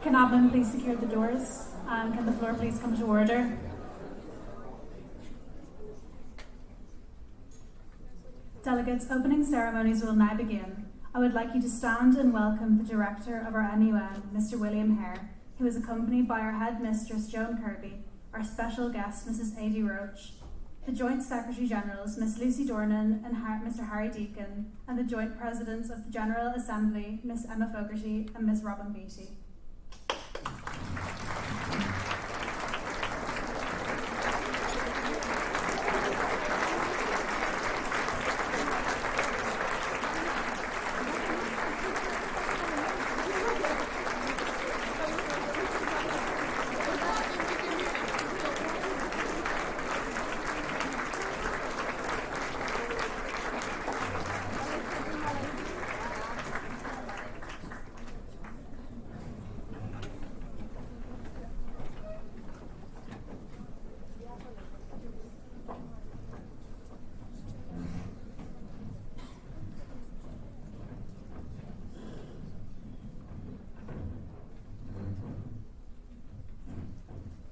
Can admin please secure the doors? And can the floor please come to order? Delegates, opening ceremonies will now begin. I would like you to stand and welcome the Director of our NUN, Mr. William Hare, who is accompanied by our Headmistress, Joan Kirby, our special guest, Mrs. Adi Roach, the Joint Secretary-Generals, Miss Lucy Dornan and Mr. Harry Deacon, and the Joint Presidents of the General Assembly, Miss Emma Fogarty and Miss Robin Beattie.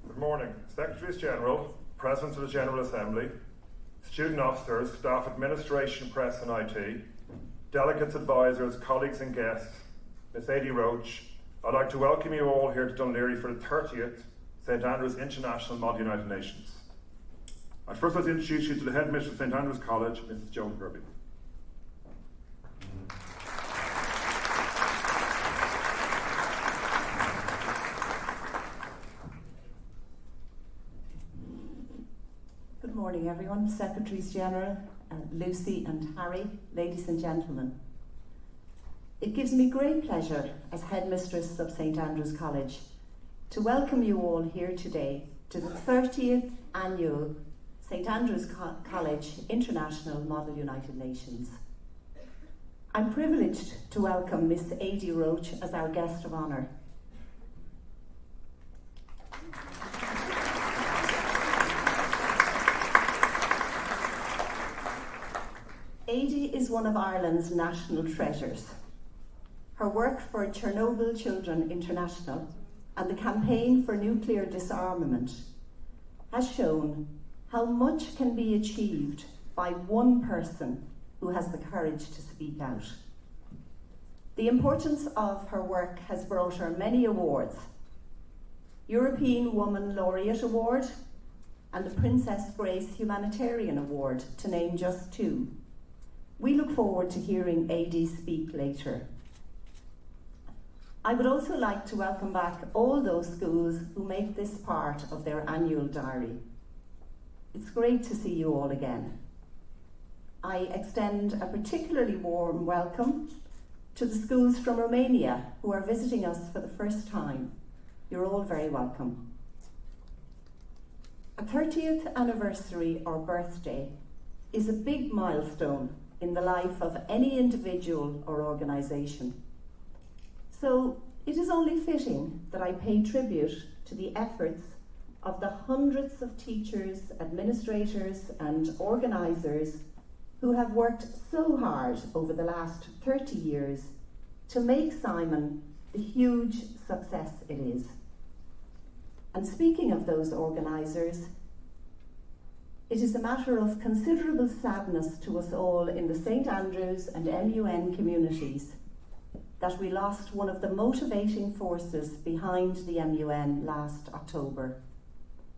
Good morning. Secretaries General, Presidents of the General Assembly, student officers, staff administration, press and IT, delegates, advisors, colleagues and guests, Miss Adi Roach, I'd like to welcome you all here to Dún Laoghaire for the 30th St Andrews International Model United Nations. I'd first like to introduce you to the Headmistress of St Andrews College, Mrs. Joan Kirby. Good morning everyone, Secretaries General, Lucy and Harry, ladies and gentlemen. It gives me great pleasure as Headmistress of St Andrews College to welcome you all here today to the 30th Annual St Andrews College International Model United Nations. I'm privileged to welcome Miss Adi Roach as our guest of honour. Adi is one of Ireland's national treasures. Her work for Chernobyl Children International and the campaign for nuclear disarmament has shown how much can be achieved by one person who has the courage to speak out. The importance of her work has brought her many awards: European Woman Laureate Award and the Princess Grace Humanitarian Award, to name just two. We look forward to hearing Adi speak later. I would also like to welcome back all those schools who make this part of their annual diary. It's great to see you all again. I extend a particularly warm welcome To the schools from Romania who are visiting us for the first time, you're all very welcome. A 30th anniversary or birthday is a big milestone in the life of any individual or organisation. So it is only fitting that I pay tribute to the efforts of the hundreds of teachers, administrators and organisers who have worked so hard over the last 30 years to make SAIMUN the huge success it is. And speaking of those organisers, it is a matter of considerable sadness to us all in the St Andrews and MUN communities that we lost one of the motivating forces behind the MUN last October,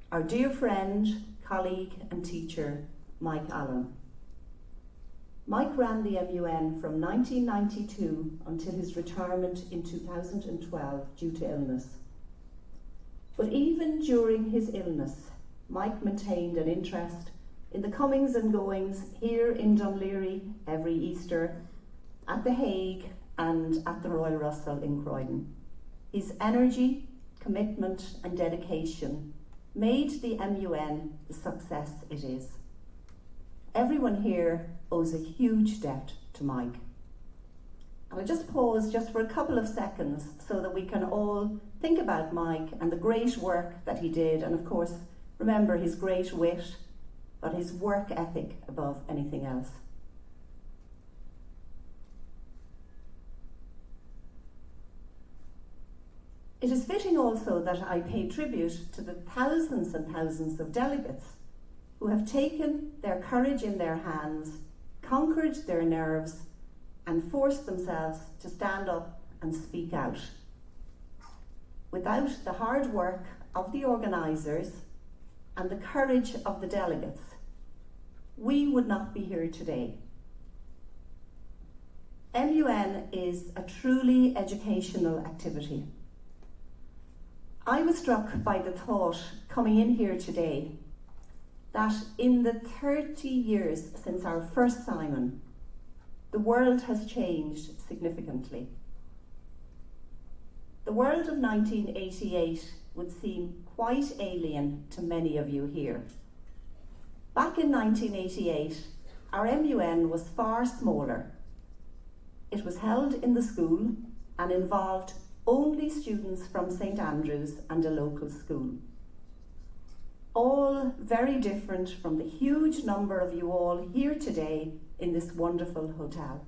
our dear friend, colleague and teacher, Mike Allen. Mike ran the MUN from 1992 until his retirement in 2012 due to illness. But even during his illness, Mike maintained an interest in the comings and goings here in Dunleary every Easter, at The Hague and at the Royal Russell in Croydon. His energy, commitment and dedication made the MUN the success it is. Everyone here owes a huge debt to Mike. I'll just pause just for a couple of seconds so that we can all think about Mike and the great work that he did, and of course remember his great wit, but his work ethic above anything else. It is fitting also that I pay tribute to the thousands and thousands of delegates who have taken their courage in their hands, conquered their nerves, and forced themselves to stand up and speak out. Without the hard work of the organisers and the courage of the delegates, we would not be here today. MUN is a truly educational activity. I was struck by the thought coming in here today that in the 30 years since our first SAIMUN, the world has changed significantly. The world of 1988 would seem quite alien to many of you here. Back in 1988, our MUN was far smaller. It was held in the school and involved only students from St Andrews and a local school. All very different from the huge number of you all here today in this wonderful hotel.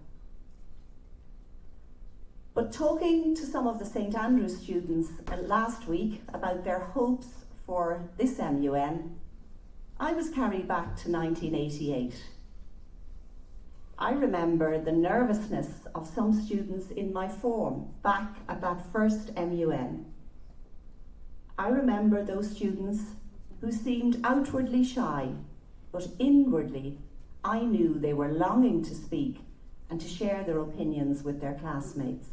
But talking to some of the St Andrews students last week about their hopes for this MUN, I was carried back to 1988. I remember the nervousness of some students in my form back at that first MUN. I remember those students who seemed outwardly shy, but inwardly I knew they were longing to speak and to share their opinions with their classmates.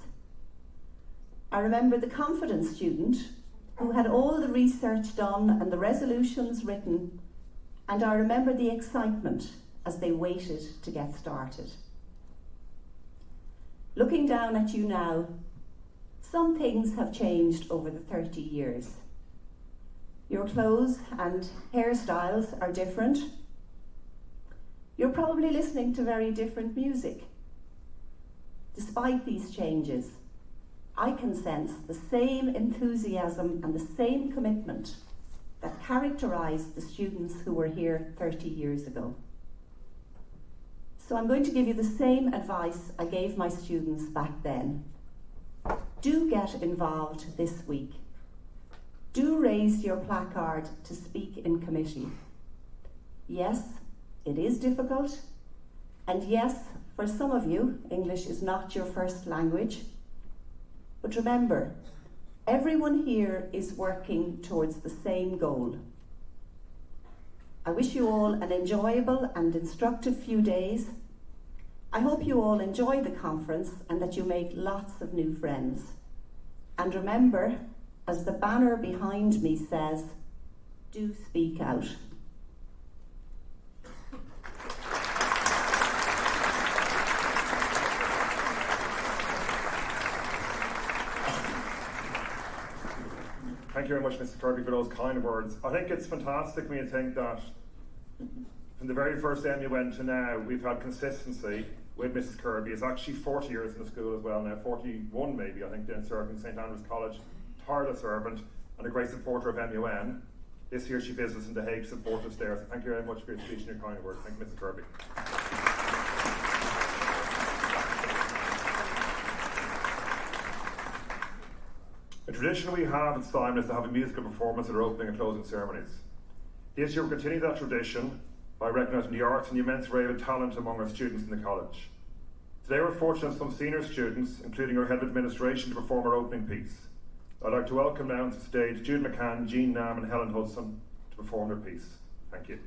I remember the confident student who had all the research done and the resolutions written, and I remember the excitement as they waited to get started. Looking down at you now, some things have changed over the 30 years. Your clothes and hairstyles are different. You're probably listening to very different music. Despite these changes, I can sense the same enthusiasm and the same commitment that characterised the students who were here 30 years ago. So I'm going to give you the same advice I gave my students back then. Do get involved this week. Do raise your placard to speak in committee. Yes, it is difficult, and yes, for some of you, English is not your first language. But remember, everyone here is working towards the same goal. I wish you all an enjoyable and instructive few days. I hope you all enjoy the conference and that you make lots of new friends. And remember, as the banner behind me says, do speak out. Thank you very much, Mr. Kirby, for those kind words. I think it's fantastic when you think that from the very first MUN to now, we've had consistency with Mrs. Kirby. It's actually 40 years in the school as well now, 41 maybe, I think, then serving St Andrews College. Tireless servant and a great supporter of MUN. This year she visits in The Hague to support us there. So thank you very much for your speech and your kind words. Thank you, Mrs. Kirby. A tradition we have at SAIMUN is to have a musical performance at our opening and closing ceremonies. This year we'll continue that tradition by recognising the arts and the immense array of talent among our students in the college. Today we're fortunate some senior students, including our head of administration, to perform our opening piece. I'd like to welcome now to the stage Jude McCann, Jean Nam and Helen Hudson to perform their piece. Thank you.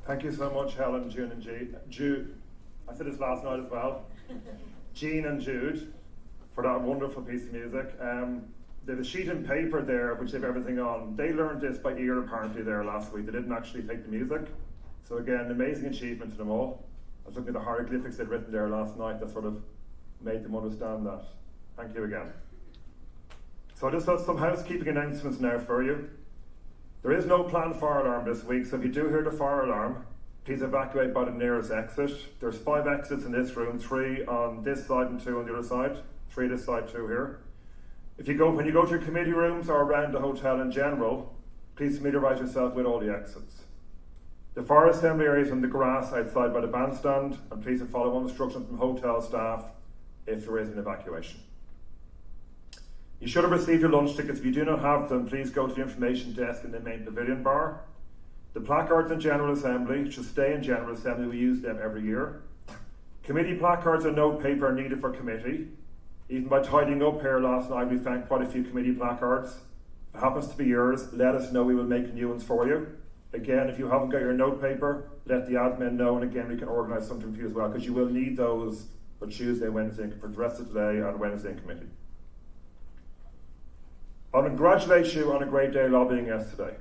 Thank you so much, Helen, June and Jude. I said this last night as well. Jean and Jude, for that wonderful piece of music. There's a sheet and paper there which they have everything on. They learned this by ear apparently there last week. They didn't actually take the music. So again, amazing achievement to them all. I was looking at the hieroglyphics they'd written there last night that sort of made them understand that. Thank you again. So I just have some housekeeping announcements now for you. There is no planned fire alarm this week, so if you do hear the fire alarm, please evacuate by the nearest exit. There's 5 exits in this room, 3 on this side and 2 on the other side. 3 this side, 2 here. When you go to your committee rooms or around the hotel in general, please familiarise yourself with all the exits. The fire assembly area is on the grass outside by the bandstand, and please follow all instructions from hotel staff if there is an evacuation. You should have received your lunch tickets. If you do not have them, please go to the information desk in the main pavilion bar. The placards in General Assembly should stay in General Assembly. We use them every year. Committee placards and note paper are needed for committee. Even by tidying up here last night, we found quite a few committee placards. If it happens to be yours, let us know. We will make new ones for you. Again, if you haven't got your note paper, let the admin know, and again, we can organise something for you as well, because you will need those for Tuesday, Wednesday, for the rest of today and Wednesday in committee. I congratulate you on a great day lobbying yesterday.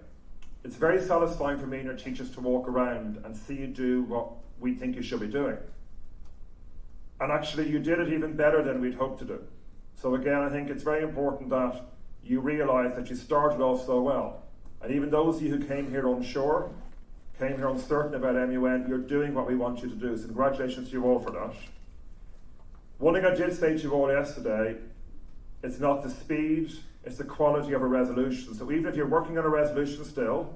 It's very satisfying for me and your teachers to walk around and see you do what we think you should be doing. And actually, you did it even better than we'd hoped to do. So again, I think it's very important that you realise that you started off so well. And even those of you who came here unsure, came here uncertain about MUN, you're doing what we want you to do. So congratulations to you all for that. One thing I did say to you all yesterday, it's not the speed, it's the quality of a resolution. So even if you're working on a resolution still,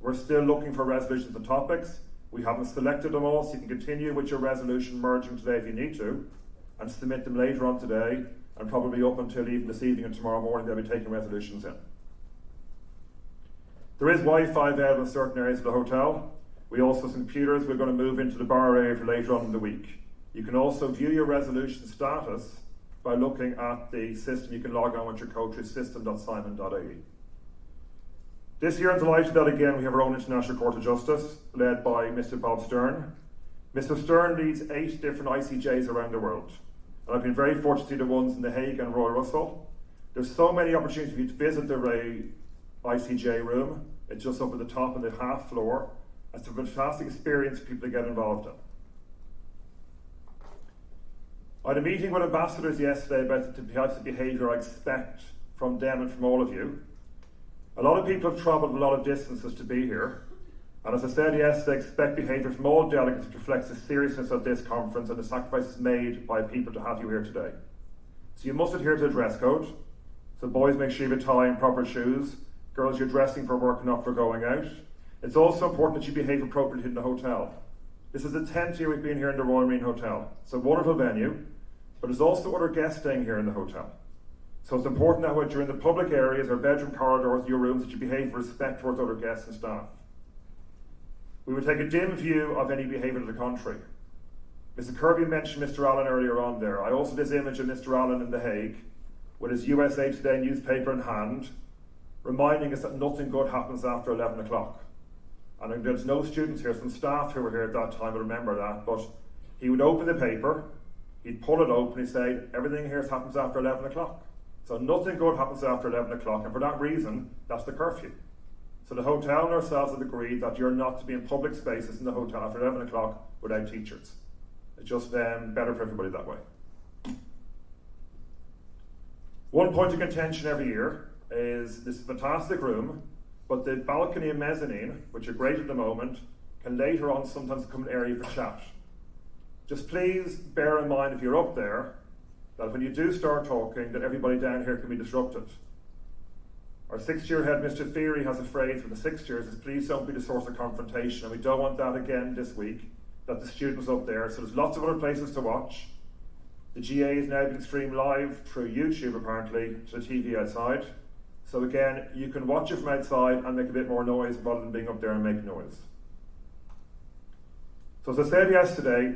we're still looking for resolutions and topics. We haven't selected them all, so you can continue with your resolution merging today if you need to, and submit them later on today, and probably up until even this evening and tomorrow morning they'll be taking resolutions in. There is Wi-Fi available in certain areas of the hotel. We also have some computers we're going to move into the bar area for later on in the week. You can also view your resolution status by looking at the system. You can log on with your code through system.simon.ie. This year I'm delighted that again we have our own International Court of Justice, led by Mr. Bob Stern. Mr. Stern leads 8 different ICJs around the world. And I've been very fortunate to see the ones in The Hague and Royal Russell. There's so many opportunities for you to visit the ICJ room. It's just up at the top of the half floor. It's a fantastic experience for people to get involved in. I had a meeting with ambassadors yesterday about the types of behaviour I expect from them and from all of you. A lot of people have travelled a lot of distances to be here, and as I said yesterday, expect behaviour from all delegates which reflects the seriousness of this conference and the sacrifices made by people to have you here today. So you must adhere to the dress code. So boys, make sure you have a tie and proper shoes. Girls, you're dressing for work, not for going out. It's also important that you behave appropriately in the hotel. This is the 10th year we've been here in the Royal Marine Hotel. It's a wonderful venue, but there's also other guests staying here in the hotel. So it's important that when you're in the public areas or bedroom corridors, your rooms, that you behave with respect towards other guests and staff. We would take a dim view of any behaviour to the contrary. Mr. Kirby mentioned Mr. Allen earlier on there. I also this image of Mr. Allen in The Hague with his USA Today newspaper in hand, reminding us that nothing good happens after 11 o'clock. And there's no students here, some staff who were here at that time will remember that, but he would open the paper, he'd pull it open, he'd say, everything here happens after 11 o'clock. So nothing good happens after 11 o'clock, and for that reason, that's the curfew. So the hotel and ourselves have agreed that you're not to be in public spaces in the hotel after 11 o'clock without teachers. It's just better for everybody that way. One point of contention every year is this fantastic room, but the balcony and mezzanine, which are great at the moment, can later on sometimes become an area for chat. Just please bear in mind if you're up there, that when you do start talking, that everybody down here can be disrupted. Our 6th year head, Mr. Theory, has a phrase for the 6th years, is please don't be the source of confrontation, and we don't want that again this week, that the students up there, so there's lots of other places to watch. The GA is now being streamed live through YouTube apparently to the TV outside. So again, you can watch it from outside and make a bit more noise rather than being up there and make noise. So as I said yesterday,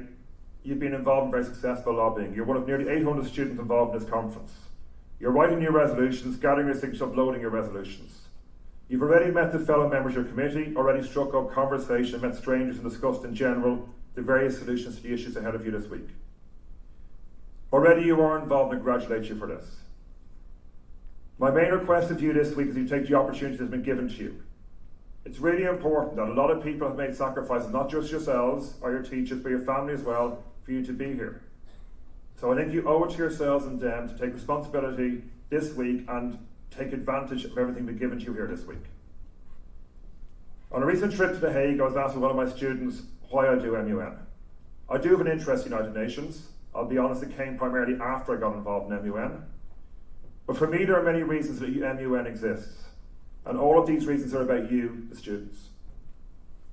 you've been involved in very successful lobbying. You're one of nearly 800 students involved in this conference. You're writing your resolutions, gathering your signatures, uploading your resolutions. You've already met the fellow members of your committee, already struck up conversation, met strangers and discussed in general the various solutions to the issues ahead of you this week. Already you are involved and I congratulate you for this. My main request of you this week is you take the opportunity that has been given to you. It's really important that a lot of people have made sacrifices, not just yourselves or your teachers, but your family as well, for you to be here. So I think you owe it to yourselves and them to take responsibility this week and take advantage of everything we've given to you here this week. On a recent trip to The Hague, I was asked by one of my students why I do MUN. I do have an interest in United Nations. I'll be honest, it came primarily after I got involved in MUN. But for me, there are many reasons that MUN exists. And all of these reasons are about you, the students.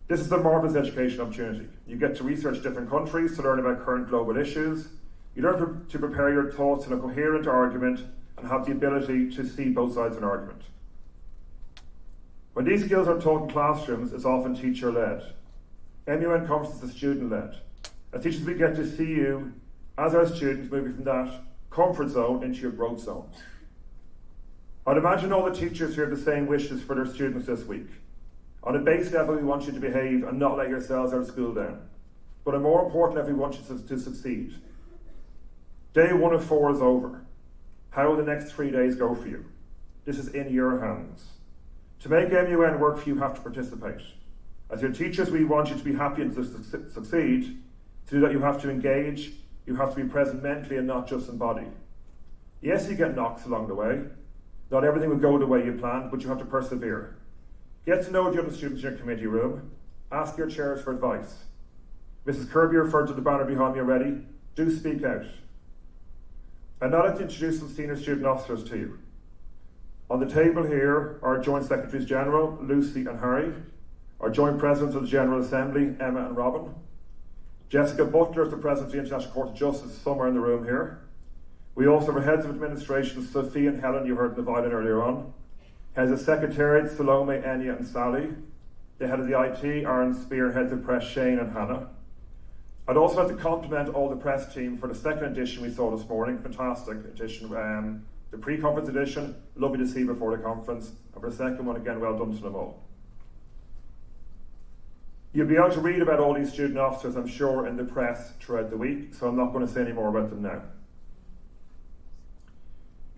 This is a marvellous education opportunity. You get to research different countries to learn about current global issues. You learn to prepare your thoughts in a coherent argument and have the ability to see both sides of an argument. When these skills are taught in classrooms, it's often teacher-led. MUN conferences are student-led. As teachers, we get to see you, as our students, moving from that comfort zone into your growth zone. I'd imagine all the teachers here have the same wishes for their students this week. On a base level, we want you to behave and not let yourselves out of school down. But on a more important level, we want you to succeed. Day 1 of 4 is over. How will the next 3 days go for you? This is in your hands. To make MUN work for you, you have to participate. As your teachers, we want you to be happy and to succeed. To do that, you have to engage. You have to be present mentally and not just in body. Yes, you get knocks along the way. Not everything will go the way you planned, but you have to persevere. Get to know the other students in your committee room. Ask your chairs for advice. Mrs. Kirby referred to the banner behind me already. Do speak out. I'd now like to introduce some senior student officers to you. On the table here are Joint Secretaries General, Lucy and Harry, our Joint Presidents of the General Assembly, Emma and Robin. Jessica Butler is the President of the International Court of Justice, somewhere in the room here. We also have our Heads of Administration, Sophie and Helen, you heard in the violin earlier on. Heads of Secretariat, Salome, Enya and Sally. The Head of the IT, Aaron Spear, Heads of Press, Shane and Hannah. I'd also like to compliment all the press team for the second edition we saw this morning. Fantastic edition. The pre-conference edition, lovely to see before the conference. And for the second one, again, well done to them all. You'll be able to read about all these student officers, I'm sure, in the press throughout the week, so I'm not going to say any more about them now.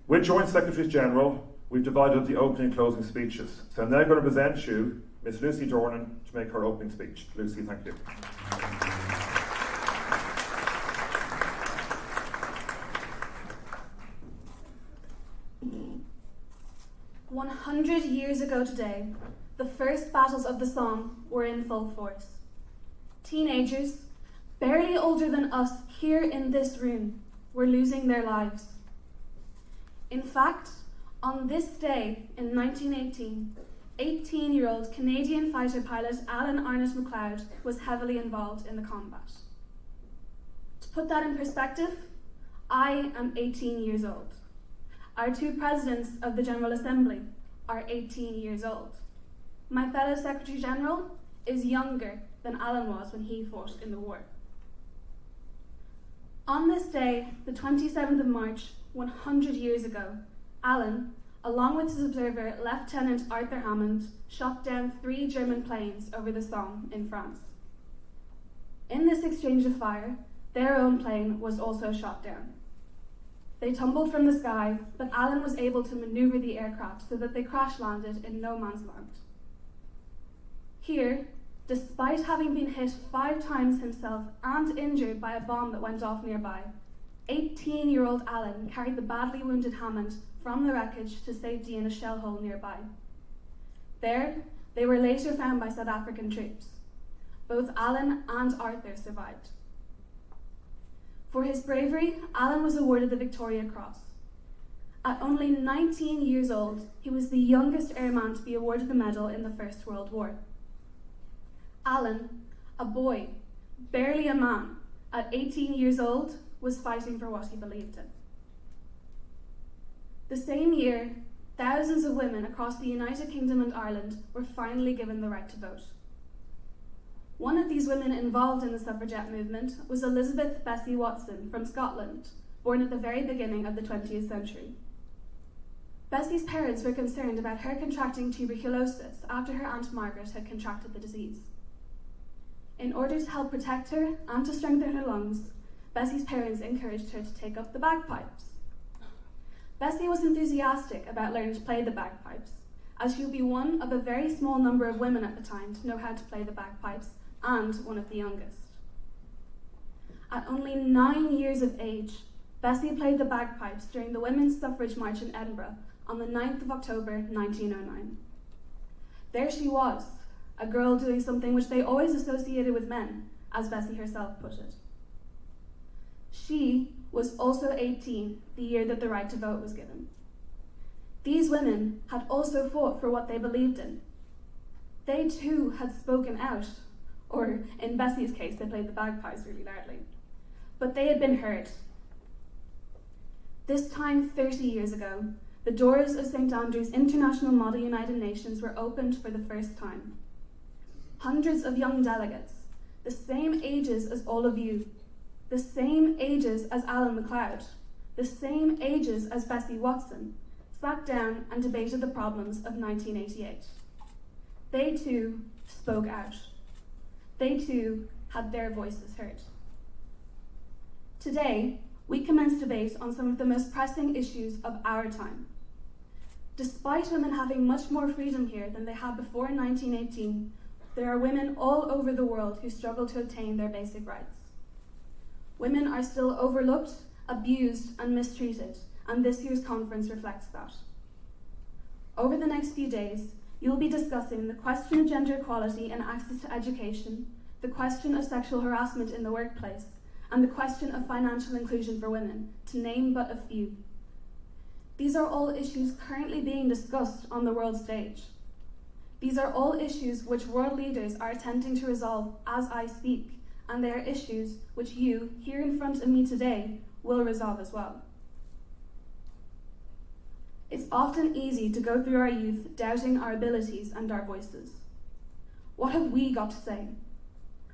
With Joint Secretaries General, we've divided up the opening and closing speeches. So I'm now going to present you Ms. Lucy Dornan to make her opening speech. Lucy, thank you. 100 years ago today, the first battles of the Somme were in full force. Teenagers, barely older than us here in this room, were losing their lives. In fact, on this day in 1918, 18-year-old Canadian fighter pilot Alan Arnott MacLeod was heavily involved in the combat. To put that in perspective, I am 18 years old. Our two presidents of the General Assembly are 18 years old. My fellow Secretary General is younger than Alan was when he fought in the war. On this day, the 27th of March, 100 years ago, Alan, along with his observer, Lieutenant Arthur Hammond, shot down 3 German planes over the Somme in France. In this exchange of fire, their own plane was also shot down. They tumbled from the sky, but Alan was able to maneuver the aircraft so that they crash-landed in no man's land. Here, despite having been hit 5 times himself and injured by a bomb that went off nearby, 18-year-old Alan carried the badly wounded Hammond from the wreckage to safety in a shell hole nearby. There, they were later found by South African troops. Both Alan and Arthur survived. For his bravery, Alan was awarded the Victoria Cross. At only 19 years old, he was the youngest airman to be awarded the medal in the First World War. Alan, a boy, barely a man, at 18 years old, was fighting for what he believed in. The same year, thousands of women across the United Kingdom and Ireland were finally given the right to vote. One of these women involved in the suffragette movement was Elizabeth Bessie Watson from Scotland, born at the very beginning of the 20th century. Bessie's parents were concerned about her contracting tuberculosis after her Aunt Margaret had contracted the disease. In order to help protect her and to strengthen her lungs, Bessie's parents encouraged her to take up the bagpipes. Bessie was enthusiastic about learning to play the bagpipes, as she would be one of a very small number of women at the time to know how to play the bagpipes, and one of the youngest. At only 9 years of age, Bessie played the bagpipes during the Women's Suffrage March in Edinburgh on the 9th of October 1909. There she was, a girl doing something which they always associated with men, as Bessie herself put it. She was also 18 the year that the right to vote was given. These women had also fought for what they believed in. They too had spoken out, or in Bessie's case, they played the bagpipes really loudly, but they had been heard. This time 30 years ago, the doors of St. Andrew's International Model United Nations were opened for the first time. Hundreds of young delegates, the same ages as all of you, the same ages as Alan MacLeod, the same ages as Bessie Watson, sat down and debated the problems of 1988. They too spoke out. They too had their voices heard. Today, we commence debate on some of the most pressing issues of our time. Despite women having much more freedom here than they had before 1918, there are women all over the world who struggle to obtain their basic rights. Women are still overlooked, abused, and mistreated, and this year's conference reflects that. Over the next few days, you will be discussing the question of gender equality and access to education, the question of sexual harassment in the workplace, and the question of financial inclusion for women, to name but a few. These are all issues currently being discussed on the world stage. These are all issues which world leaders are attempting to resolve as I speak, and they are issues which you, here in front of me today, will resolve as well. It's often easy to go through our youth doubting our abilities and our voices. What have we got to say?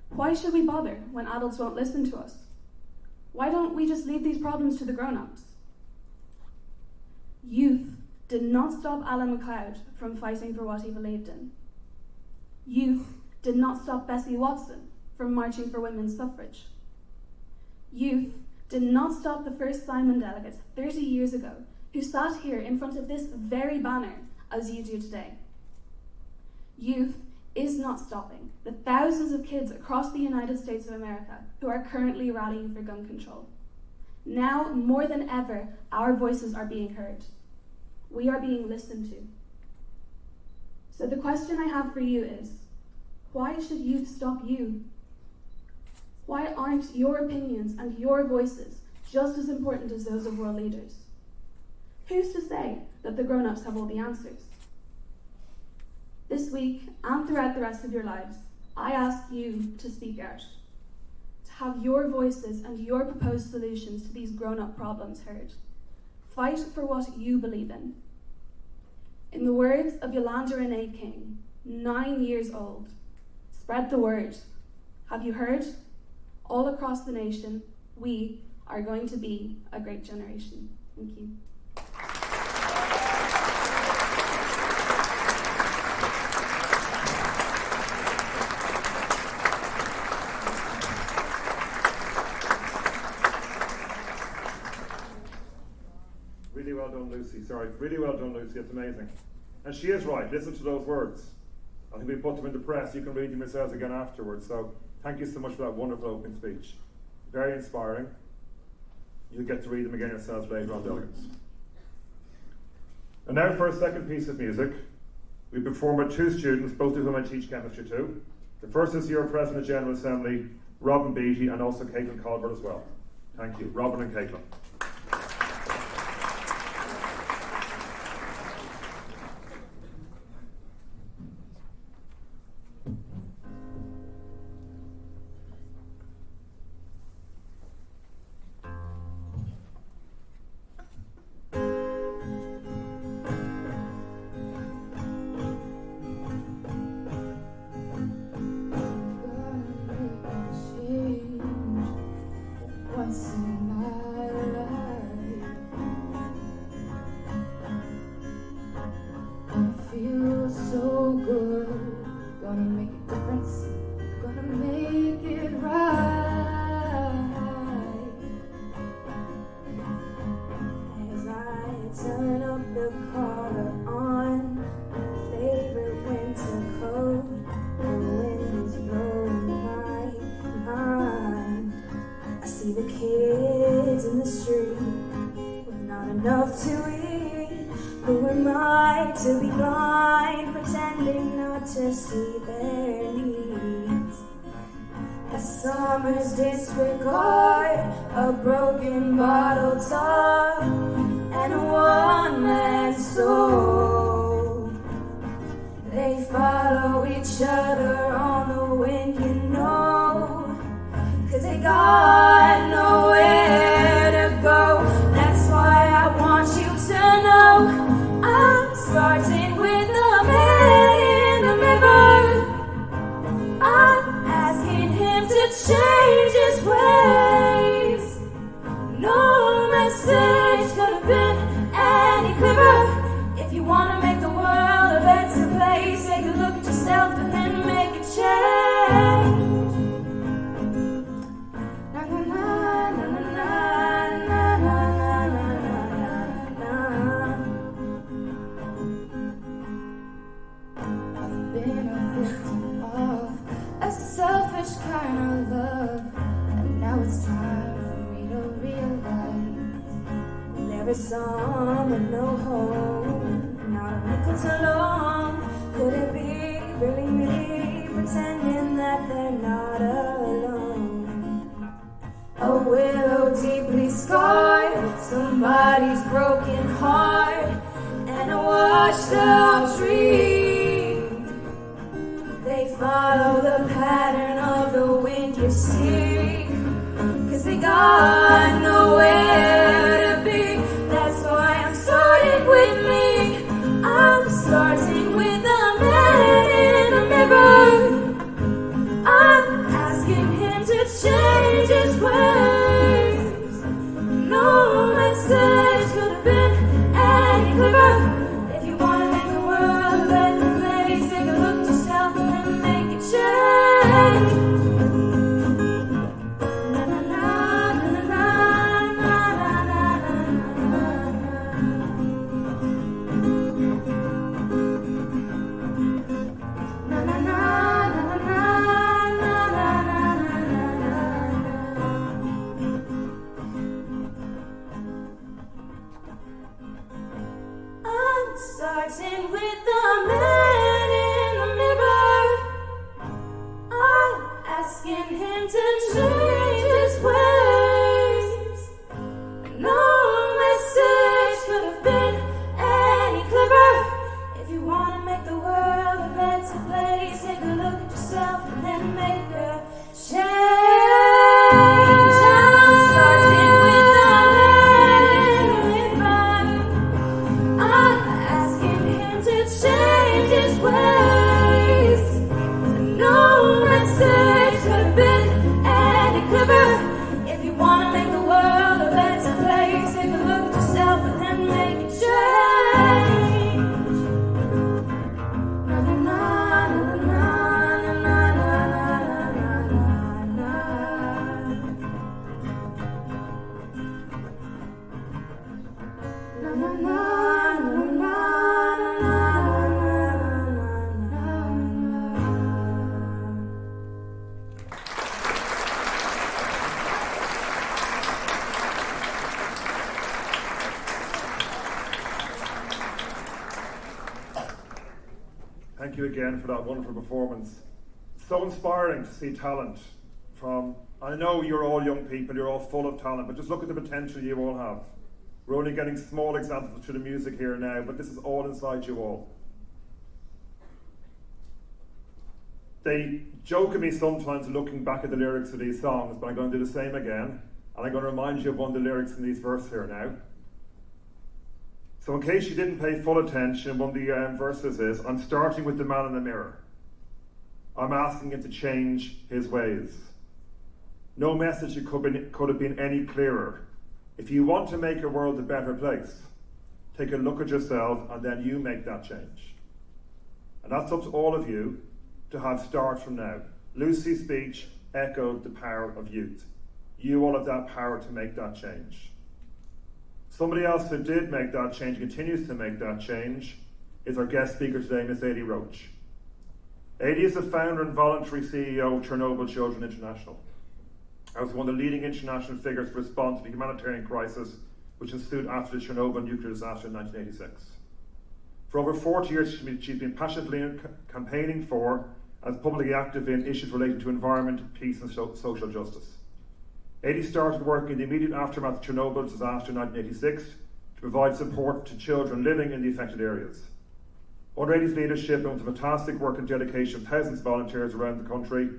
Why should we bother when adults won't listen to us? Why don't we just leave these problems to the grown-ups? Youth did not stop Alan MacLeod from fighting for what he believed in. Youth did not stop Bessie Watson from marching for women's suffrage. Youth did not stop the first SAIMUN delegates 30 years ago who sat here in front of this very banner as you do today. Youth is not stopping the thousands of kids across the United States of America who are currently rallying for gun control. Now, more than ever, our voices are being heard. We are being listened to. So the question I have for you is, why should youth stop you? Why aren't your opinions and your voices just as important as those of world leaders? Who's to say that the grown-ups have all the answers? This week, and throughout the rest of your lives, I ask you to speak out, to have your voices and your proposed solutions to these grown-up problems heard. Fight for what you believe in. In the words of Yolanda Renee King, 9 years old, spread the word. Have you heard? All across the nation, we are going to be a great generation. Thank you. Really well done, Lucy. Sorry, really well done, Lucy. It's amazing. And she is right. Listen to those words. I think we put them in the press. You can read them yourselves again afterwards. So thank you so much for that wonderful opening speech. Very inspiring. You'll get to read them again yourselves later on, delegates. And now for our second piece of music. We perform with two students, both of whom I teach chemistry to. The first is your President of General Assembly, Robin Beattie, and also Caitlin Colbert as well. Thank you. Robin and Caitlin. Once in my life see the kids in the street with not enough to eat. Who am I to be blind, pretending not to see their needs? A summer's disregard, a broken bottle top, and a one-man's soul. They follow each other on the wind, you know, 'cause they got nowhere to go. That's why I want you to know I'm starting with the man in the mirror. I'm asking him to change his ways. No message could have been any clearer. If you want to make the world a better place, take a look at yourself and then make a change. Na na na na na na na na na. I've been a victim of a selfish kind of love, and now it's time for me to realize there is some with no home, not a nickel too long. Could it be really me pretending that they're not alone? A willow deeply scarred, somebody's broken heart, and a washed out tree. They follow the pattern of the wind, you see, 'cause they got nowhere to be. That's why I'm starting with me. I'm starting with the man in the mirror. I'm asking him to change his ways. No message could have been any clearer. If you want to make the world a better place, take a look at yourself and then make a change. Na na na na na na na na na. Na na na na na na na. I'm starting with the man in the mirror. I'm asking him to change his ways. No message could have been any clearer. If you want to make the world a better place, take a look at yourself and then make a change. I'm starting with the man in the mirror. I'm asking him to change his ways. No message could have been any clearer. If you want to make the world a better place, take a look at yourself and then make a change. Na na na na na na na na na na. Na na na na na na na. Thank you again for that wonderful performance. So inspiring to see talent from, I know you're all young people, you're all full of talent, but just look at the potential you all have. We're only getting small examples through the music here now, but this is all inside you all. They joke at me sometimes looking back at the lyrics of these songs, but I'm going to do the same again, and I'm going to remind you of one of the lyrics in these verses here now. So in case you didn't pay full attention, one of the verses is, I'm starting with the man in the mirror. I'm asking him to change his ways. No message could have been any clearer. If you want to make your world a better place, take a look at yourself and then you make that change. And that's up to all of you to have start from now. Lucy's speech echoed the power of youth. You all have that power to make that change. Somebody else who did make that change, continues to make that change, is our guest speaker today, Miss Adi Roach. Adi is the founder and voluntary CEO of Chernobyl Children International. and was one of the leading international figures to respond to the humanitarian crisis which ensued after the Chernobyl nuclear disaster in 1986. For over 40 years, she's been passionately campaigning for and is publicly active in issues relating to environment, peace and social justice. Eddie started work in the immediate aftermath of Chernobyl disaster in 1986 to provide support to children living in the affected areas. Under Eddie's leadership and with the fantastic work and dedication of thousands of volunteers around the country,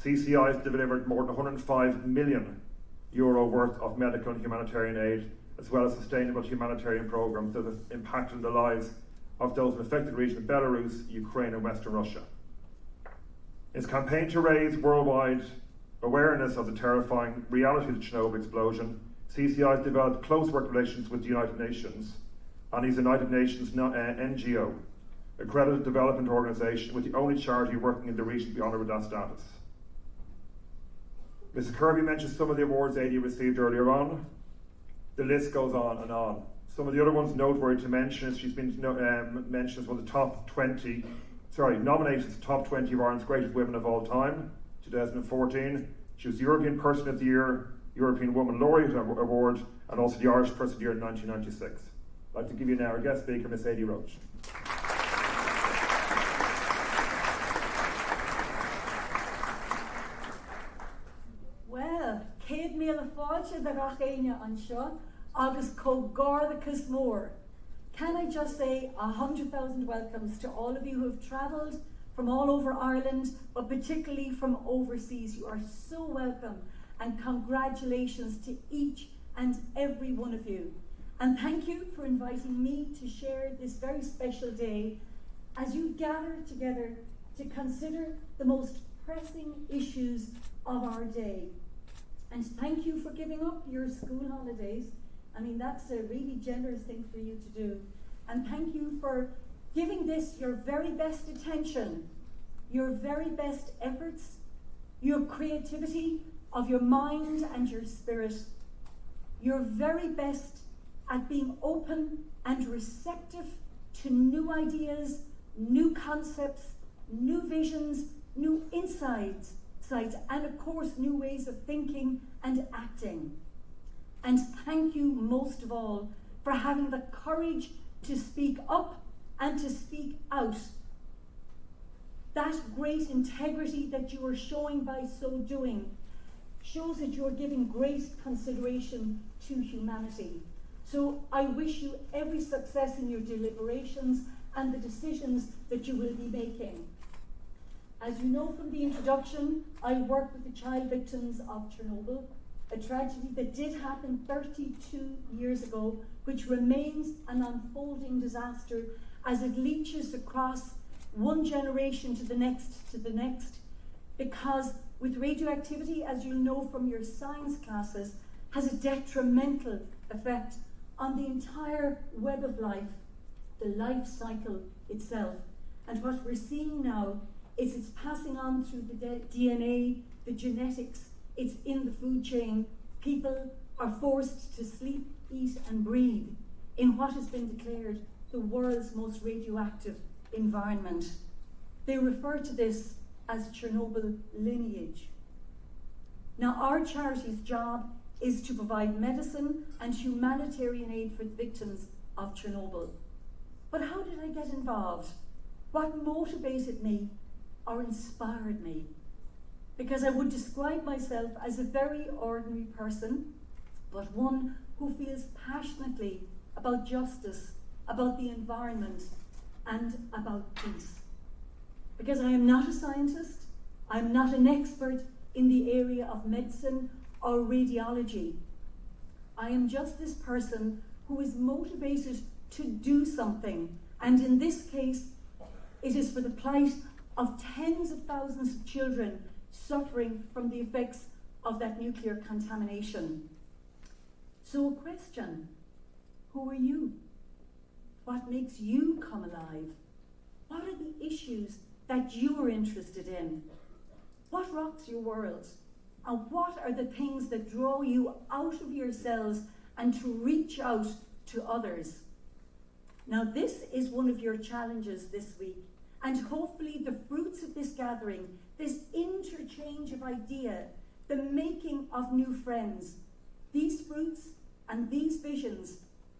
CCI has delivered more than €105 million worth of medical and humanitarian aid, as well as sustainable humanitarian programs that have impacted the lives of those in affected regions of Belarus, Ukraine and Western Russia. In its campaign to raise worldwide awareness of the terrifying reality of the Chernobyl explosion, CCI has developed close work relations with the United Nations and is a United Nations NGO, accredited development organisation with the only charity working in the region to be honoured with that status. Mrs. Kirby mentioned some of the awards AD received earlier on. The list goes on and on. Some of the other ones noteworthy to mention is she's been mentioned as one of the nominated as the top 20 of Ireland's greatest women of all time, 2014. She was the European Person of the Year, European Woman Laureate Award, and also the Irish Person of the Year in 1996. I'd like to give you now our guest speaker, Miss Adi Roach. Céad míle fáilte de gachéine anseo, agus cógárdachas mór. Can I just say 100,000 welcomes to all of you who have travelled from all over Ireland, but particularly from overseas. You are so welcome, and congratulations to each and every one of you. And thank you for inviting me to share this very special day as you gather together to consider the most pressing issues of our day. And thank you for giving up your school holidays. I mean, that's a really generous thing for you to do. And thank you for giving this your very best attention, your very best efforts, your creativity of your mind and your spirit, your very best at being open and receptive to new ideas, new concepts, new visions, new insights, and of course new ways of thinking and acting. And thank you most of all for having the courage to speak up and to speak out. That great integrity that you are showing by so doing shows that you are giving great consideration to humanity. So I wish you every success in your deliberations and the decisions that you will be making. As you know from the introduction, I work with the child victims of Chernobyl, a tragedy that did happen 32 years ago, which remains an unfolding disaster as it leaches across one generation to the next, because with radioactivity, as you know from your science classes, has a detrimental effect on the entire web of life, the life cycle itself. And what we're seeing now is it's passing on through the DNA, the genetics, it's in the food chain. People are forced to sleep, eat and breathe in what has been declared the world's most radioactive environment. They refer to this as Chernobyl lineage. Now, our charity's job is to provide medicine and humanitarian aid for the victims of Chernobyl. But how did I get involved? What motivated me or inspired me? Because I would describe myself as a very ordinary person, but one who feels passionately about justice, about the environment, and about peace. Because I am not a scientist, I am not an expert in the area of medicine or radiology. I am just this person who is motivated to do something, and in this case, it is for the plight of tens of thousands of children suffering from the effects of that nuclear contamination. So a question: who are you? What makes you come alive? What are the issues that you are interested in? What rocks your world? And what are the things that draw you out of yourselves and to reach out to others? Now, this is one of your challenges this week, and hopefully the fruits of this gathering, this interchange of idea, the making of new friends. These fruits and these visions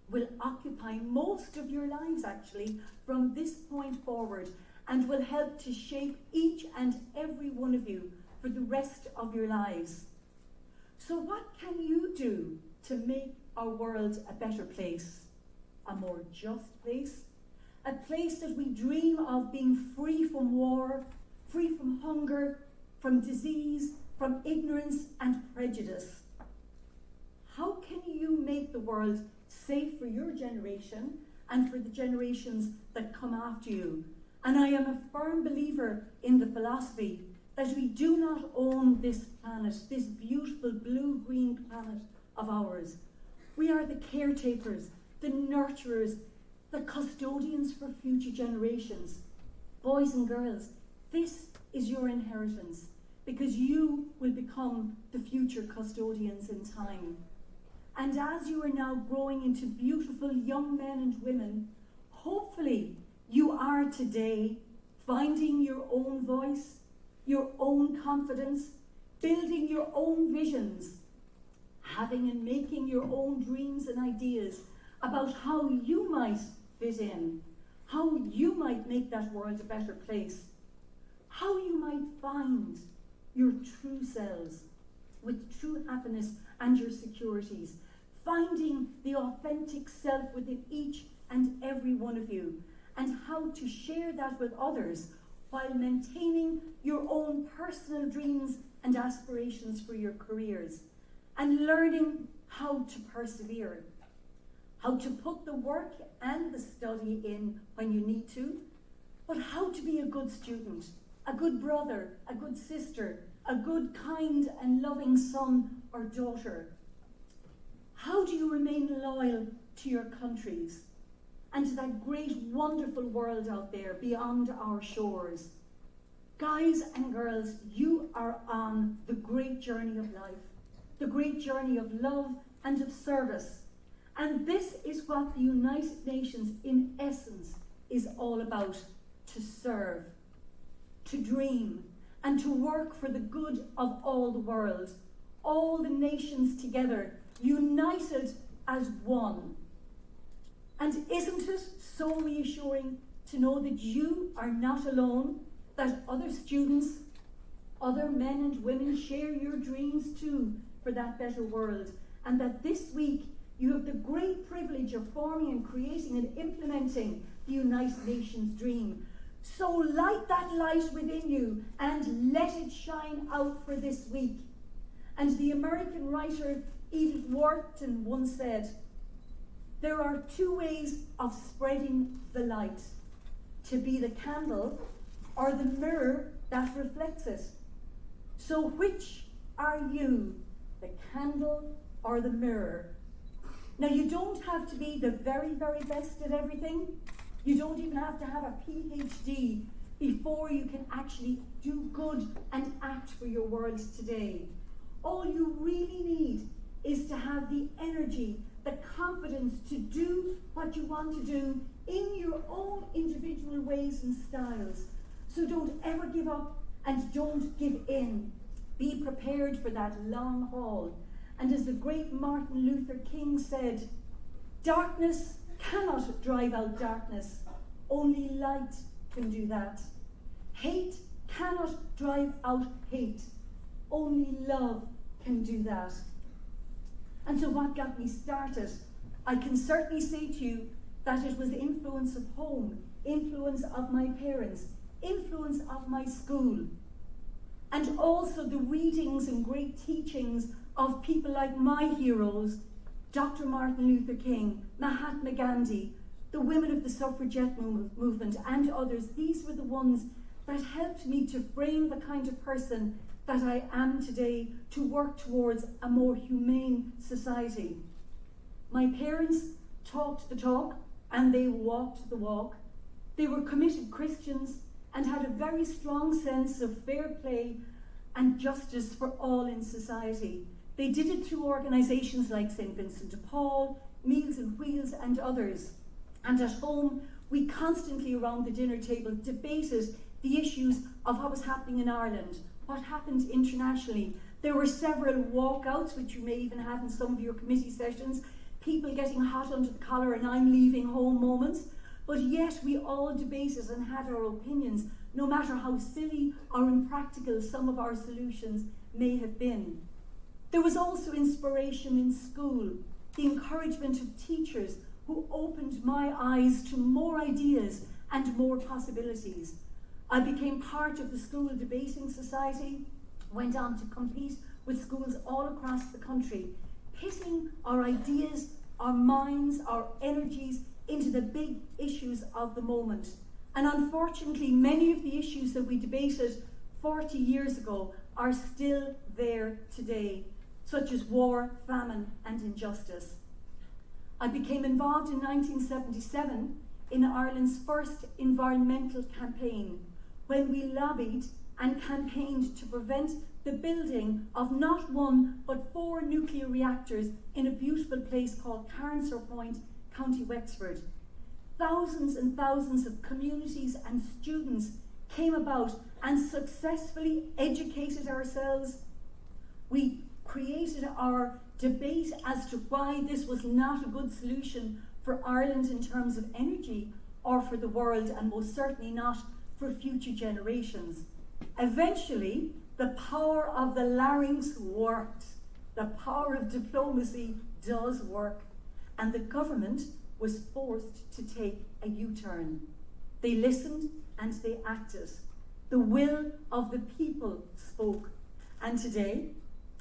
will occupy most of your lives, actually, from this point forward, and will help to shape each and every one of you for the rest of your lives. So what can you do to make our world a better place, a more just place, a place that we dream of being free from war, free from hunger, from disease, from ignorance and prejudice? How can you make the world safe for your generation and for the generations that come after you? And I am a firm believer in the philosophy that we do not own this planet, this beautiful blue-green planet of ours. We are the caretakers, the nurturers, the custodians for future generations. Boys and girls, this is your inheritance, because you will become the future custodians in time. And as you are now growing into beautiful young men and women, hopefully you are today finding your own voice, your own confidence, building your own visions, having and making your own dreams and ideas about how you might fit in, how you might make that world a better place, how you might find your true selves with true happiness and your securities, finding the authentic self within each and every one of you, and how to share that with others while maintaining your own personal dreams and aspirations for your careers, and learning how to persevere, how to put the work and the study in when you need to, but how to be a good student, a good brother, a good sister, a good, kind and loving son or daughter. How do you remain loyal to your countries and to that great, wonderful world out there beyond our shores? Guys and girls, you are on the great journey of life, the great journey of love and of service. And this is what the United Nations, in essence, is all about: to serve, to dream, and to work for the good of all the world, all the nations together, united as one. And isn't it so reassuring to know that you are not alone, that other students, other men and women share your dreams too for that better world, and that this week you have the great privilege of forming and creating and implementing the United Nations dream. So light that light within you and let it shine out for this week. And the American writer Edith Wharton once said, "There are two ways of spreading the light: to be the candle or the mirror that reflects it. So which are you, the candle or the mirror?" Now, you don't have to be the very, very best at everything. You don't even have to have a PhD before you can actually do good and act for your world today. All you really need is to have the energy, the confidence to do what you want to do in your own individual ways and styles. So don't ever give up and don't give in. Be prepared for that long haul. And as the great Martin Luther King said, "Darkness cannot drive out darkness. Only light can do that. Hate cannot drive out hate. Only love can do that." And so what got me started? I can certainly say to you that it was the influence of home, influence of my parents, influence of my school, and also the readings and great teachings of people like my heroes, Dr. Martin Luther King, Mahatma Gandhi, the women of the suffragette movement, and others. These were the ones that helped me to frame the kind of person that I am today, to work towards a more humane society. My parents talked the talk and they walked the walk. They were committed Christians and had a very strong sense of fair play and justice for all in society. They did it through organisations like St. Vincent de Paul, Meals and Wheels, and others. And at home, we constantly around the dinner table debated the issues of what was happening in Ireland, what happened internationally, There were several walkouts, which you may even have in some of your committee sessions, people getting hot under the collar and I'm leaving home moments. But yet we all debated and had our opinions, no matter how silly or impractical some of our solutions may have been. There was also inspiration in school, the encouragement of teachers who opened my eyes to more ideas and more possibilities. I became part of the School Debating Society, went on to compete with schools all across the country, pitting our ideas, our minds, our energies into the big issues of the moment. And unfortunately, many of the issues that we debated 40 years ago are still there today, such as war, famine, and injustice. I became involved in 1977 in Ireland's first environmental campaign, when we lobbied and campaigned to prevent the building of not one but 4 nuclear reactors in a beautiful place called Carnsore Point, County Wexford. Thousands and thousands of communities and students came about and successfully educated ourselves. We created our debate as to why this was not a good solution for Ireland in terms of energy or for the world, and most certainly not for future generations. Eventually, the power of the larynx worked. The power of diplomacy does work, and the government was forced to take a U-turn. They listened and they acted. The will of the people spoke. And today,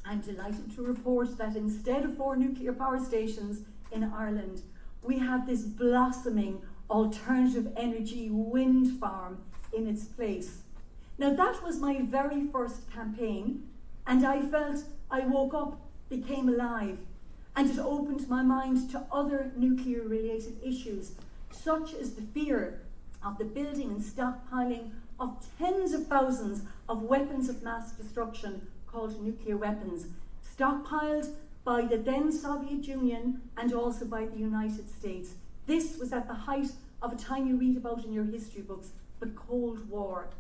I'm delighted to report that instead of 4 nuclear power stations in Ireland, we have this blossoming alternative energy wind farm in its place. Now that was my very first campaign, and I felt I woke up, became alive, and it opened my mind to other nuclear related issues, such as the fear of the building and stockpiling of tens of thousands of weapons of mass destruction called nuclear weapons, stockpiled by the then Soviet Union and also by the United States. This was at the height of a time you read about in your history books, the Cold War.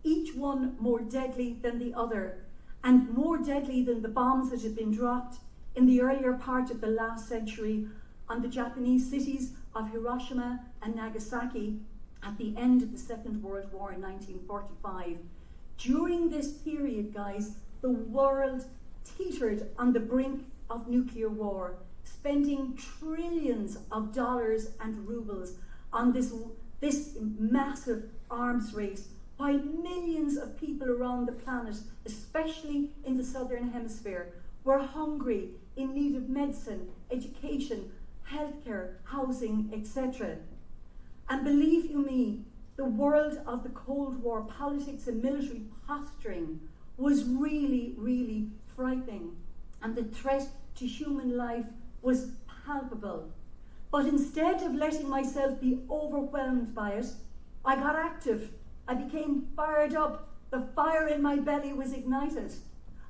Each one more deadly than the other, and more deadly than the bombs that had been dropped in the earlier part of the last century on the Japanese cities of Hiroshima and Nagasaki at the end of the Second World War in 1945. During this period, guys, the world teetered on the brink of nuclear war, spending trillions of dollars and rubles on this massive arms race, while millions of people around the planet, especially in the southern hemisphere, were hungry, in need of medicine, education, healthcare, housing, etc. And believe you me, the world of the Cold War politics and military posturing was really, really frightening, and the threat to human life was palpable. But instead of letting myself be overwhelmed by it, I got active. I became fired up. The fire in my belly was ignited.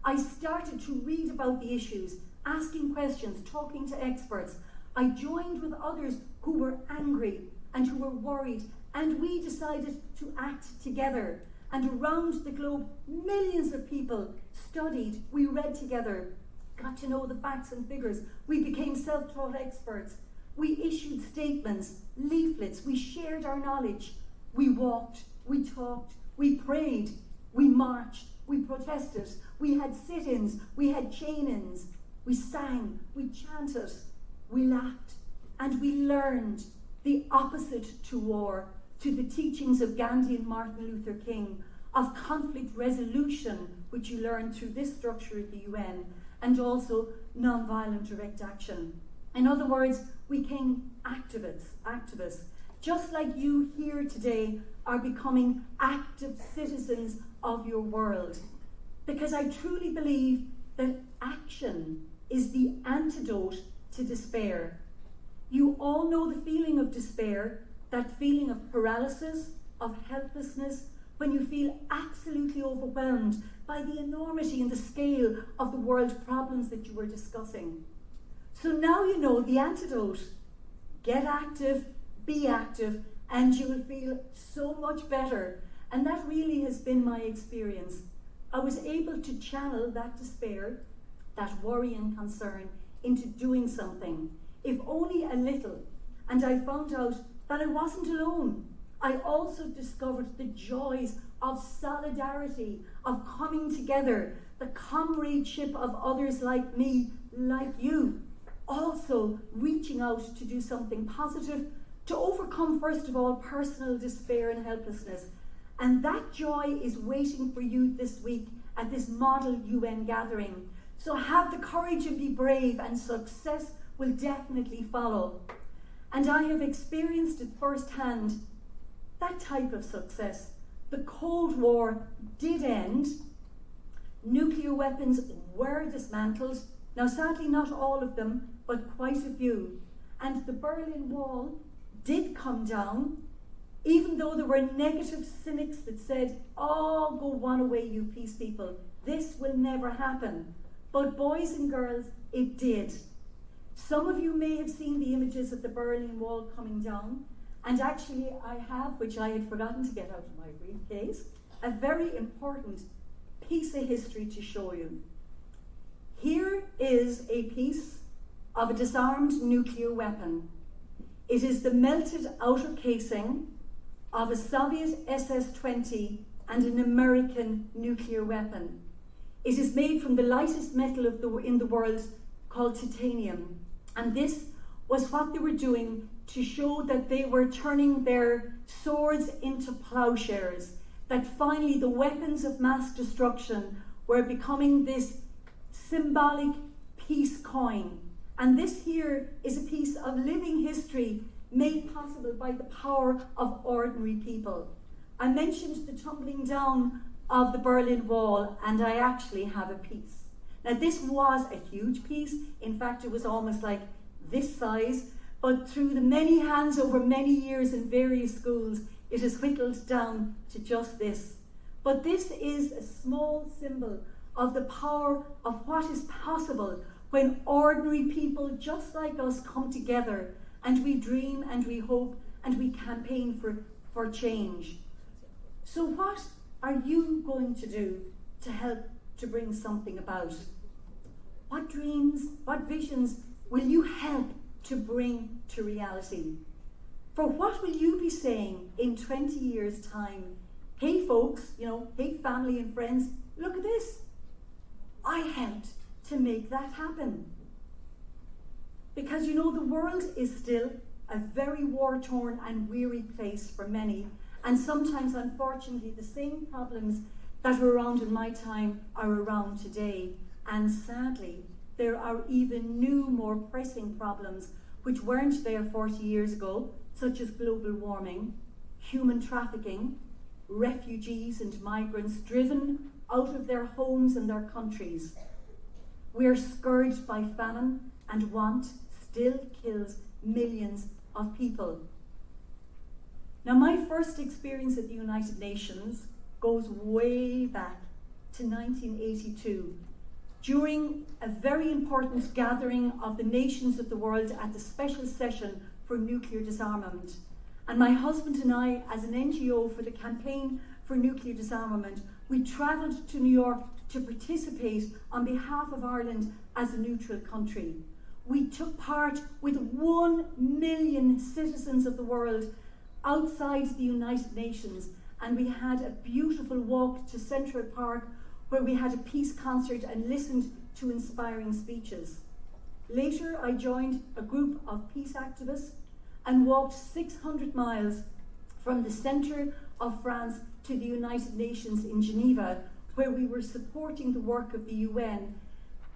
I started to read about the issues, asking questions, talking to experts. I joined with others who were angry and who were worried, and we decided to act together. And around the globe, millions of people studied, we read together, got to know the facts and figures. We became self-taught experts. We issued statements, leaflets, we shared our knowledge. We walked, we talked, we prayed, we marched, we protested, we had sit-ins, we had chain-ins, we sang, we chanted, we laughed, and we learned the opposite to war, to the teachings of Gandhi and Martin Luther King, of conflict resolution, which you learn through this structure of the UN, and also non-violent direct action. In other words, we became activists, just like you here today are becoming active citizens of your world. Because I truly believe that action is the antidote to despair. You all know the feeling of despair, that feeling of paralysis, of helplessness, when you feel absolutely overwhelmed by the enormity and the scale of the world's problems that you were discussing. So now you know the antidote. Get active, be active, and you will feel so much better. And that really has been my experience. I was able to channel that despair, that worry and concern into doing something, if only a little. And I found out that I wasn't alone. I also discovered the joys of solidarity, of coming together, the comradeship of others like me, like you. Also reaching out to do something positive, to overcome, first of all, personal despair and helplessness. And that joy is waiting for you this week at this model UN gathering. So have the courage and be brave, and success will definitely follow. And I have experienced it firsthand, that type of success. The Cold War did end. Nuclear weapons were dismantled. Now, sadly, not all of them, but quite a few. And the Berlin Wall did come down, even though there were negative cynics that said, oh, go one away, you peace people. This will never happen. But boys and girls, it did. Some of you may have seen the images of the Berlin Wall coming down. And actually, I have, which I had forgotten to get out of my briefcase, a very important piece of history to show you. Here is a piece of a disarmed nuclear weapon. It is the melted outer casing of a Soviet SS-20 and an American nuclear weapon. It is made from the lightest metal in the world, called titanium. And this was what they were doing to show that they were turning their swords into plowshares, that finally the weapons of mass destruction were becoming this symbolic peace coin. And this here is a piece of living history made possible by the power of ordinary people. I mentioned the tumbling down of the Berlin Wall, and I actually have a piece. Now, this was a huge piece. In fact, it was almost like this size, but through the many hands over many years in various schools, it has whittled down to just this. But this is a small symbol of the power of what is possible when ordinary people just like us come together and we dream and we hope and we campaign for change. So what are you going to do to help to bring something about? What dreams, what visions will you help to bring to reality? For what will you be saying in 20 years' time? Hey folks, hey family and friends, look at this. I helped to make that happen. Because the world is still a very war-torn and weary place for many, and sometimes, unfortunately, the same problems that were around in my time are around today. And sadly, there are even new, more pressing problems which weren't there 40 years ago, such as global warming, human trafficking, refugees and migrants driven out of their homes and their countries. We are scourged by famine, and want still kills millions of people. Now, my first experience at the United Nations goes way back to 1982, during a very important gathering of the nations of the world at the special session for nuclear disarmament. And my husband and I, as an NGO for the campaign for nuclear disarmament, we travelled to New York to participate on behalf of Ireland as a neutral country. We took part with 1 million citizens of the world outside the United Nations, and we had a beautiful walk to Central Park where we had a peace concert and listened to inspiring speeches. Later, I joined a group of peace activists and walked 600 miles from the centre of France to the United Nations in Geneva, where we were supporting the work of the UN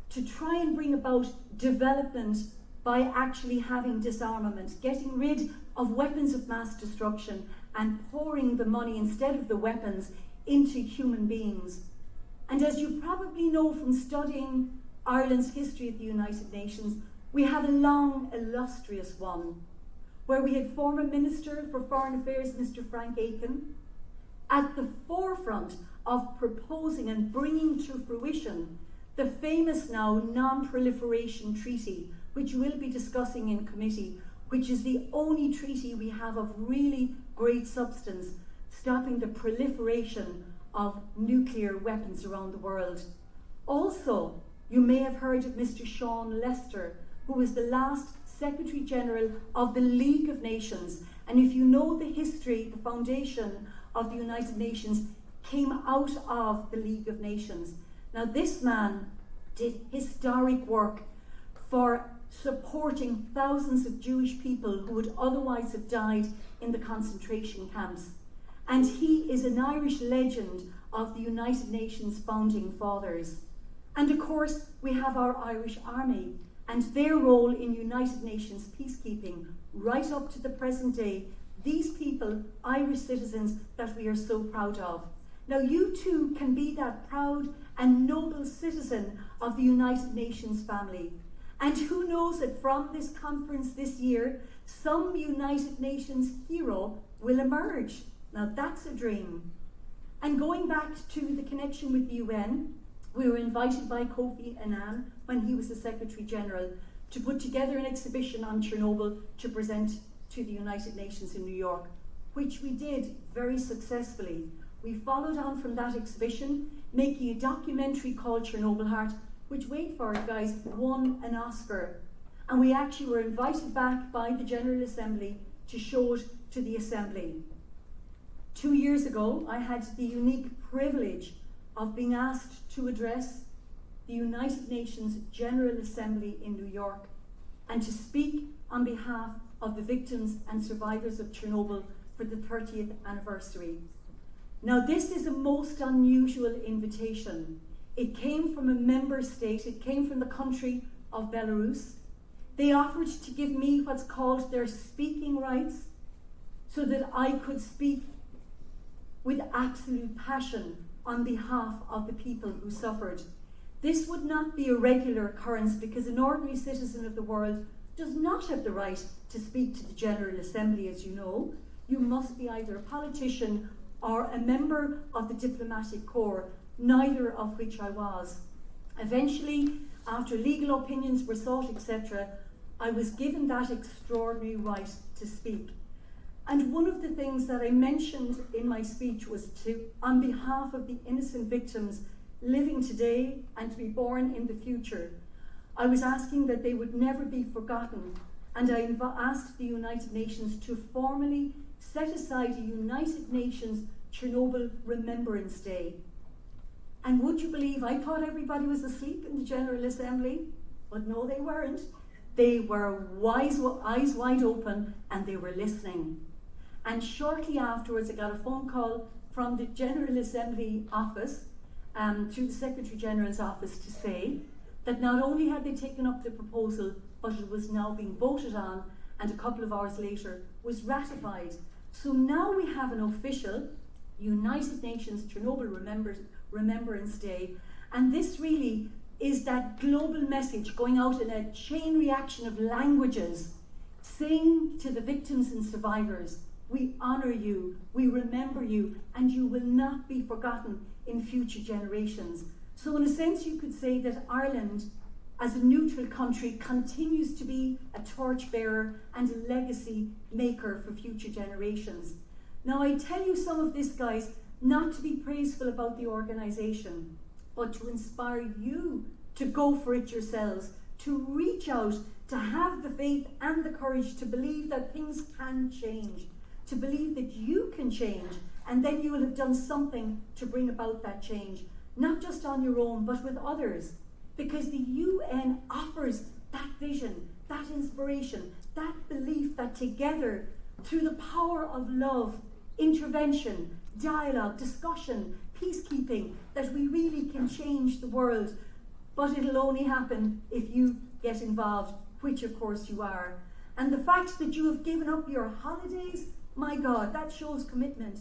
to try and bring about development by actually having disarmament, getting rid of weapons of mass destruction and pouring the money instead of the weapons into human beings. And as you probably know from studying Ireland's history at the United Nations, we have a long, illustrious one, where we had former Minister for Foreign Affairs, Mr. Frank Aiken, at the forefront of proposing and bringing to fruition the famous now Non-Proliferation Treaty, which we'll be discussing in committee, which is the only treaty we have of really great substance, stopping the proliferation of nuclear weapons around the world. Also, you may have heard of Mr. Sean Lester, who was the last Secretary General of the League of Nations. And if you know the history, the foundation of the United Nations came out of the League of Nations. Now, this man did historic work for supporting thousands of Jewish people who would otherwise have died in the concentration camps. And he is an Irish legend of the United Nations founding fathers. And of course, we have our Irish Army and their role in United Nations peacekeeping right up to the present day. These people, Irish citizens that we are so proud of. Now you too can be that proud and noble citizen of the United Nations family. And who knows that from this conference this year, some United Nations hero will emerge. Now that's a dream. And going back to the connection with the UN, we were invited by Kofi Annan, when he was the Secretary General, to put together an exhibition on Chernobyl to present to the United Nations in New York, which we did very successfully. We followed on from that exhibition, making a documentary called Chernobyl Heart, which, wait for it guys, won an Oscar. And we actually were invited back by the General Assembly to show it to the Assembly. 2 years ago, I had the unique privilege of being asked to address the United Nations General Assembly in New York and to speak on behalf of the victims and survivors of Chernobyl for the 30th anniversary. Now, this is a most unusual invitation. It came from a member state, it came from the country of Belarus. They offered to give me what's called their speaking rights so that I could speak with absolute passion on behalf of the people who suffered. This would not be a regular occurrence because an ordinary citizen of the world does not have the right to speak to the General Assembly, as you know. You must be either a politician or a member of the diplomatic corps, neither of which I was. Eventually, after legal opinions were sought, etc., I was given that extraordinary right to speak. And one of the things that I mentioned in my speech was to, on behalf of the innocent victims living today and to be born in the future, I was asking that they would never be forgotten. And I asked the United Nations to formally set aside a United Nations Chernobyl Remembrance Day. And would you believe, I thought everybody was asleep in the General Assembly, but no, they weren't. They were eyes wide open and they were listening. And shortly afterwards, I got a phone call from the General Assembly office, through the Secretary General's office, to say that not only had they taken up the proposal, but it was now being voted on, and a couple of hours later was ratified. So now we have an official United Nations Chernobyl Remembrance Day, and this really is that global message going out in a chain reaction of languages, saying to the victims and survivors, we honour you, we remember you, and you will not be forgotten in future generations. So in a sense you could say that Ireland, as a neutral country, continues to be a torchbearer and a legacy maker for future generations. Now I tell you some of this, guys, not to be praiseful about the organisation, but to inspire you to go for it yourselves, to reach out, to have the faith and the courage to believe that things can change, to believe that you can change, and then you will have done something to bring about that change, not just on your own, but with others. Because the UN offers that vision, that inspiration, that belief that together, through the power of love, intervention, dialogue, discussion, peacekeeping, that we really can change the world. But it'll only happen if you get involved, which of course you are. And the fact that you have given up your holidays, my God, that shows commitment.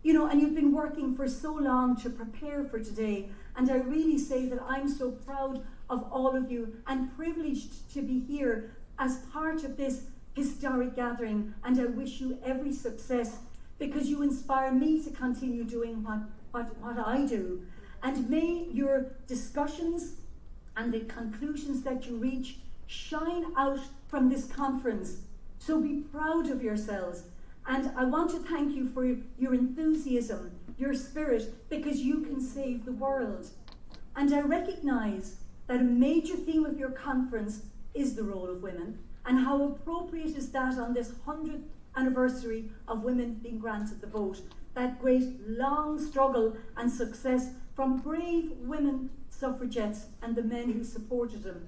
You know, and you've been working for so long to prepare for today. And I really say that I'm so proud of all of you and privileged to be here as part of this historic gathering. And I wish you every success, because you inspire me to continue doing what I do. And may your discussions and the conclusions that you reach shine out from this conference. So be proud of yourselves. And I want to thank you for your enthusiasm, your spirit, because you can save the world. And I recognise that a major theme of your conference is the role of women, and how appropriate is that on this 100th anniversary of women being granted the vote, that great long struggle and success from brave women suffragettes and the men who supported them.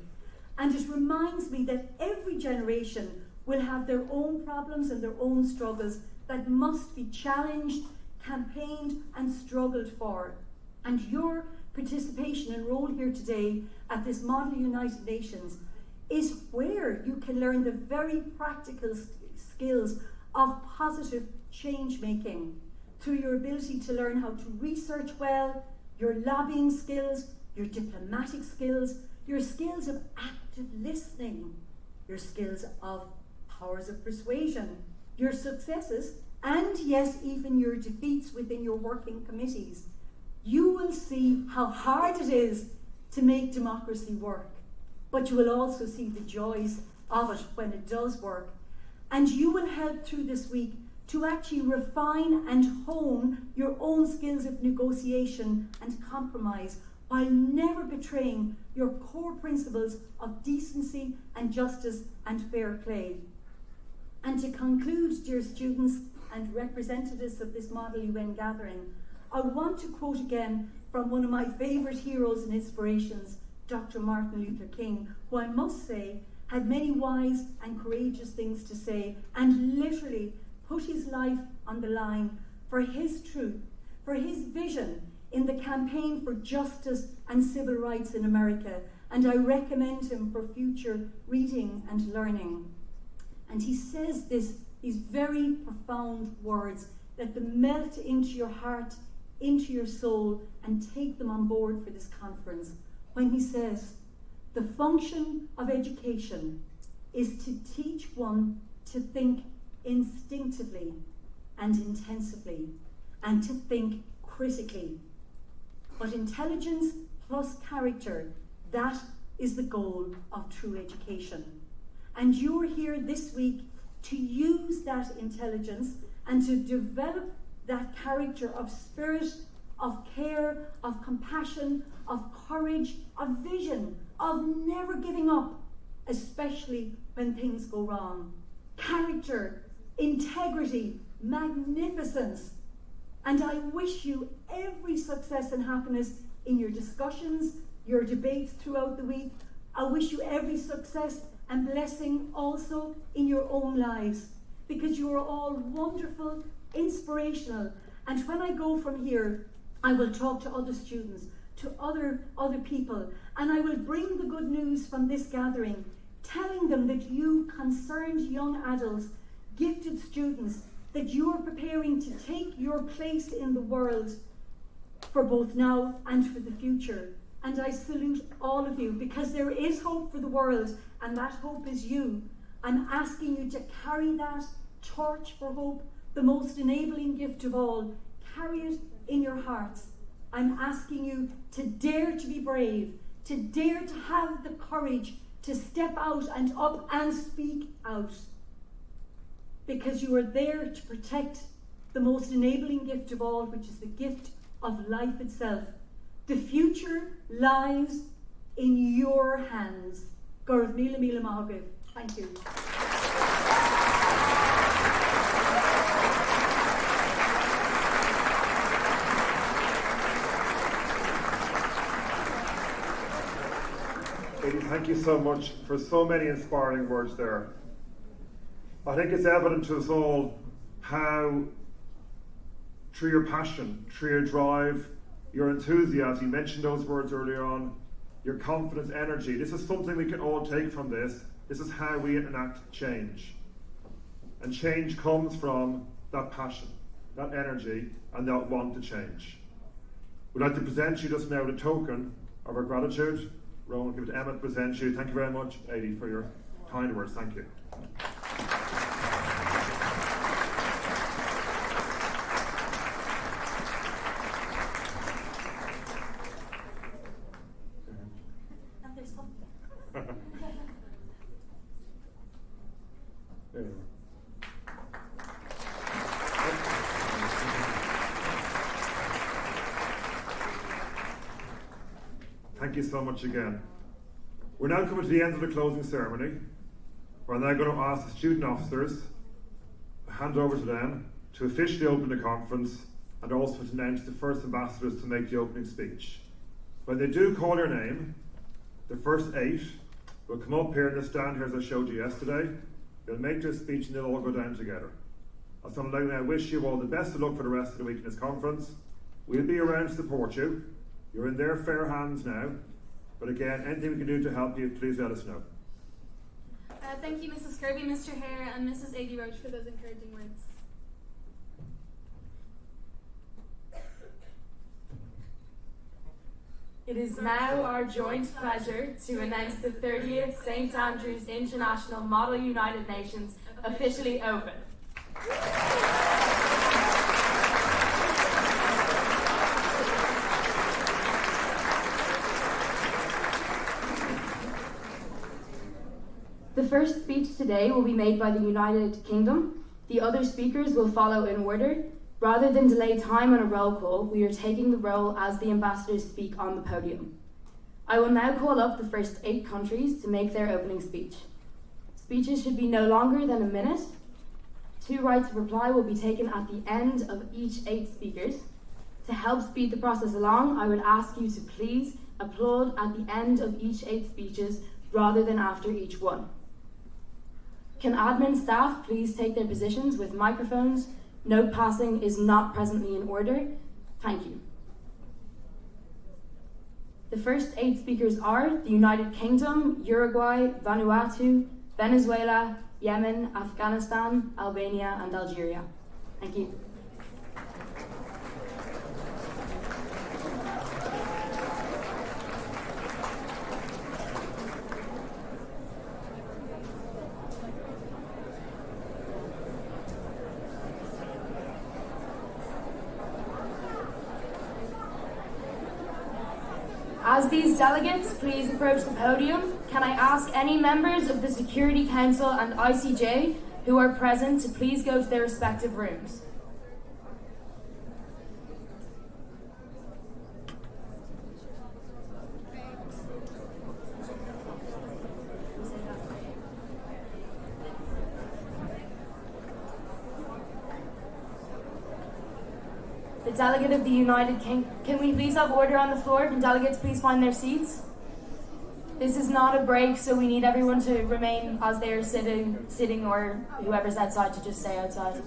And it reminds me that every generation will have their own problems and their own struggles that must be challenged, campaigned and struggled for. And your participation and role here today at this Model United Nations is where you can learn the very practical skills of positive change making through your ability to learn how to research well, your lobbying skills, your diplomatic skills, your skills of active listening, your skills of powers of persuasion, your successes, and yes, even your defeats within your working committees. You will see how hard it is to make democracy work, but you will also see the joys of it when it does work. And you will help through this week to actually refine and hone your own skills of negotiation and compromise, while never betraying your core principles of decency and justice and fair play. And to conclude, dear students and representatives of this Model UN gathering, I want to quote again from one of my favourite heroes and inspirations, Dr. Martin Luther King, who I must say had many wise and courageous things to say, and literally put his life on the line for his truth, for his vision in the campaign for justice and civil rights in America. And I recommend him for future reading and learning. And he says these very profound words that melt into your heart, into your soul, and take them on board for this conference, when he says, "The function of education is to teach one to think instinctively and intensively, and to think critically. But intelligence plus character, that is the goal of true education." And you're here this week to use that intelligence and to develop that character of spirit, of care, of compassion, of courage, of vision, of never giving up, especially when things go wrong. Character, integrity, magnificence. And I wish you every success and happiness in your discussions, your debates throughout the week. I wish you every success and blessing also in your own lives, because you are all wonderful, inspirational. And when I go from here, I will talk to other students, to other people, and I will bring the good news from this gathering, telling them that you concerned young adults, gifted students, that you are preparing to take your place in the world for both now and for the future. And I salute all of you, because there is hope for the world, and that hope is you. I'm asking you to carry that torch for hope, the most enabling gift of all. Carry it in your hearts. I'm asking you to dare to be brave, to dare to have the courage to step out and up and speak out. Because you are there to protect the most enabling gift of all, which is the gift of life itself. The future lies in your hands. Gurv Mila Mila Mahagriv. Thank you. Katie, thank you so much for so many inspiring words there. I think it's evident to us all how, through your passion, through your drive, your enthusiasm, you mentioned those words earlier on, your confidence, energy, this is something we can all take from this. This is how we enact change. And change comes from that passion, that energy, and that want to change. We'd like to present you just now the token of our gratitude. Rowan, give it to Emma to present you. Thank you very much, Adi, for your kind words. Thank you. There you go. you so much again. We're now coming to the end of the closing ceremony. We're now going to ask the student officers to hand over to them to officially open the conference and also to announce the first ambassadors to make the opening speech. When they do call your name, the first 8 will come up here in the stand here as I showed you yesterday. They'll make their speech and they'll all go down together. So I'm going to wish you all the best of luck for the rest of the week in this conference. We'll be around to support you. You're in their fair hands now. But again, anything we can do to help you, please let us know. Thank you, Mrs. Kirby, Mr. Hare, and Mrs. A.D. Roach for those encouraging words. It is now our joint pleasure to announce the 30th St. Andrews International Model United Nations officially open. The first speech today will be made by the United Kingdom. The other speakers will follow in order. Rather than delay time on a roll call, we are taking the role as the ambassadors speak on the podium. I will now call up the first 8 countries to make their opening speech. Speeches should be no longer than a minute. 2 rights of reply will be taken at the end of each 8 speakers. To help speed the process along, I would ask you to please applaud at the end of each 8 speeches rather than after each one. Can admin staff please take their positions with microphones? Note passing is not presently in order. Thank you. The first 8 speakers are the United Kingdom, Uruguay, Vanuatu, Venezuela, Yemen, Afghanistan, Albania, and Algeria. Thank you. As these delegates please approach the podium, can I ask any members of the Security Council and ICJ who are present to please go to their respective rooms. The delegate of the United Kingdom. Can we please have order on the floor? Can delegates please find their seats? This is not a break, so we need everyone to remain as they are sitting, or whoever's outside to just stay outside.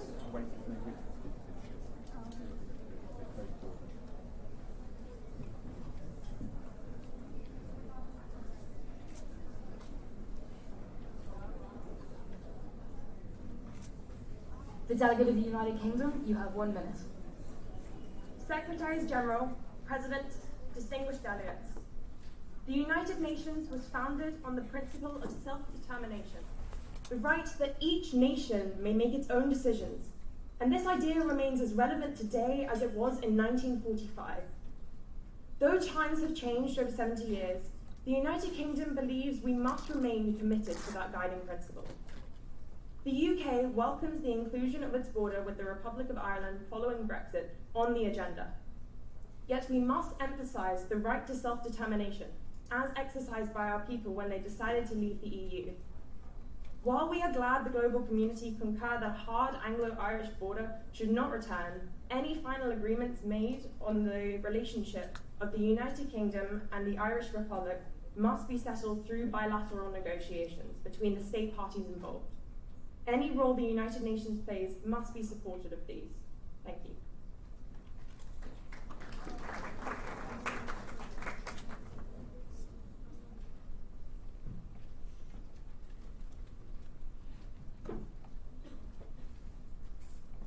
The delegate of the United Kingdom, you have 1 minute. Secretaries General, President, distinguished delegates. The United Nations was founded on the principle of self-determination, the right that each nation may make its own decisions, and this idea remains as relevant today as it was in 1945. Though times have changed over 70 years, the United Kingdom believes we must remain committed to that guiding principle. The UK welcomes the inclusion of its border with the Republic of Ireland following Brexit on the agenda. Yet we must emphasise the right to self-determination, as exercised by our people when they decided to leave the EU. While we are glad the global community concur that hard Anglo-Irish border should not return, any final agreements made on the relationship of the United Kingdom and the Irish Republic must be settled through bilateral negotiations between the state parties involved. Any role the United Nations plays must be supported of these. Thank you.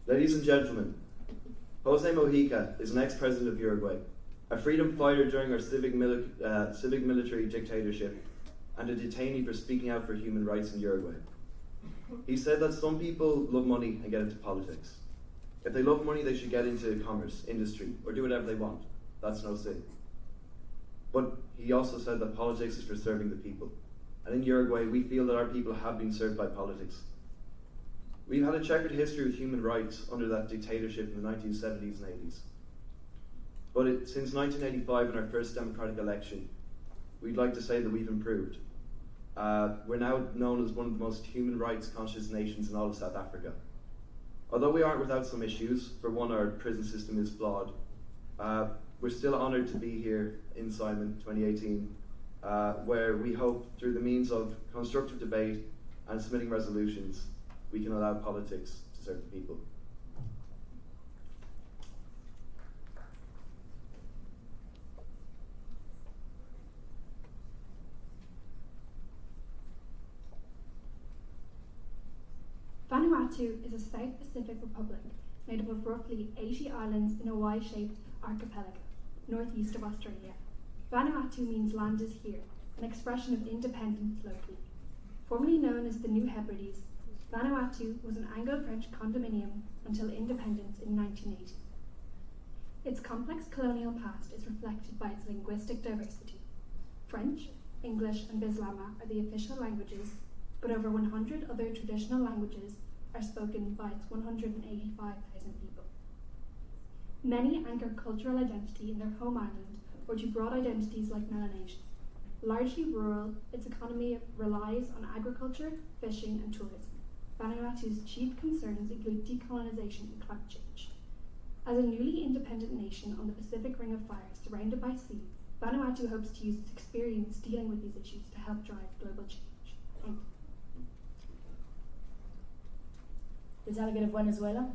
Ladies and gentlemen, José Mujica is an ex-president of Uruguay, a freedom fighter during our civic military dictatorship, and a detainee for speaking out for human rights in Uruguay. He said that some people love money and get into politics. If they love money, they should get into commerce, industry, or do whatever they want. That's no sin. But he also said that politics is for serving the people. And in Uruguay, we feel that our people have been served by politics. We've had a checkered history with human rights under that dictatorship in the 1970s and 80s. But since 1985, in our first democratic election, we'd like to say that we've improved. We're now known as one of the most human rights conscious nations in all of South Africa. Although we aren't without some issues, for one, our prison system is flawed, we're still honoured to be here in SAIMUN 2018, where we hope through the means of constructive debate and submitting resolutions, we can allow politics to serve the people. Vanuatu is a South Pacific republic made up of roughly 80 islands in a Y-shaped archipelago, northeast of Australia. Vanuatu means land is here, an expression of independence locally. Formerly known as the New Hebrides, Vanuatu was an Anglo-French condominium until independence in 1980. Its complex colonial past is reflected by its linguistic diversity. French, English and Bislama are the official languages, but over 100 other traditional languages are spoken by its 185,000 people. Many anchor cultural identity in their home island or to broad identities like Melanesians. Largely rural, its economy relies on agriculture, fishing and tourism. Vanuatu's chief concerns include decolonisation and climate change. As a newly independent nation on the Pacific Ring of Fire surrounded by sea, Vanuatu hopes to use its experience dealing with these issues to help drive global change. Thank you. The delegate of Venezuela.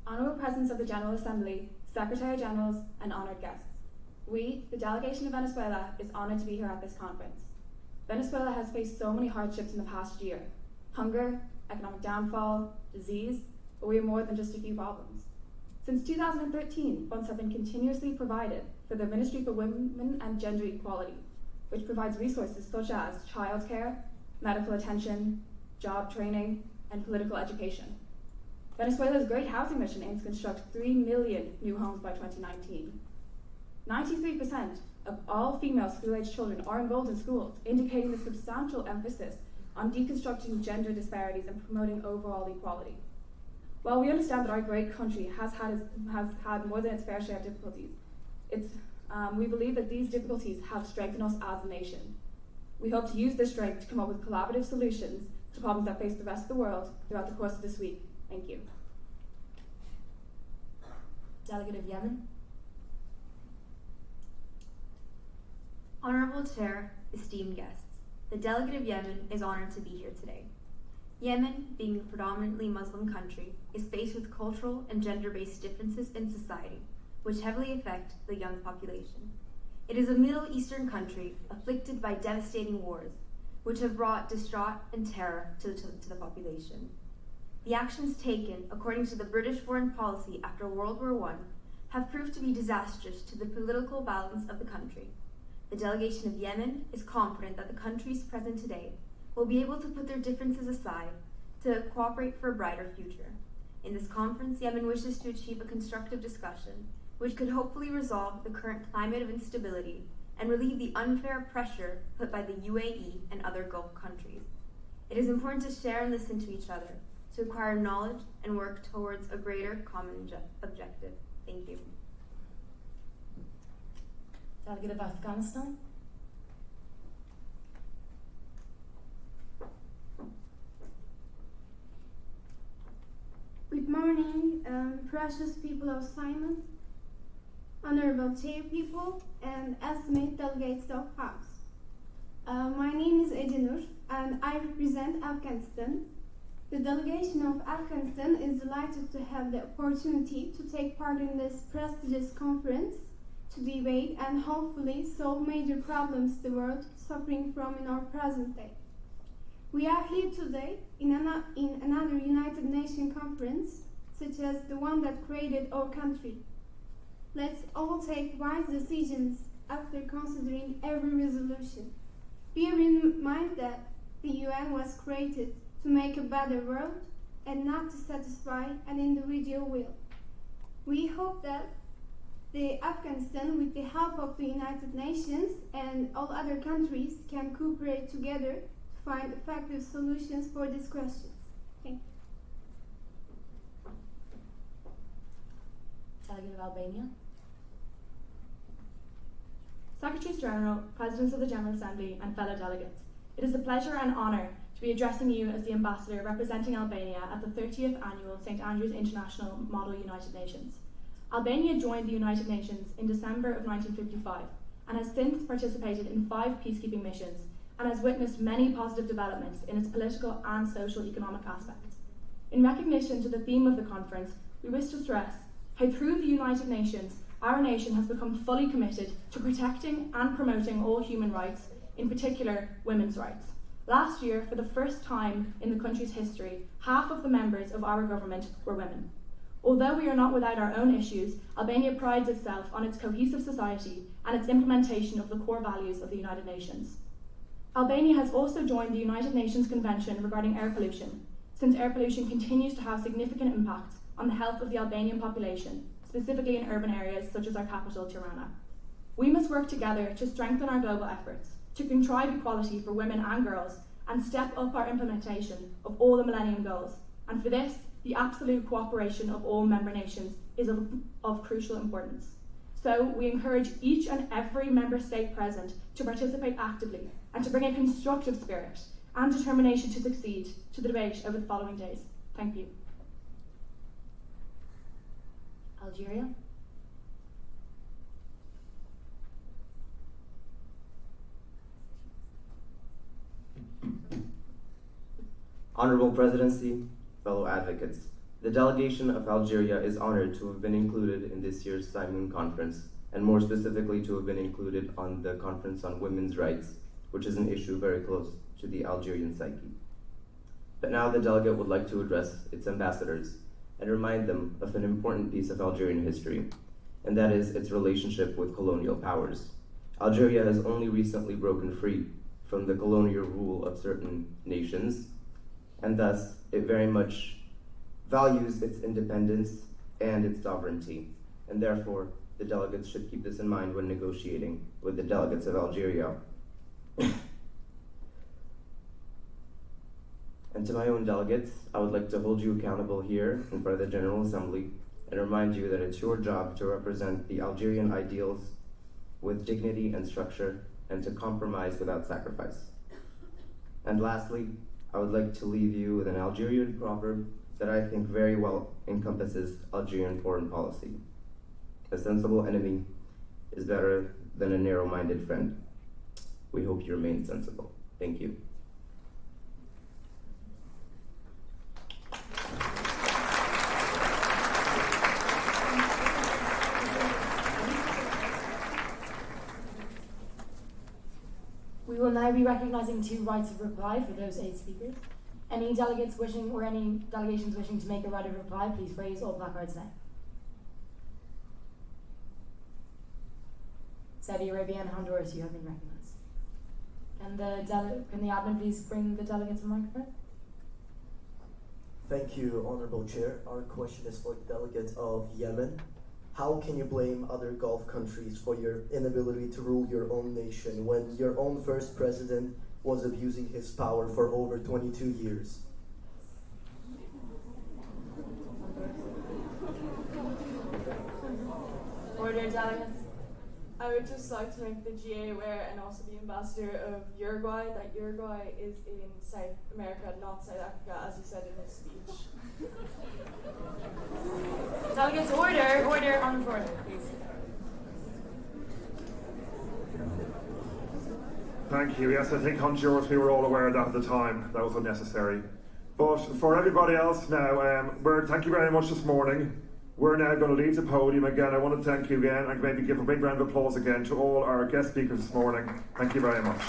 Honourable Presence of the General Assembly, Secretary Generals and honoured guests. We, the delegation of Venezuela, is honoured to be here at this conference. Venezuela has faced so many hardships in the past year. Hunger, economic downfall, disease, but we are more than just a few problems. Since 2013, funds have been continuously provided for the Ministry for Women and Gender Equality, which provides resources such as childcare, medical attention, job training, and political education. Venezuela's Great Housing Mission aims to construct 3 million new homes by 2019. 93% of all female school-aged children are enrolled in schools, indicating the substantial emphasis on deconstructing gender disparities and promoting overall equality. While we understand that our great country has had more than its fair share of difficulties, we believe that these difficulties have strengthened us as a nation. We hope to use this strength to come up with collaborative solutions to problems that face the rest of the world throughout the course of this week. Thank you. Delegate of Yemen. Honourable Chair, esteemed guests, the delegate of Yemen is honoured to be here today. Yemen, being a predominantly Muslim country, is faced with cultural and gender-based differences in society, which heavily affect the young population. It is a Middle Eastern country afflicted by devastating wars, which have brought distraught and terror to the population. The actions taken, according to the British foreign policy after World War I, have proved to be disastrous to the political balance of the country. The delegation of Yemen is confident that the countries present today will be able to put their differences aside to cooperate for a brighter future. In this conference, Yemen wishes to achieve a constructive discussion which could hopefully resolve the current climate of instability and relieve the unfair pressure put by the UAE and other Gulf countries. It is important to share and listen to each other, to acquire knowledge and work towards a greater common objective. Thank you. Delegate of Afghanistan. Good morning, precious people of SAIMUN, honorable chair people, and esteemed delegates of House. My name is Ecenur, and I represent Afghanistan. The delegation of Afghanistan is delighted to have the opportunity to take part in this prestigious conference to debate and hopefully solve major problems the world is suffering from in our present day. We are here today in another United Nations conference, such as the one that created our country. Let's all take wise decisions after considering every resolution. Bear in mind that the UN was created to make a better world and not to satisfy an individual will. We hope that the Afghanistan, with the help of the United Nations and all other countries, can cooperate together to find effective solutions for these questions. Thank you. Delegate of Albania. Secretaries General, Presidents of the General Assembly, and fellow delegates, it is a pleasure and honour to be addressing you as the ambassador representing Albania at the 30th Annual St Andrews International Model United Nations. Albania joined the United Nations in December of 1955 and has since participated in 5 peacekeeping missions and has witnessed many positive developments in its political and social-economic aspects. In recognition to the theme of the conference, we wish to stress how through the United Nations, our nation has become fully committed to protecting and promoting all human rights, in particular women's rights. Last year, for the first time in the country's history, half of the members of our government were women. Although we are not without our own issues, Albania prides itself on its cohesive society and its implementation of the core values of the United Nations. Albania has also joined the United Nations Convention regarding air pollution, since air pollution continues to have significant impacts on the health of the Albanian population, specifically in urban areas such as our capital, Tirana. We must work together to strengthen our global efforts, to contrive equality for women and girls, and step up our implementation of all the Millennium Goals. And for this, the absolute cooperation of all member nations is of crucial importance. So we encourage each and every member state present to participate actively and to bring a constructive spirit and determination to succeed to the debate over the following days. Thank you. Algeria. Honorable Presidency, fellow advocates, the delegation of Algeria is honored to have been included in this year's SAIMUN conference, and more specifically to have been included on the Conference on Women's Rights, which is an issue very close to the Algerian psyche. But now the delegate would like to address its ambassadors and remind them of an important piece of Algerian history, and that is its relationship with colonial powers. Algeria has only recently broken free from the colonial rule of certain nations, and thus it very much values its independence and its sovereignty, and therefore the delegates should keep this in mind when negotiating with the delegates of Algeria. And to my own delegates, I would like to hold you accountable here in front of the General Assembly and remind you that it's your job to represent the Algerian ideals with dignity and structure and to compromise without sacrifice. And lastly, I would like to leave you with an Algerian proverb that I think very well encompasses Algerian foreign policy. A sensible enemy is better than a narrow-minded friend. We hope you remain sensible. Thank you. We will now be recognising 2 rights of reply for those 8 speakers. Any delegates wishing or any delegations wishing to make a right of reply, please raise all placards now. Saudi Arabia and Honduras, you have been recognised. Can the admin please bring the delegates a microphone? Thank you, Honourable Chair. Our question is for the delegate of Yemen. How can you blame other Gulf countries for your inability to rule your own nation when your own first president was abusing his power for over 22 years? Order, delegates. I would just like to make the GA aware and also the ambassador of Uruguay that Uruguay is in South America, not South Africa, as he said in his speech. Delegates, order on the floor, please. Thank you. Yes, I think Honduras, we were all aware of that at the time. That was unnecessary. But for everybody else now, thank you very much this morning. We're now going to leave the podium again. I want to thank you again and maybe give a big round of applause again to all our guest speakers this morning. Thank you very much.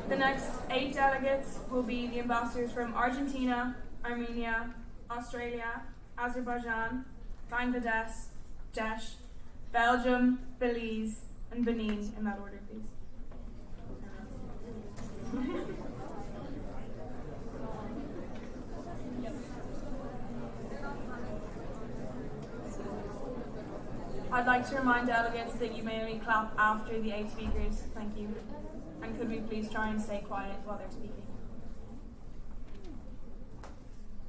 The next 8 delegates will be the ambassadors from Argentina, Armenia, Australia, Azerbaijan, Bangladesh, Belgium, Belize, and Benin in that order, please. I'd like to remind delegates that you may only clap after the 8 speakers. Thank you. And could we please try and stay quiet while they're speaking?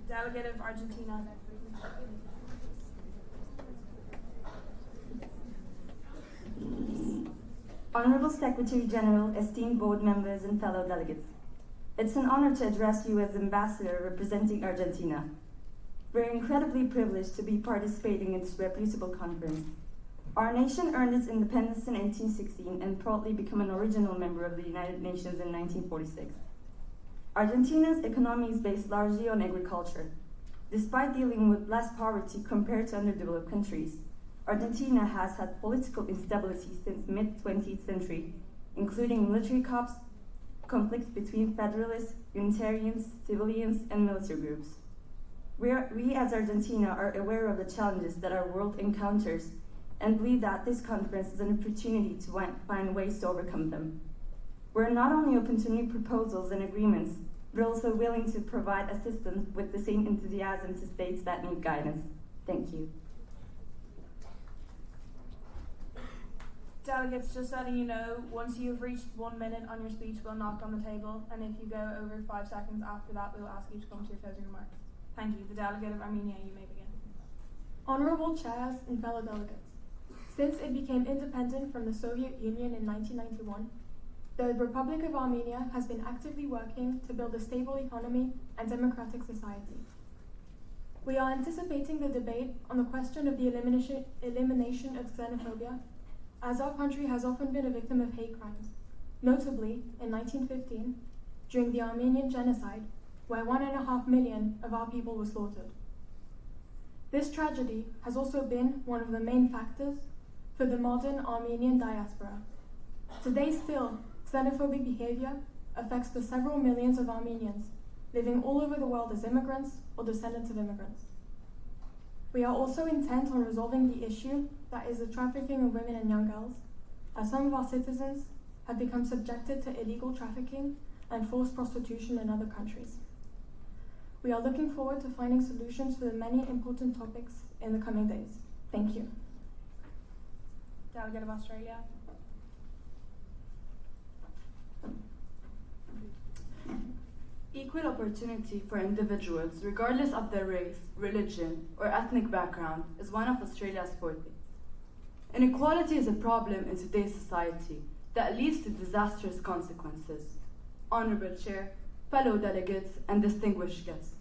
Delegate of Argentina. Honorable Secretary General, esteemed board members and fellow delegates. It's an honor to address you as ambassador representing Argentina. We're incredibly privileged to be participating in this reputable conference. Our nation earned its independence in 1816 and proudly became an original member of the United Nations in 1946. Argentina's economy is based largely on agriculture. Despite dealing with less poverty compared to underdeveloped countries, Argentina has had political instability since mid-20th century, including military coups, conflicts between federalists, unitarians, civilians, and military groups. We as Argentina are aware of the challenges that our world encounters and believe that this conference is an opportunity to find ways to overcome them. We're not only open to new proposals and agreements, but also willing to provide assistance with the same enthusiasm to states that need guidance. Thank you. Delegates, just letting you know, once you've reached 1 minute on your speech, we'll knock on the table, and if you go over 5 seconds after that, we'll ask you to come to your closing remarks. Thank you. The delegate of Armenia, you may begin. Honorable chairs and fellow delegates, since it became independent from the Soviet Union in 1991, the Republic of Armenia has been actively working to build a stable economy and democratic society. We are anticipating the debate on the question of the elimination of xenophobia, as our country has often been a victim of hate crimes, notably in 1915, during the Armenian genocide, where 1.5 million of our people were slaughtered. This tragedy has also been one of the main factors for the modern Armenian diaspora. Today still, xenophobic behavior affects the several millions of Armenians living all over the world as immigrants or descendants of immigrants. We are also intent on resolving the issue that is the trafficking of women and young girls, as some of our citizens have become subjected to illegal trafficking and forced prostitution in other countries. We are looking forward to finding solutions for the many important topics in the coming days. Thank you. Delegate of Australia. Equal opportunity for individuals, regardless of their race, religion, or ethnic background, is one of Australia's fortes. Inequality is a problem in today's society that leads to disastrous consequences. Honorable Chair, fellow delegates, and distinguished guests.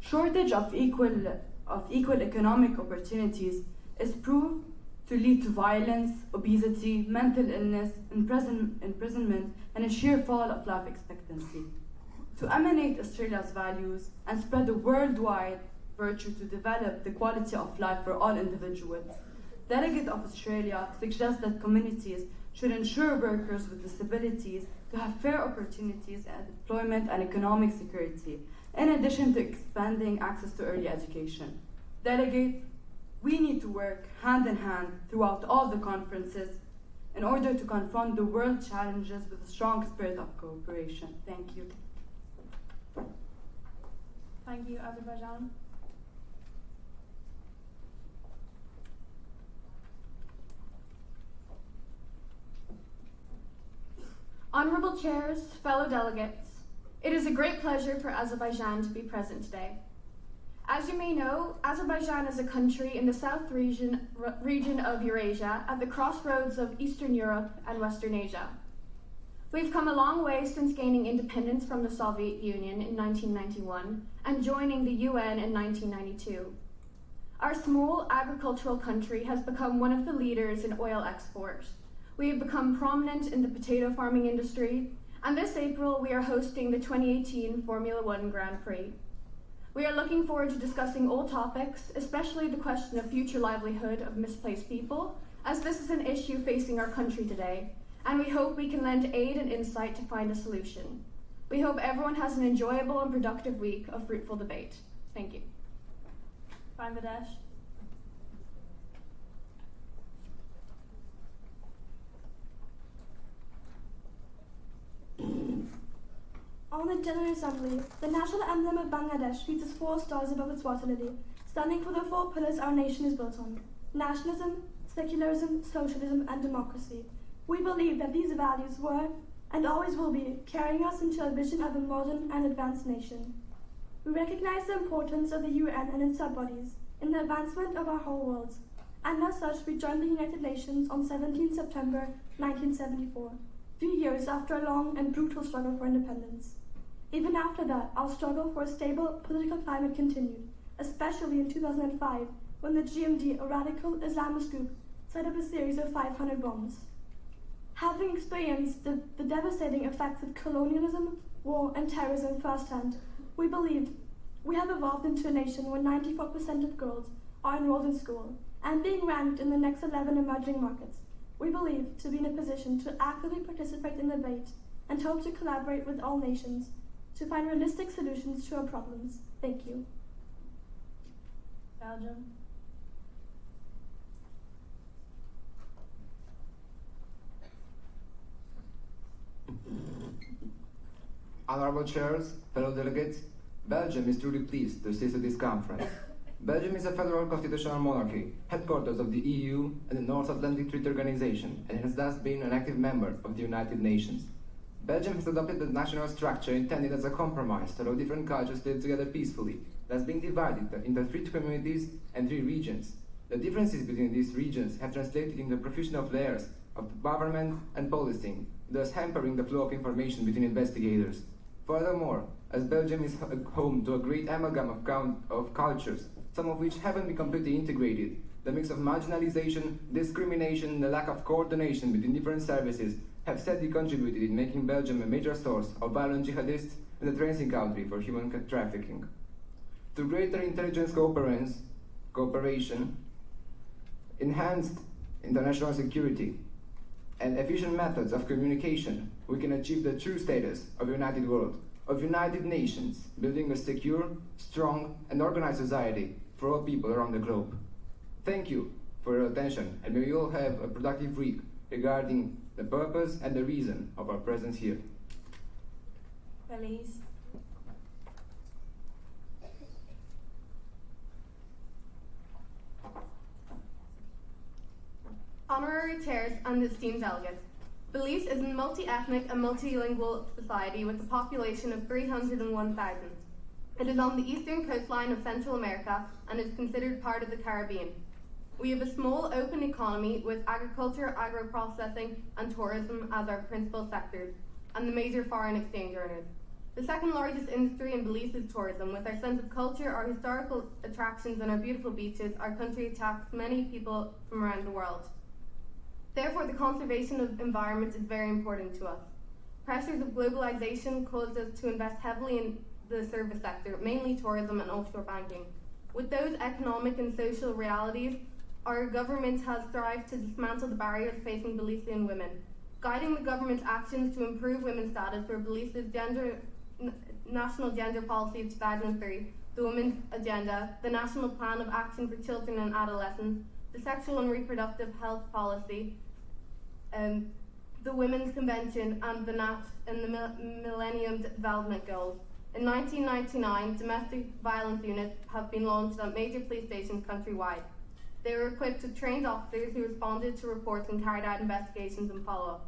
Shortage of equal economic opportunities is proved to lead to violence, obesity, mental illness, imprisonment, and a sheer fall of life expectancy. To emanate Australia's values and spread a worldwide virtue to develop the quality of life for all individuals, Delegate of Australia suggests that communities should ensure workers with disabilities to have fair opportunities in employment and economic security, in addition to expanding access to early education. Delegates, we need to work hand in hand throughout all the conferences in order to confront the world challenges with a strong spirit of cooperation. Thank you. Thank you, Azerbaijan. Honorable chairs, fellow delegates, it is a great pleasure for Azerbaijan to be present today. As you may know, Azerbaijan is a country in the south region of Eurasia at the crossroads of Eastern Europe and Western Asia. We've come a long way since gaining independence from the Soviet Union in 1991 and joining the UN in 1992. Our small agricultural country has become one of the leaders in oil export. We have become prominent in the potato farming industry, and this April we are hosting the 2018 Formula One Grand Prix. We are looking forward to discussing all topics, especially the question of future livelihood of misplaced people, as this is an issue facing our country today, and we hope we can lend aid and insight to find a solution. We hope everyone has an enjoyable and productive week of fruitful debate. Thank you. Bangladesh. the General Assembly, the national emblem of Bangladesh features 4 stars above its water lily, standing for the 4 pillars our nation is built on: nationalism, secularism, socialism, and democracy. We believe that these values were and always will be carrying us into a vision of a modern and advanced nation. We recognize the importance of the UN and its sub-bodies in the advancement of our whole world, and as such we joined the United Nations on 17 September 1974, 3 years after a long and brutal struggle for independence. Even after that, our struggle for a stable political climate continued, especially in 2005, when the GMD, a radical Islamist group, set up a series of 500 bombs. Having experienced the devastating effects of colonialism, war, and terrorism firsthand, we believed we have evolved into a nation where 94% of girls are enrolled in school, and being ranked in the next 11 emerging markets, we believe to be in a position to actively participate in the debate and hope to collaborate with all nations to find realistic solutions to our problems. Thank you. Belgium. Honorable chairs, fellow delegates, Belgium is truly pleased to assist at this conference. Belgium is a federal constitutional monarchy, headquarters of the EU and the North Atlantic Treaty Organization, and has thus been an active member of the United Nations. Belgium has adopted a national structure intended as a compromise to allow different cultures to live together peacefully, thus being divided into 3 communities and 3 regions. The differences between these regions have translated into a profusion of layers of government and policing, thus hampering the flow of information between investigators. Furthermore, as Belgium is home to a great amalgam of cultures, some of which haven't been completely integrated, the mix of marginalization, discrimination, and the lack of coordination between different services have sadly contributed in making Belgium a major source of violent jihadists and a transit country for human trafficking. Through greater intelligence cooperation, enhanced international security, and efficient methods of communication, we can achieve the true status of a united world, of United Nations, building a secure, strong, and organized society for all people around the globe. Thank you for your attention, and may we all have a productive week regarding the purpose and the reason of our presence here. Belize. Honorary chairs and esteemed delegates, Belize is a multi-ethnic and multilingual society with a population of 301,000. It is on the eastern coastline of Central America and is considered part of the Caribbean. We have a small open economy with agriculture, agro-processing and tourism as our principal sectors, and the major foreign exchange earners. The second largest industry in Belize is tourism. With our sense of culture, our historical attractions and our beautiful beaches, our country attracts many people from around the world. Therefore, the conservation of environment is very important to us. Pressures of globalization caused us to invest heavily in the service sector, mainly tourism and offshore banking. With those economic and social realities, our government has strived to dismantle the barriers facing Belizean women. Guiding the government's actions to improve women's status were Belize's National Gender Policy of 2003, the Women's Agenda, the National Plan of Action for Children and Adolescents, the Sexual and Reproductive Health Policy, the Women's Convention, and the Millennium Development Goals. In 1999, domestic violence units have been launched at major police stations countrywide. They were equipped with trained officers who responded to reports and carried out investigations and follow-up.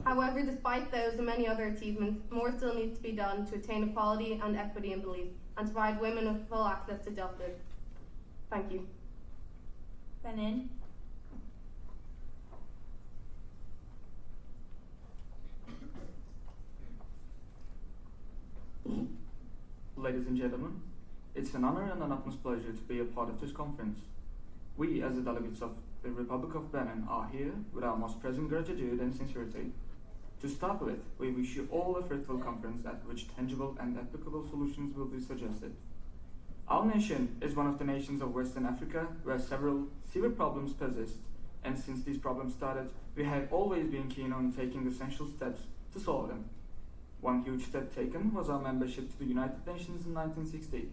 However, despite those and many other achievements, more still needs to be done to attain equality and equity in Belize and to provide women with full access to justice. Thank you. Benin. Ladies and gentlemen, it's an honor and an utmost pleasure to be a part of this conference. We, as the delegates of the Republic of Benin, are here with our most present gratitude and sincerity. To start with, we wish you all a fruitful conference at which tangible and applicable solutions will be suggested. Our nation is one of the nations of Western Africa where several severe problems persist, and since these problems started, we have always been keen on taking essential steps to solve them. One huge step taken was our membership to the United Nations in 1960.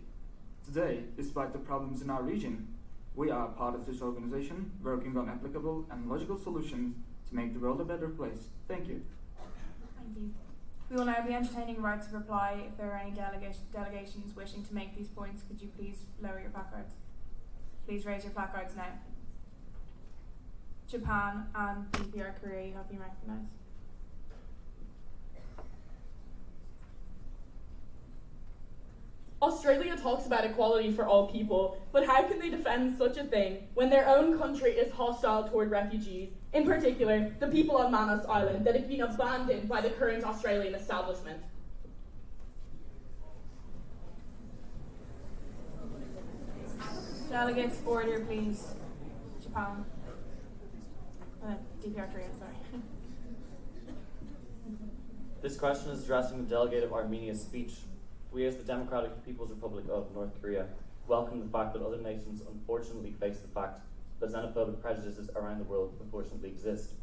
Today, despite the problems in our region, we are part of this organization, working on applicable and logical solutions to make the world a better place. Thank you. Thank you. We will now be entertaining rights of reply. If there are any delegations wishing to make these points, could you please lower your placards? Please raise your placards now. Japan and DPR Korea, you have been recognised. Australia talks about equality for all people, but how can they defend such a thing when their own country is hostile toward refugees, in particular the people on Manus Island that have been abandoned by the current Australian establishment? Delegates, order please. Japan. DPR Korea, sorry. This question is addressing the delegate of Armenia's speech. We, as the Democratic People's Republic of North Korea, welcome the fact that other nations unfortunately face the fact that xenophobic prejudices around the world unfortunately exist,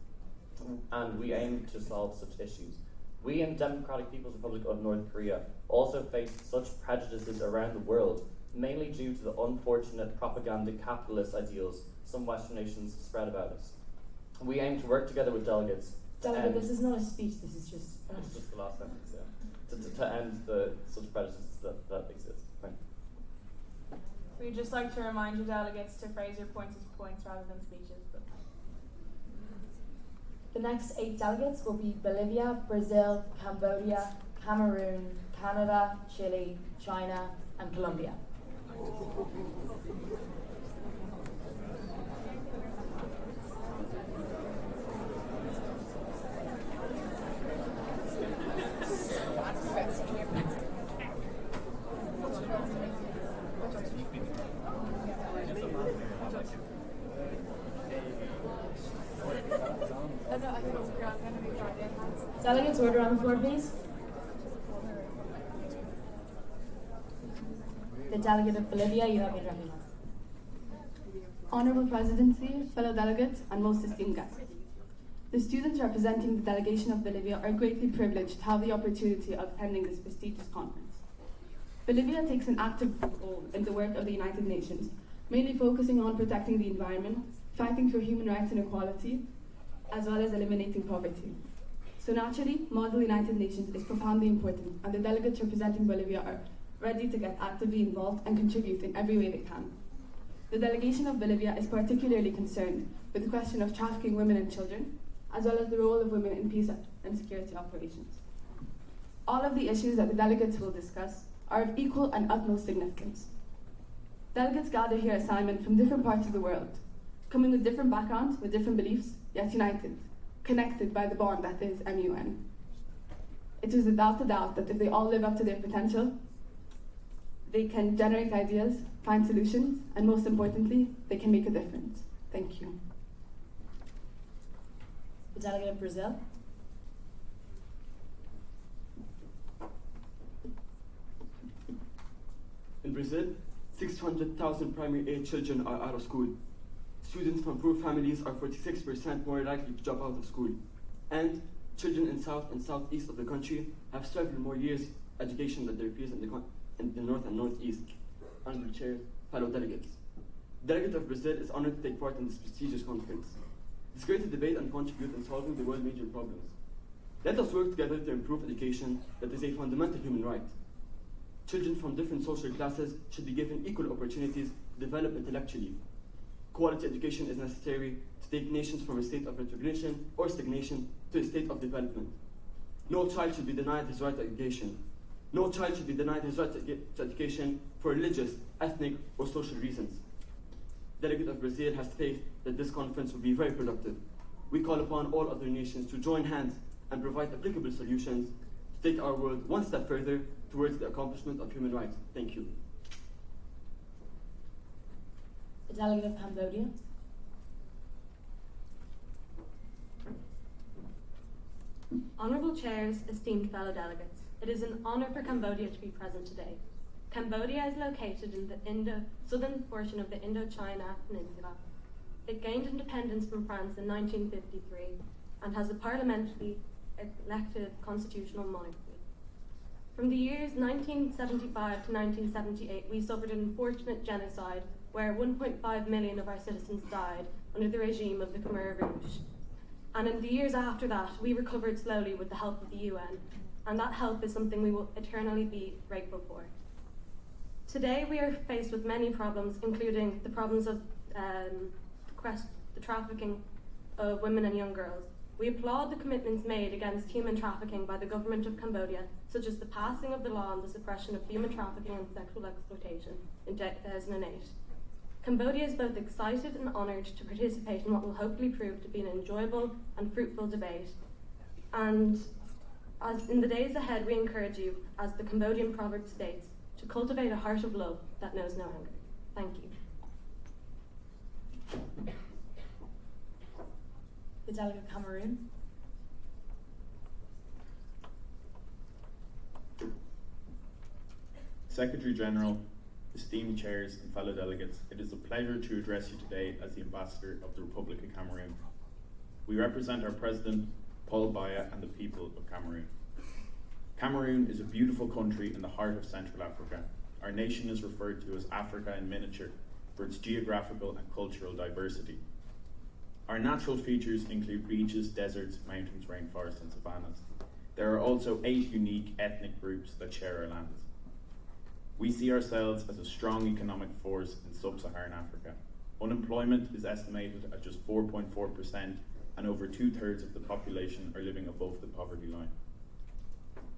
and we aim to solve such issues. We in the Democratic People's Republic of North Korea also face such prejudices around the world, mainly due to the unfortunate propagandic capitalist ideals some Western nations spread about us. We aim to work together with delegates. Delegate, this is not a speech, this is just... It's just the last sentence, yeah. To end such prejudices that exist. Right. We'd just like to remind your delegates to phrase your points as points rather than speeches. But the next 8 delegates will be Bolivia, Brazil, Cambodia, Cameroon, Canada, Chile, China, and Colombia. Delegates, order on the floor, please. The delegate of Bolivia, you have been recognized. Honourable Presidency, fellow delegates, and most esteemed guests. The students representing the delegation of Bolivia are greatly privileged to have the opportunity of attending this prestigious conference. Bolivia takes an active role in the work of the United Nations, mainly focusing on protecting the environment, fighting for human rights and equality, as well as eliminating poverty. So naturally, Model United Nations is profoundly important, and the delegates representing Bolivia are ready to get actively involved and contribute in every way they can. The delegation of Bolivia is particularly concerned with the question of trafficking women and children, as well as the role of women in peace and security operations. All of the issues that the delegates will discuss are of equal and utmost significance. Delegates gather here at SAIMUN from different parts of the world, coming with different backgrounds, with different beliefs, yet united, connected by the bond that is MUN. It is without a doubt that if they all live up to their potential, they can generate ideas, find solutions, and most importantly, they can make a difference. Thank you. The delegate of Brazil. In Brazil, 600,000 primary age children are out of school. Students from poor families are 46% more likely to drop out of school. And children in south and southeast of the country have several more years education than their peers in the north and northeast. Honourable Chair, fellow delegates. The delegate of Brazil is honoured to take part in this prestigious conference. It's great to debate and contribute in solving the world's major problems. Let us work together to improve education that is a fundamental human right. Children from different social classes should be given equal opportunities to develop intellectually. Quality education is necessary to take nations from a state of retrogression or stagnation to a state of development. No child should be denied his right to education. No child should be denied his right to education for religious, ethnic, or social reasons. Delegate of Brazil has faith that this conference will be very productive. We call upon all other nations to join hands and provide applicable solutions to take our world one step further towards the accomplishment of human rights. Thank you. The delegate of Cambodia. Honourable Chairs, esteemed fellow delegates, it is an honour for Cambodia to be present today. Cambodia is located in the southern portion of the Indochina Peninsula. It gained independence from France in 1953 and has a parliamentary elected constitutional monarchy. From the years 1975 to 1978, we suffered an unfortunate genocide where 1.5 million of our citizens died under the regime of the Khmer Rouge. And in the years after that, we recovered slowly with the help of the UN. and that help is something we will eternally be grateful for. Today we are faced with many problems, including the problems of the trafficking of women and young girls. We applaud the commitments made against human trafficking by the government of Cambodia, such as the passing of the law on the suppression of human trafficking and sexual exploitation in 2008. Cambodia is both excited and honoured to participate in what will hopefully prove to be an enjoyable and fruitful debate. And as in the days ahead, we encourage you, as the Cambodian proverb states, to cultivate a heart of love that knows no anger. Thank you. The delegate of Cameroon. Secretary General, esteemed chairs and fellow delegates, it is a pleasure to address you today as the Ambassador of the Republic of Cameroon. We represent our President, Paul Biya, and the people of Cameroon. Cameroon is a beautiful country in the heart of Central Africa. Our nation is referred to as Africa in miniature for its geographical and cultural diversity. Our natural features include beaches, deserts, mountains, rainforests, and savannas. There are also 8 unique ethnic groups that share our lands. We see ourselves as a strong economic force in sub-Saharan Africa. Unemployment is estimated at just 4.4%, and over 2/3 of the population are living above the poverty line.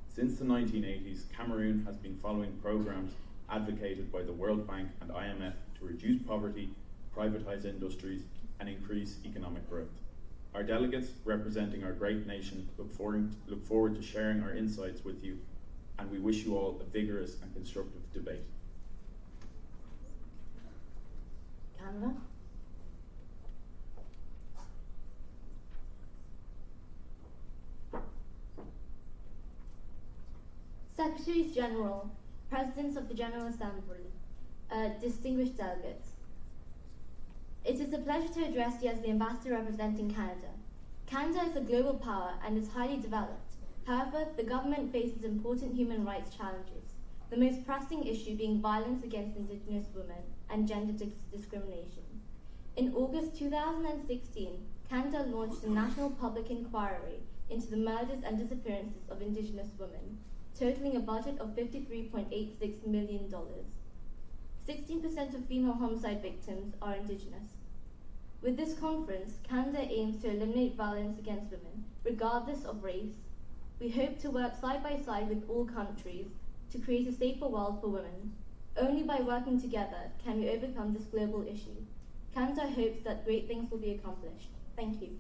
Since the 1980s, Cameroon has been following programs advocated by the World Bank and IMF to reduce poverty, privatise industries, and increase economic growth. Our delegates, representing our great nation, look forward to sharing our insights with you, and we wish you all a vigorous and constructive debate. Canada. Secretaries General, Presidents of the General Assembly, distinguished delegates. It is a pleasure to address you as the Ambassador representing Canada. Canada is a global power and is highly developed. However, the government faces important human rights challenges, the most pressing issue being violence against Indigenous women and gender discrimination. In August 2016, Canada launched a national public inquiry into the murders and disappearances of Indigenous women, totaling a budget of $53.86 million. 16% of female homicide victims are Indigenous. With this conference, Canada aims to eliminate violence against women, regardless of race. We hope to work side by side with all countries to create a safer world for women. Only by working together can we overcome this global issue. Canada hopes that great things will be accomplished. Thank you.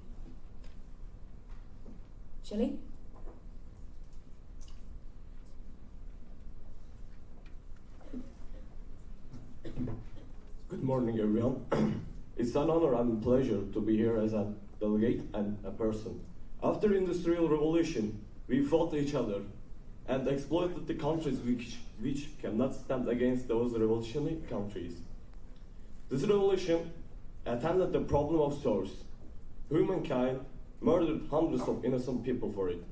Chile. Good morning, everyone. It's an honor and pleasure to be here as a delegate and a person. After the Industrial Revolution, we fought each other and exploited the countries which cannot stand against those revolutionary countries. This revolution attended the problem of source. Humankind murdered hundreds of innocent people for it.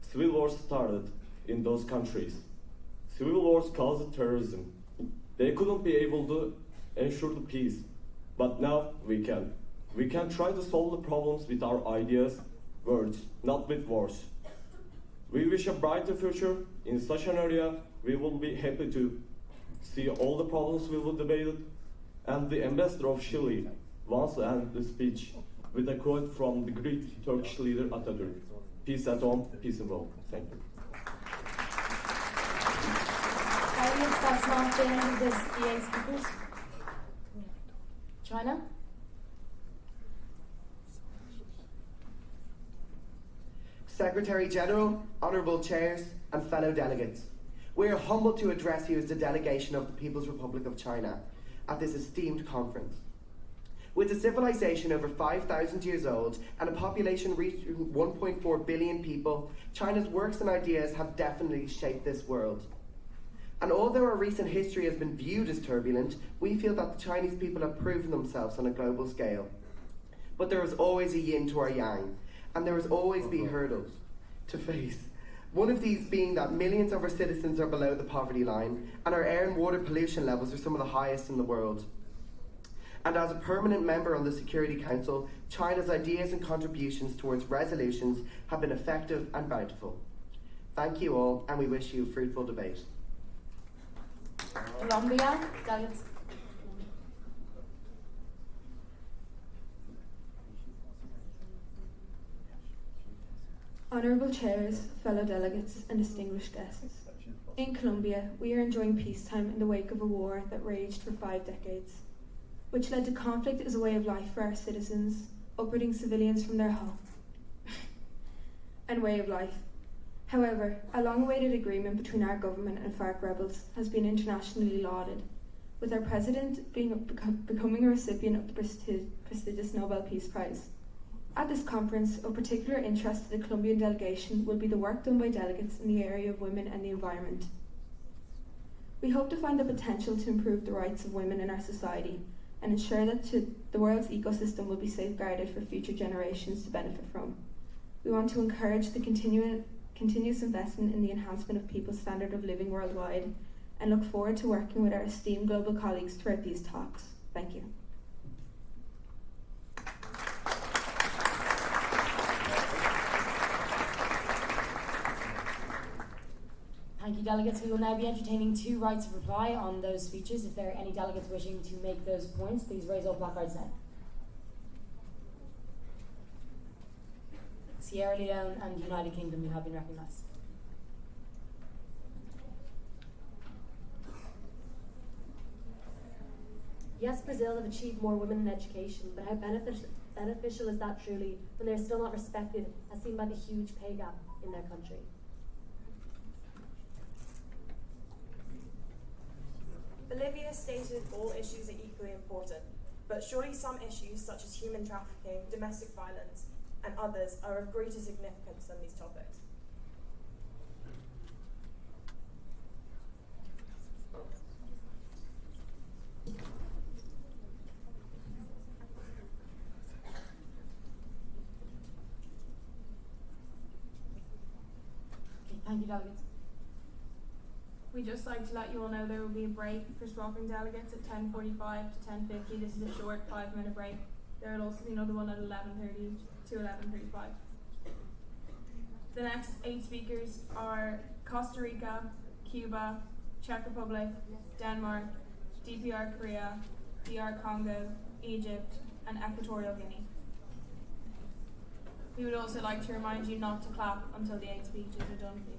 Civil wars started in those countries. Civil wars caused terrorism. They couldn't be able to ensure the peace, but now we can. We can try to solve the problems with our ideas, words, not with wars. We wish a brighter future. In such an area, we will be happy to see all the problems we will debate. And the ambassador of Chile wants to end the speech with a quote from the great Turkish leader Atatürk. Peace at home, peace abroad. Thank you. That's not the end of this EA speakers. China. Secretary General, Honourable Chairs, and fellow delegates, we are humbled to address you as the delegation of the People's Republic of China at this esteemed conference. With a civilization over 5,000 years old and a population reaching 1.4 billion people, China's works and ideas have definitely shaped this world. And although our recent history has been viewed as turbulent, we feel that the Chinese people have proven themselves on a global scale. But there is always a yin to our yang, and there will always be hurdles to face. One of these being that millions of our citizens are below the poverty line, and our air and water pollution levels are some of the highest in the world. And as a permanent member on the Security Council, China's ideas and contributions towards resolutions have been effective and bountiful. Thank you all, and we wish you fruitful debate. Colombia, delegates. Honourable chairs, fellow delegates, and distinguished guests. In Colombia, we are enjoying peacetime in the wake of a war that raged for 5 decades, which led to conflict as a way of life for our citizens, uprooting civilians from their home and way of life. However, a long-awaited agreement between our government and FARC rebels has been internationally lauded, with our president becoming a recipient of the prestigious Nobel Peace Prize. At this conference, of particular interest to the Colombian delegation will be the work done by delegates in the area of women and the environment. We hope to find the potential to improve the rights of women in our society and ensure that the world's ecosystem will be safeguarded for future generations to benefit from. We want to encourage the continuous investment in the enhancement of people's standard of living worldwide and look forward to working with our esteemed global colleagues throughout these talks. Thank you. Thank you, delegates. We will now be entertaining 2 rights of reply on those speeches. If there are any delegates wishing to make those points, please raise all placards now. Sierra Leone and United Kingdom, you have been recognised. Yes, Brazil have achieved more women in education, but how beneficial is that truly when they are still not respected, as seen by the huge pay gap in their country? Bolivia stated all issues are equally important, but surely some issues such as human trafficking, domestic violence, and others are of greater significance than these topics. Thank you, delegates. We'd just like to let you all know there will be a break for swapping delegates at 10:45 to 10:50. This is a short 5-minute break. There will also be another one at 11:30 to 11:35. The next 8 speakers are Costa Rica, Cuba, Czech Republic, Denmark, DPR Korea, DR Congo, Egypt, and Equatorial Guinea. We would also like to remind you not to clap until the 8 speeches are done, please.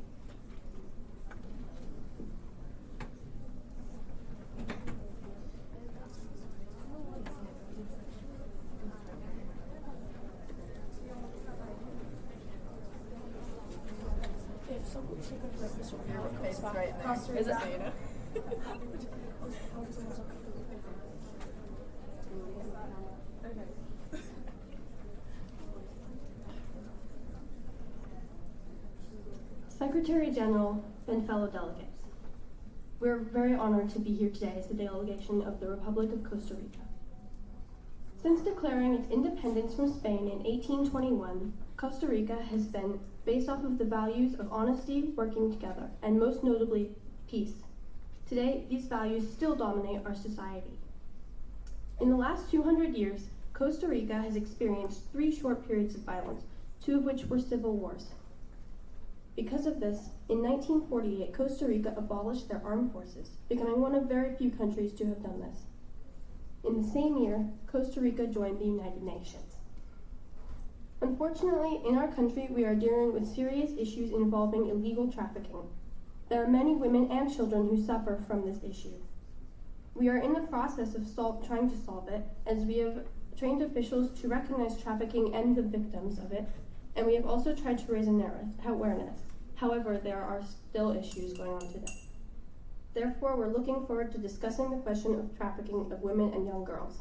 If someone took a breakfast from your It's right there. Costa Is it? Rica. Secretary General and fellow delegates, we're very honored to be here today as the delegation of the Republic of Costa Rica. Since declaring its independence from Spain in 1821, Costa Rica has been based off of the values of honesty, working together, and most notably, peace. Today, these values still dominate our society. In the last 200 years, Costa Rica has experienced 3 short periods of violence, 2 of which were civil wars. Because of this, in 1948, Costa Rica abolished their armed forces, becoming one of very few countries to have done this. In the same year, Costa Rica joined the United Nations. Unfortunately, in our country, we are dealing with serious issues involving illegal trafficking. There are many women and children who suffer from this issue. We are in the process of trying to solve it, as we have trained officials to recognize trafficking and the victims of it, and we have also tried to raise awareness. However, there are still issues going on today. Therefore, we're looking forward to discussing the question of trafficking of women and young girls.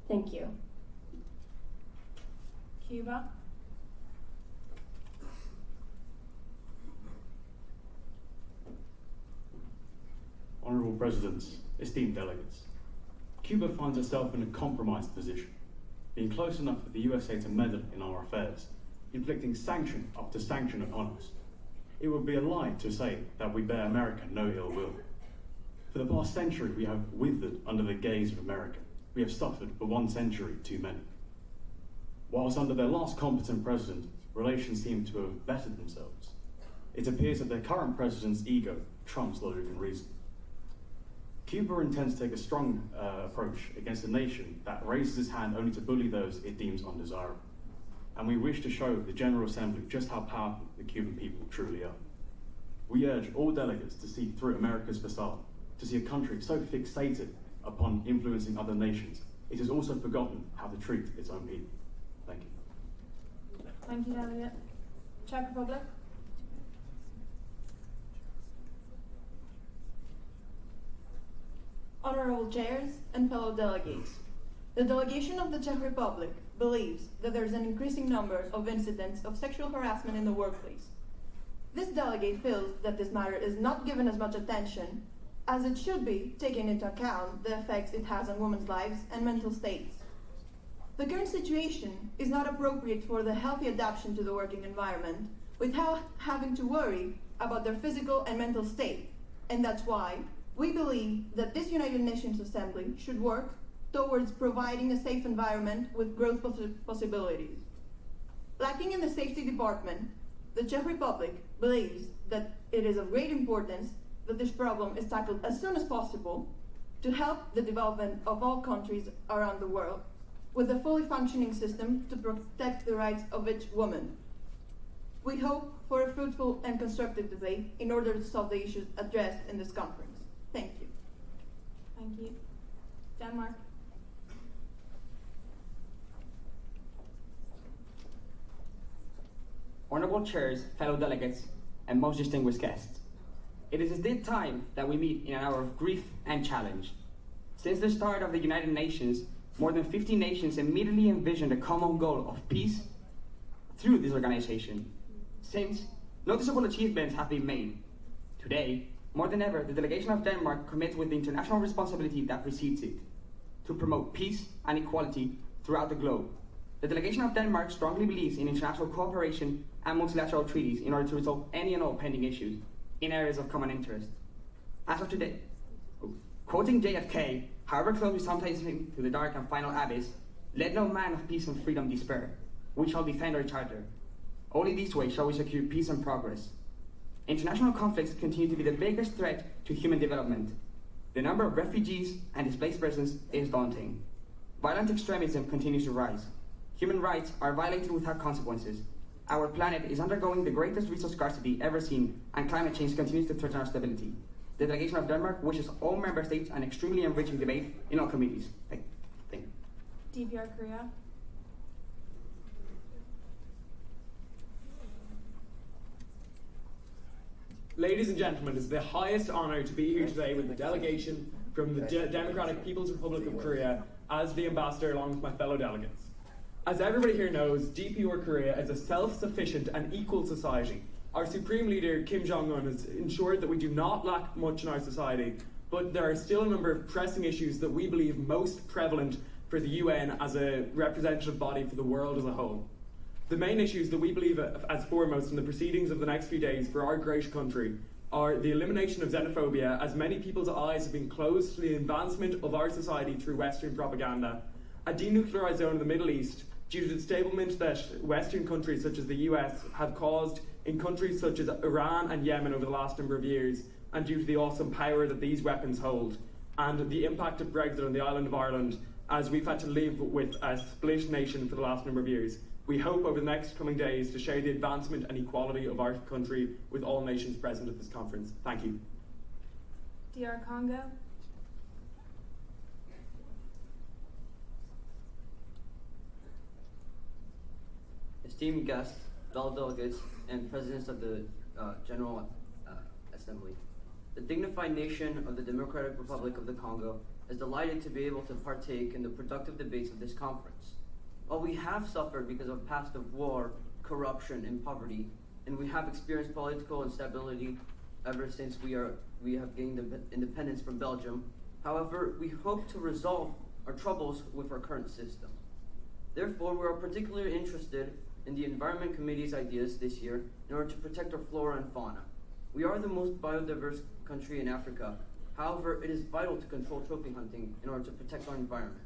Thank you. Cuba. Honourable Presidents, esteemed delegates, Cuba finds itself in a compromised position, being close enough for the USA to meddle in our affairs, inflicting sanction after sanction upon us. It would be a lie to say that we bear America no ill will. For the past century, we have withered under the gaze of America. We have suffered for 1 century too many. Whilst under their last competent president, relations seem to have bettered themselves. it appears that their current president's ego trumps logic and reason. Cuba intends to take a strong approach against a nation that raises its hand only to bully those it deems undesirable. And we wish to show the General Assembly just how powerful the Cuban people truly are. We urge all delegates to see through America's facade, to see a country so fixated upon influencing other nations, it has also forgotten how to treat its own people. Thank you. Thank you, Delegate. Czech Republic. Honorable chairs and fellow delegates, the delegation of the Czech Republic believes that there is an increasing number of incidents of sexual harassment in the workplace. This delegate feels that this matter is not given as much attention as it should be, taking into account the effects it has on women's lives and mental states. The current situation is not appropriate for the healthy adaptation to the working environment without having to worry about their physical and mental state, and that's why we believe that this United Nations Assembly should work towards providing a safe environment with growth possibilities. Lacking in the safety department, the Czech Republic believes that it is of great importance that this problem is tackled as soon as possible to help the development of all countries around the world with a fully functioning system to protect the rights of each woman. We hope for a fruitful and constructive debate in order to solve the issues addressed in this conference. Thank you. Thank you. Denmark. Honorable chairs, fellow delegates, and most distinguished guests. It is indeed time that we meet in an hour of grief and challenge. Since the start of the United Nations, more than 50 nations immediately envisioned a common goal of peace through this organization. Since, noticeable achievements have been made. Today, more than ever, the delegation of Denmark commits with the international responsibility that precedes it, to promote peace and equality throughout the globe. The delegation of Denmark strongly believes in international cooperation and multilateral treaties in order to resolve any and all pending issues in areas of common interest. As of today, quoting JFK, however close we sometimes think to the dark and final abyss, let no man of peace and freedom despair. We shall defend our charter. Only this way shall we secure peace and progress. International conflicts continue to be the biggest threat to human development. The number of refugees and displaced persons is daunting. Violent extremism continues to rise. Human rights are violated without consequences. Our planet is undergoing the greatest resource scarcity ever seen, and climate change continues to threaten our stability. The delegation of Denmark wishes all member states an extremely enriching debate in all committees. Thank you. DPR Korea. Ladies and gentlemen, it is the highest honor to be here today with the delegation from the Democratic People's Republic of Korea as the ambassador along with my fellow delegates. As everybody here knows, DPR Korea is a self-sufficient and equal society. Our Supreme Leader, Kim Jong-un, has ensured that we do not lack much in our society, but there are still a number of pressing issues that we believe most prevalent for the UN as a representative body for the world as a whole. The main issues that we believe as foremost in the proceedings of the next few days for our great country are the elimination of xenophobia, as many people's eyes have been closed to the advancement of our society through Western propaganda, a denuclearized zone in the Middle East due to the disablement that Western countries such as the US have caused in countries such as Iran and Yemen over the last number of years, and due to the awesome power that these weapons hold, and the impact of Brexit on the island of Ireland, as we've had to live with a split nation for the last number of years. We hope over the next coming days to share the advancement and equality of our country with all nations present at this conference. Thank you. DR Congo. Esteemed guests, fellow delegates, and presidents of the General Assembly, the dignified nation of the Democratic Republic of the Congo is delighted to be able to partake in the productive debates of this conference. While we have suffered because of past of war, corruption, and poverty, and we have experienced political instability ever since we have gained independence from Belgium, however, we hope to resolve our troubles with our current system. Therefore, we are particularly interested in the Environment Committee's ideas this year in order to protect our flora and fauna. We are the most biodiverse country in Africa. However, it is vital to control trophy hunting in order to protect our environment.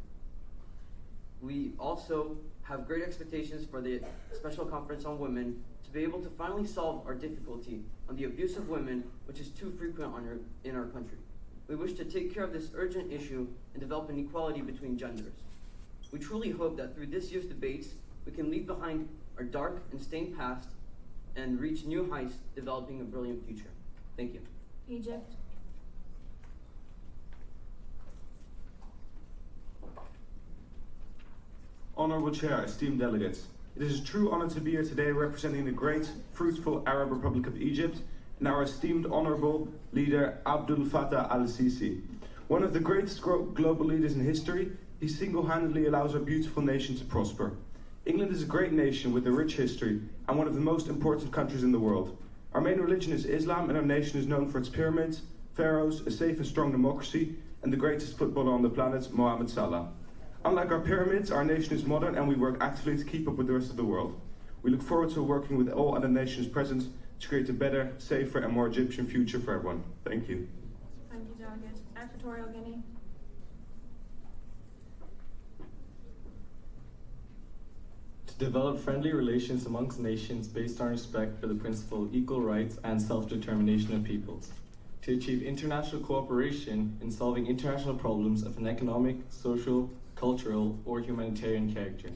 We also have great expectations for the Special Conference on Women to be able to finally solve our difficulty on the abuse of women, which is too frequent in our country. We wish to take care of this urgent issue and develop an equality between genders. We truly hope that through this year's debates, we can leave behind our dark and stained past and reach new heights, developing a brilliant future. Thank you. Egypt. Honourable Chair, esteemed delegates, it is a true honour to be here today representing the great, fruitful Arab Republic of Egypt and our esteemed Honourable Leader Abdel Fattah al-Sisi. One of the greatest global leaders in history, he single-handedly allows our beautiful nation to prosper. England is a great nation with a rich history and one of the most important countries in the world. Our main religion is Islam and our nation is known for its pyramids, pharaohs, a safe and strong democracy, and the greatest footballer on the planet, Mohamed Salah. Unlike our pyramids, our nation is modern and we work actively to keep up with the rest of the world. We look forward to working with all other nations present to create a better, safer and more Egyptian future for everyone. Thank you. Thank you, Delegate. Equatorial Guinea. To develop friendly relations amongst nations based on respect for the principle of equal rights and self-determination of peoples. To achieve international cooperation in solving international problems of an economic, social, cultural, or humanitarian character.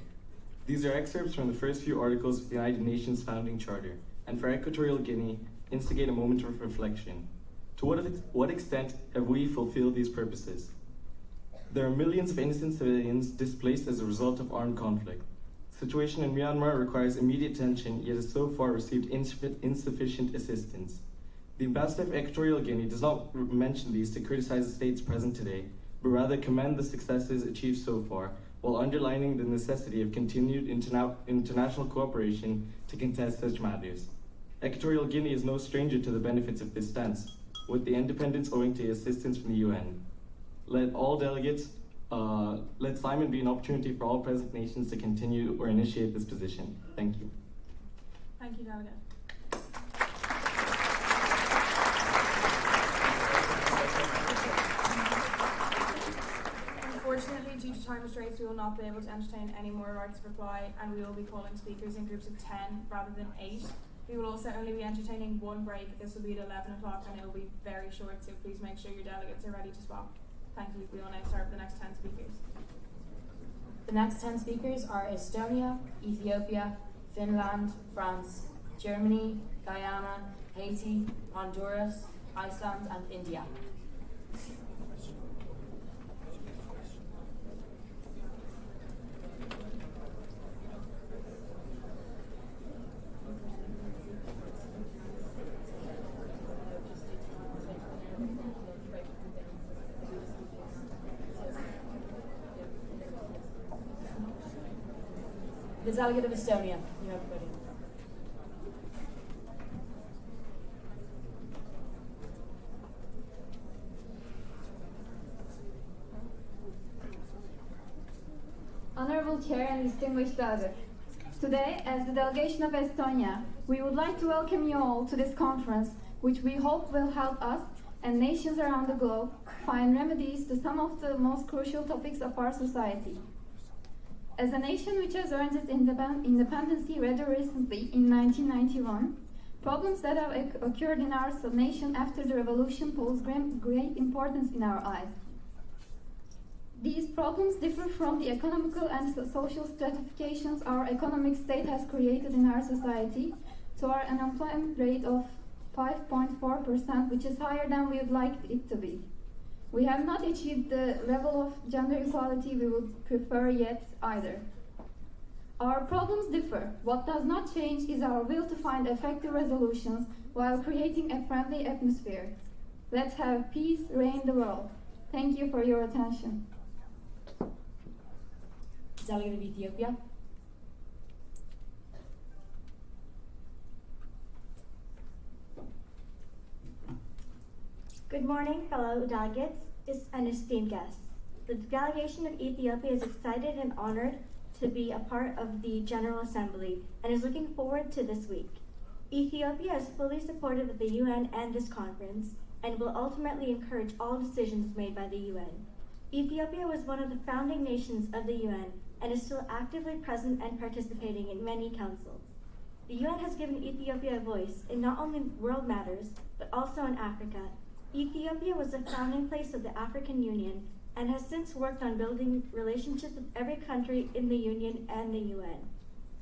These are excerpts from the first few articles of the United Nations Founding Charter, and for Equatorial Guinea, instigate a moment of reflection. To what extent have we fulfilled these purposes? There are millions of innocent civilians displaced as a result of armed conflict. The situation in Myanmar requires immediate attention, yet has so far received insufficient assistance. The ambassador of Equatorial Guinea does not mention these to criticize the states present today, but rather commend the successes achieved so far, while underlining the necessity of continued international cooperation to contest such matters. Equatorial Guinea is no stranger to the benefits of this stance, with the independence owing to assistance from the UN. Let SAIMUN be an opportunity for all present nations to continue or initiate this position. Thank you. Thank you, Delegate. Unfortunately, due to time restraints, we will not be able to entertain any more rights of reply, and we will be calling speakers in groups of 10 rather than 8. We will also only be entertaining one break. This will be at 11 o'clock, and it will be very short, so please make sure your delegates are ready to swap. Thank you. We will now start with the next 10 speakers. The next 10 speakers are Estonia, Ethiopia, Finland, France, Germany, Guyana, Haiti, Honduras, Iceland, and India. The delegate of Estonia, you have the podium. Honorable Chair and distinguished delegates, today, as the delegation of Estonia, we would like to welcome you all to this conference, which we hope will help us and nations around the globe find remedies to some of the most crucial topics of our society. As a nation which has earned its independence rather recently in 1991, problems that have occurred in our nation after the revolution pose great importance in our eyes. These problems differ from the economical and social stratifications our economic state has created in our society to our unemployment rate of 5.4%, which is higher than we would like it to be. We have not achieved the level of gender equality we would prefer yet either. Our problems differ. What does not change is our will to find effective resolutions while creating a friendly atmosphere. Let's have peace reign the world. Thank you for your attention. Delegate of Ethiopia. Good morning, fellow delegates and esteemed guests. The delegation of Ethiopia is excited and honored to be a part of the General Assembly and is looking forward to this week. Ethiopia is fully supportive of the UN and this conference and will ultimately encourage all decisions made by the UN. Ethiopia was one of the founding nations of the UN and is still actively present and participating in many councils. The UN has given Ethiopia a voice in not only world matters, but also in Africa. Ethiopia was the founding place of the African Union and has since worked on building relationships with every country in the Union and the UN.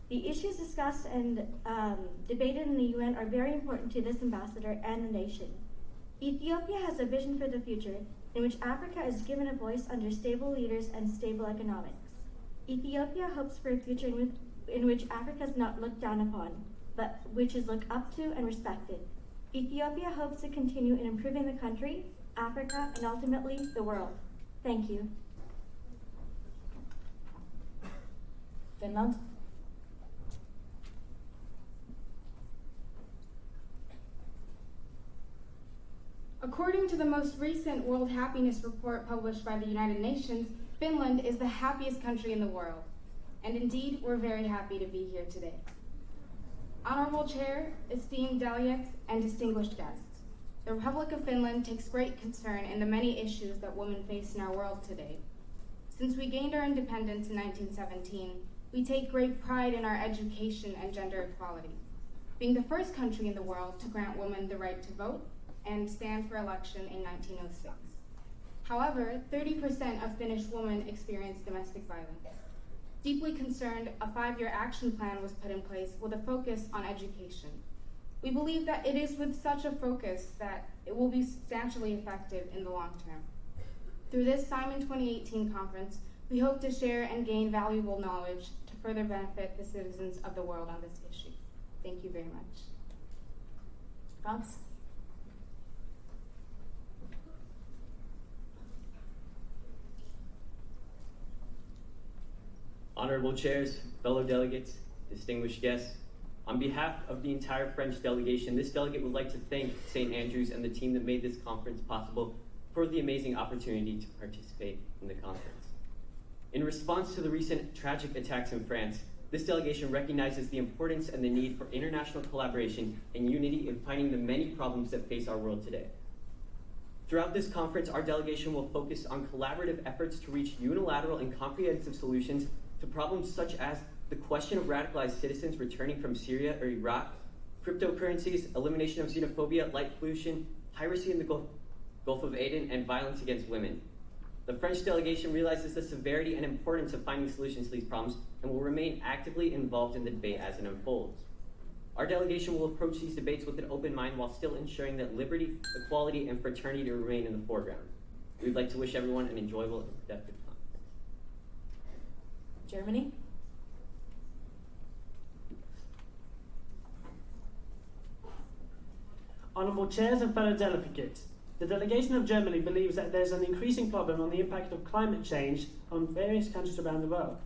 The issues discussed and debated in the UN are very important to this ambassador and the nation. Ethiopia has a vision for the future in which Africa is given a voice under stable leaders and stable economics. Ethiopia hopes for a future in which Africa is not looked down upon, but which is looked up to and respected. Ethiopia hopes to continue in improving the country, Africa, and ultimately the world. Thank you. Finland. According to the most recent World Happiness Report published by the United Nations, Finland is the happiest country in the world. And indeed, we're very happy to be here today. Honorable Chair, esteemed delegates, and distinguished guests, the Republic of Finland takes great concern in the many issues that women face in our world today. Since we gained our independence in 1917, we take great pride in our education and gender equality, being the first country in the world to grant women the right to vote and stand for election in 1906. However, 30% of Finnish women experience domestic violence. Deeply concerned, a 5-year action plan was put in place with a focus on education. We believe that it is with such a focus that it will be substantially effective in the long term. Through this SAIMUN 2018 conference, we hope to share and gain valuable knowledge to further benefit the citizens of the world on this issue. Thank you very much. France. Honorable chairs, fellow delegates, distinguished guests, on behalf of the entire French delegation, this delegate would like to thank St. Andrews and the team that made this conference possible for the amazing opportunity to participate in the conference. In response to the recent tragic attacks in France, this delegation recognizes the importance and the need for international collaboration and unity in fighting the many problems that face our world today. Throughout this conference, our delegation will focus on collaborative efforts to reach unilateral and comprehensive solutions to problems such as the question of radicalized citizens returning from Syria or Iraq, cryptocurrencies, elimination of xenophobia, light pollution, piracy in the Gulf of Aden, and violence against women. The French delegation realizes the severity and importance of finding solutions to these problems and will remain actively involved in the debate as it unfolds. Our delegation will approach these debates with an open mind while still ensuring that liberty, equality, and fraternity remain in the foreground. We would like to wish everyone an enjoyable and productive conference. Germany. Honourable chairs and fellow delegates, the delegation of Germany believes that there's an increasing problem on the impact of climate change on various countries around the world.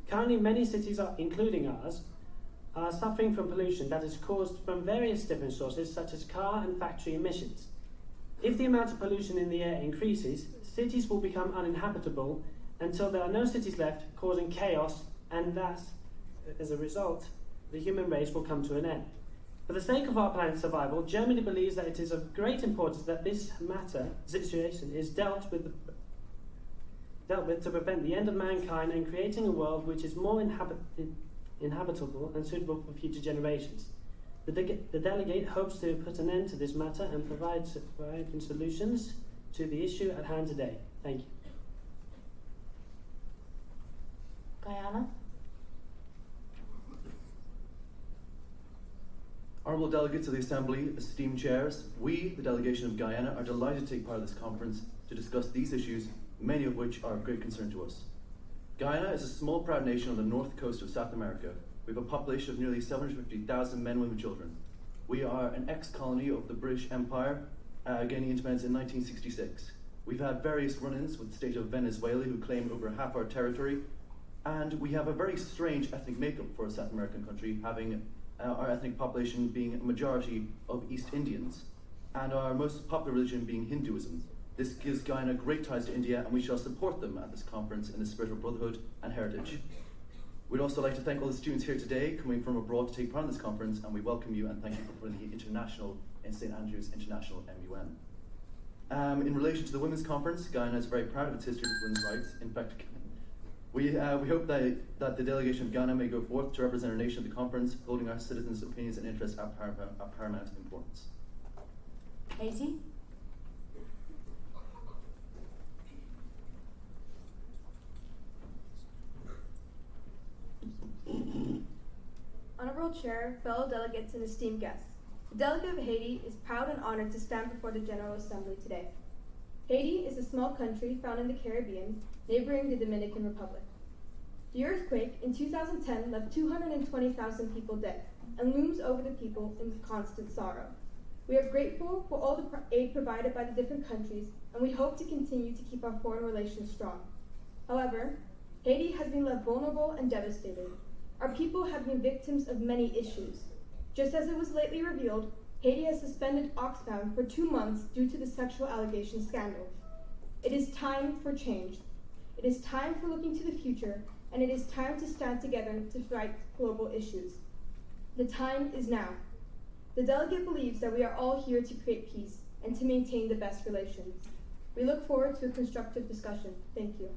Currently, many cities, including ours, are suffering from pollution that is caused from various different sources, such as car and factory emissions. If the amount of pollution in the air increases, cities will become uninhabitable until there are no cities left, causing chaos, and that, as a result, the human race will come to an end. For the sake of our planet's survival, Germany believes that it is of great importance that this situation is dealt with to prevent the end of mankind and creating a world which is more inhabitable and suitable for future generations. The delegate hopes to put an end to this matter and provide solutions to the issue at hand today. Thank you. Guyana. Honourable delegates of the Assembly, esteemed chairs, we, the delegation of Guyana, are delighted to take part in this conference to discuss these issues, many of which are of great concern to us. Guyana is a small, proud nation on the north coast of South America. We have a population of nearly 750,000 men, women, and children. We are an ex-colony of the British Empire, gaining independence in 1966. We've had various run-ins with the state of Venezuela, who claim over half our territory, and we have a very strange ethnic makeup for a South American country, having our ethnic population being a majority of East Indians, and our most popular religion being Hinduism. This gives Guyana great ties to India, and we shall support them at this conference in the spirit of brotherhood and heritage. We'd also like to thank all the students here today coming from abroad to take part in this conference, and we welcome you and thank you for putting the International in St. Andrews International MUN. In relation to the Women's Conference, Guyana is very proud of its history with women's rights. In fact, We hope that the delegation of Ghana may go forth to represent our nation at the conference, holding our citizens' opinions and interests at paramount importance. Haiti? Honorable Chair, fellow delegates, and esteemed guests, the delegate of Haiti is proud and honored to stand before the General Assembly today. Haiti is a small country found in the Caribbean, neighboring the Dominican Republic. The earthquake in 2010 left 220,000 people dead and looms over the people in constant sorrow. We are grateful for all the aid provided by the different countries, and we hope to continue to keep our foreign relations strong. However, Haiti has been left vulnerable and devastated. Our people have been victims of many issues. Just as it was lately revealed, Haiti has suspended Oxfam for 2 months due to the sexual allegation scandal. It is time for change. It is time for looking to the future, and it is time to stand together to fight global issues. The time is now. The delegate believes that we are all here to create peace and to maintain the best relations. We look forward to a constructive discussion. Thank you.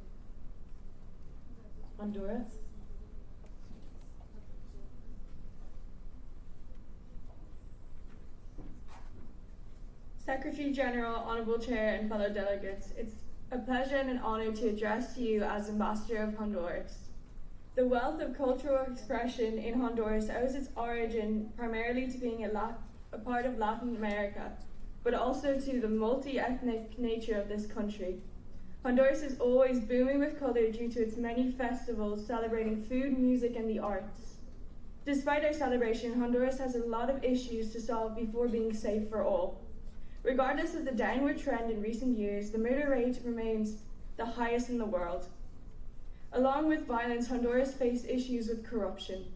Honduras? Secretary General, Honorable Chair, and fellow delegates, it's a pleasure and an honor to address you as Ambassador of Honduras. The wealth of cultural expression in Honduras owes its origin primarily to being a part of Latin America, but also to the multi-ethnic nature of this country. Honduras is always booming with color due to its many festivals celebrating food, music, and the arts. Despite our celebration, Honduras has a lot of issues to solve before being safe for all. Regardless of the downward trend in recent years, the murder rate remains the highest in the world. Along with violence, Honduras faces issues with corruption.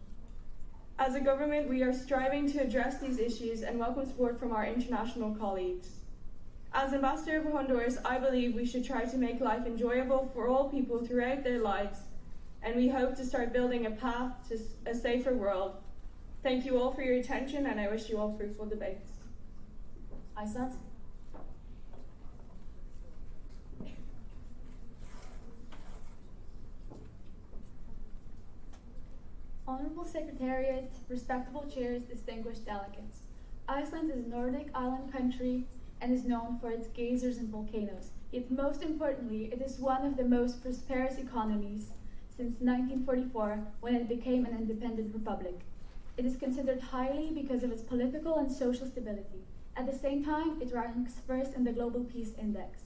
As a government, we are striving to address these issues and welcome support from our international colleagues. As Ambassador of Honduras, I believe we should try to make life enjoyable for all people throughout their lives, and we hope to start building a path to a safer world. Thank you all for your attention, and I wish you all fruitful debates. Iceland? Honorable Secretariat, respectable chairs, distinguished delegates. Iceland is a Nordic island country and is known for its geysers and volcanoes. Yet most importantly, it is one of the most prosperous economies since 1944, when it became an independent republic. It is considered highly because of its political and social stability. At the same time, it ranks first in the Global Peace Index.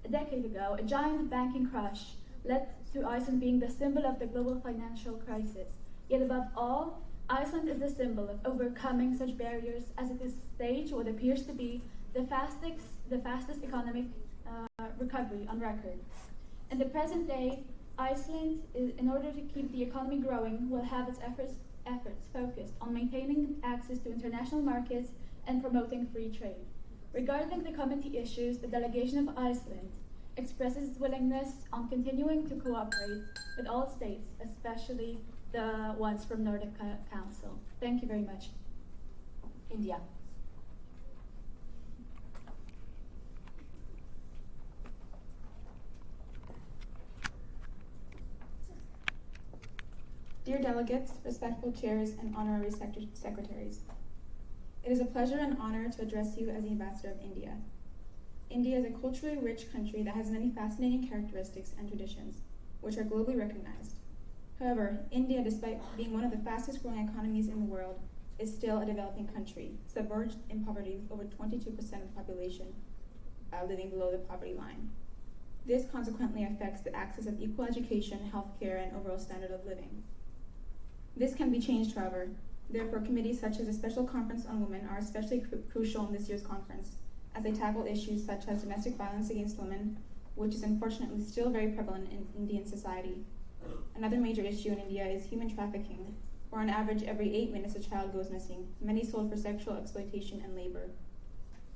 A decade ago, a giant banking crash led to Iceland being the symbol of the global financial crisis. Yet above all, Iceland is the symbol of overcoming such barriers as it is staged what appears to be the fastest economic recovery on record. In the present day, Iceland, in order to keep the economy growing, will have its efforts focused on maintaining access to international markets and promoting free trade. Regarding the committee issues, the delegation of Iceland expresses its willingness on continuing to cooperate with all states, especially the ones from Nordic Council. Thank you very much. India. Dear delegates, respectful chairs, and honorary secretaries, it is a pleasure and honor to address you as the Ambassador of India. India is a culturally rich country that has many fascinating characteristics and traditions, which are globally recognized. However, India, despite being one of the fastest growing economies in the world, is still a developing country, submerged in poverty with over 22% of the population living below the poverty line. This consequently affects the access of equal education, healthcare, and overall standard of living. This can be changed, however. Therefore, committees such as the Special Conference on Women are especially crucial in this year's conference, as they tackle issues such as domestic violence against women, which is unfortunately still very prevalent in Indian society. Another major issue in India is human trafficking, where on average every 8 minutes a child goes missing, many sold for sexual exploitation and labor.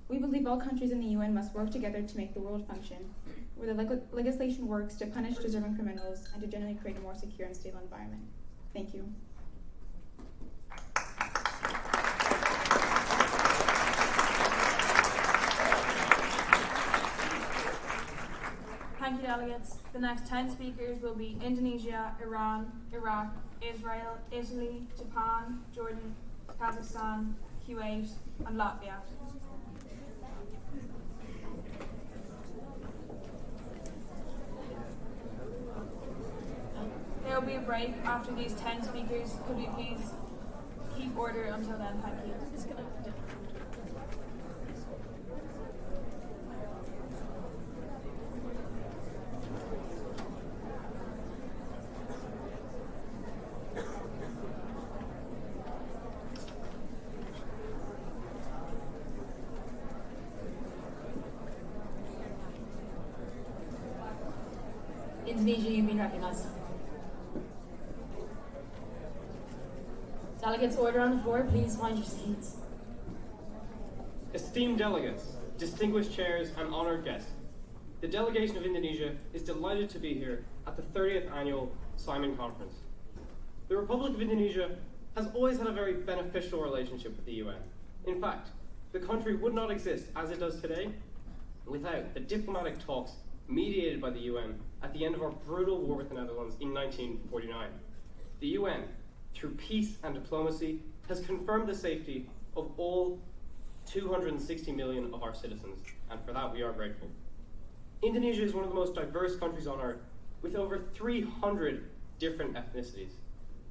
We believe all countries in the UN must work together to make the world function, where the legislation works to punish deserving criminals and to generally create a more secure and stable environment. Thank you. Thank you, delegates, the next 10 speakers will be Indonesia, Iran, Iraq, Israel, Italy, Japan, Jordan, Kazakhstan, Kuwait, and Latvia. There will be a break after these 10 speakers. Could we please keep order until then? Thank you. Indonesia, you've been recognized. Delegates, order on the floor. Please find your seats. Esteemed delegates, distinguished chairs, and honored guests, the delegation of Indonesia is delighted to be here at the 30th annual SAIMUN conference. The Republic of Indonesia has always had a very beneficial relationship with the UN. In fact, the country would not exist as it does today without the diplomatic talks mediated by the UN at the end of our brutal war with the Netherlands in 1949. The UN, through peace and diplomacy, has confirmed the safety of all 260 million of our citizens, and for that we are grateful. Indonesia is one of the most diverse countries on earth, with over 300 different ethnicities.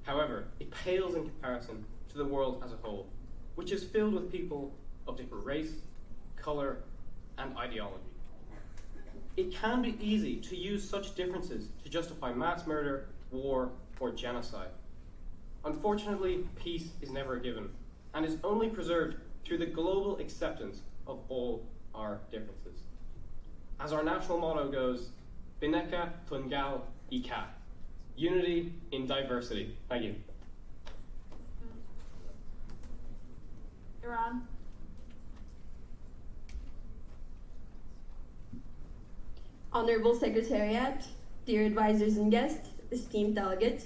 However, it pales in comparison to the world as a whole, which is filled with people of different race, color, and ideology. It can be easy to use such differences to justify mass murder, war, or genocide. Unfortunately, peace is never given, and is only preserved through the global acceptance of all our differences. As our national motto goes, Bhinneka Tunggal Ika, unity in diversity. Thank you. Iran. Honorable Secretariat, dear advisors and guests, esteemed delegates,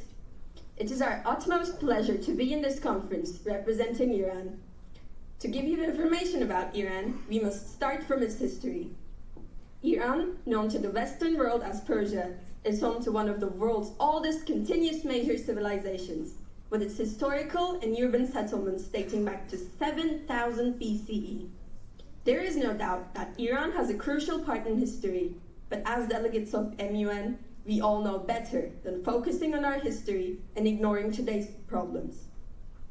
it is our utmost pleasure to be in this conference representing Iran. To give you information about Iran, we must start from its history. Iran, known to the Western world as Persia, is home to one of the world's oldest continuous major civilizations, with its historical and urban settlements dating back to 7000 BCE. There is no doubt that Iran has a crucial part in history, but as delegates of MUN, we all know better than focusing on our history and ignoring today's problems.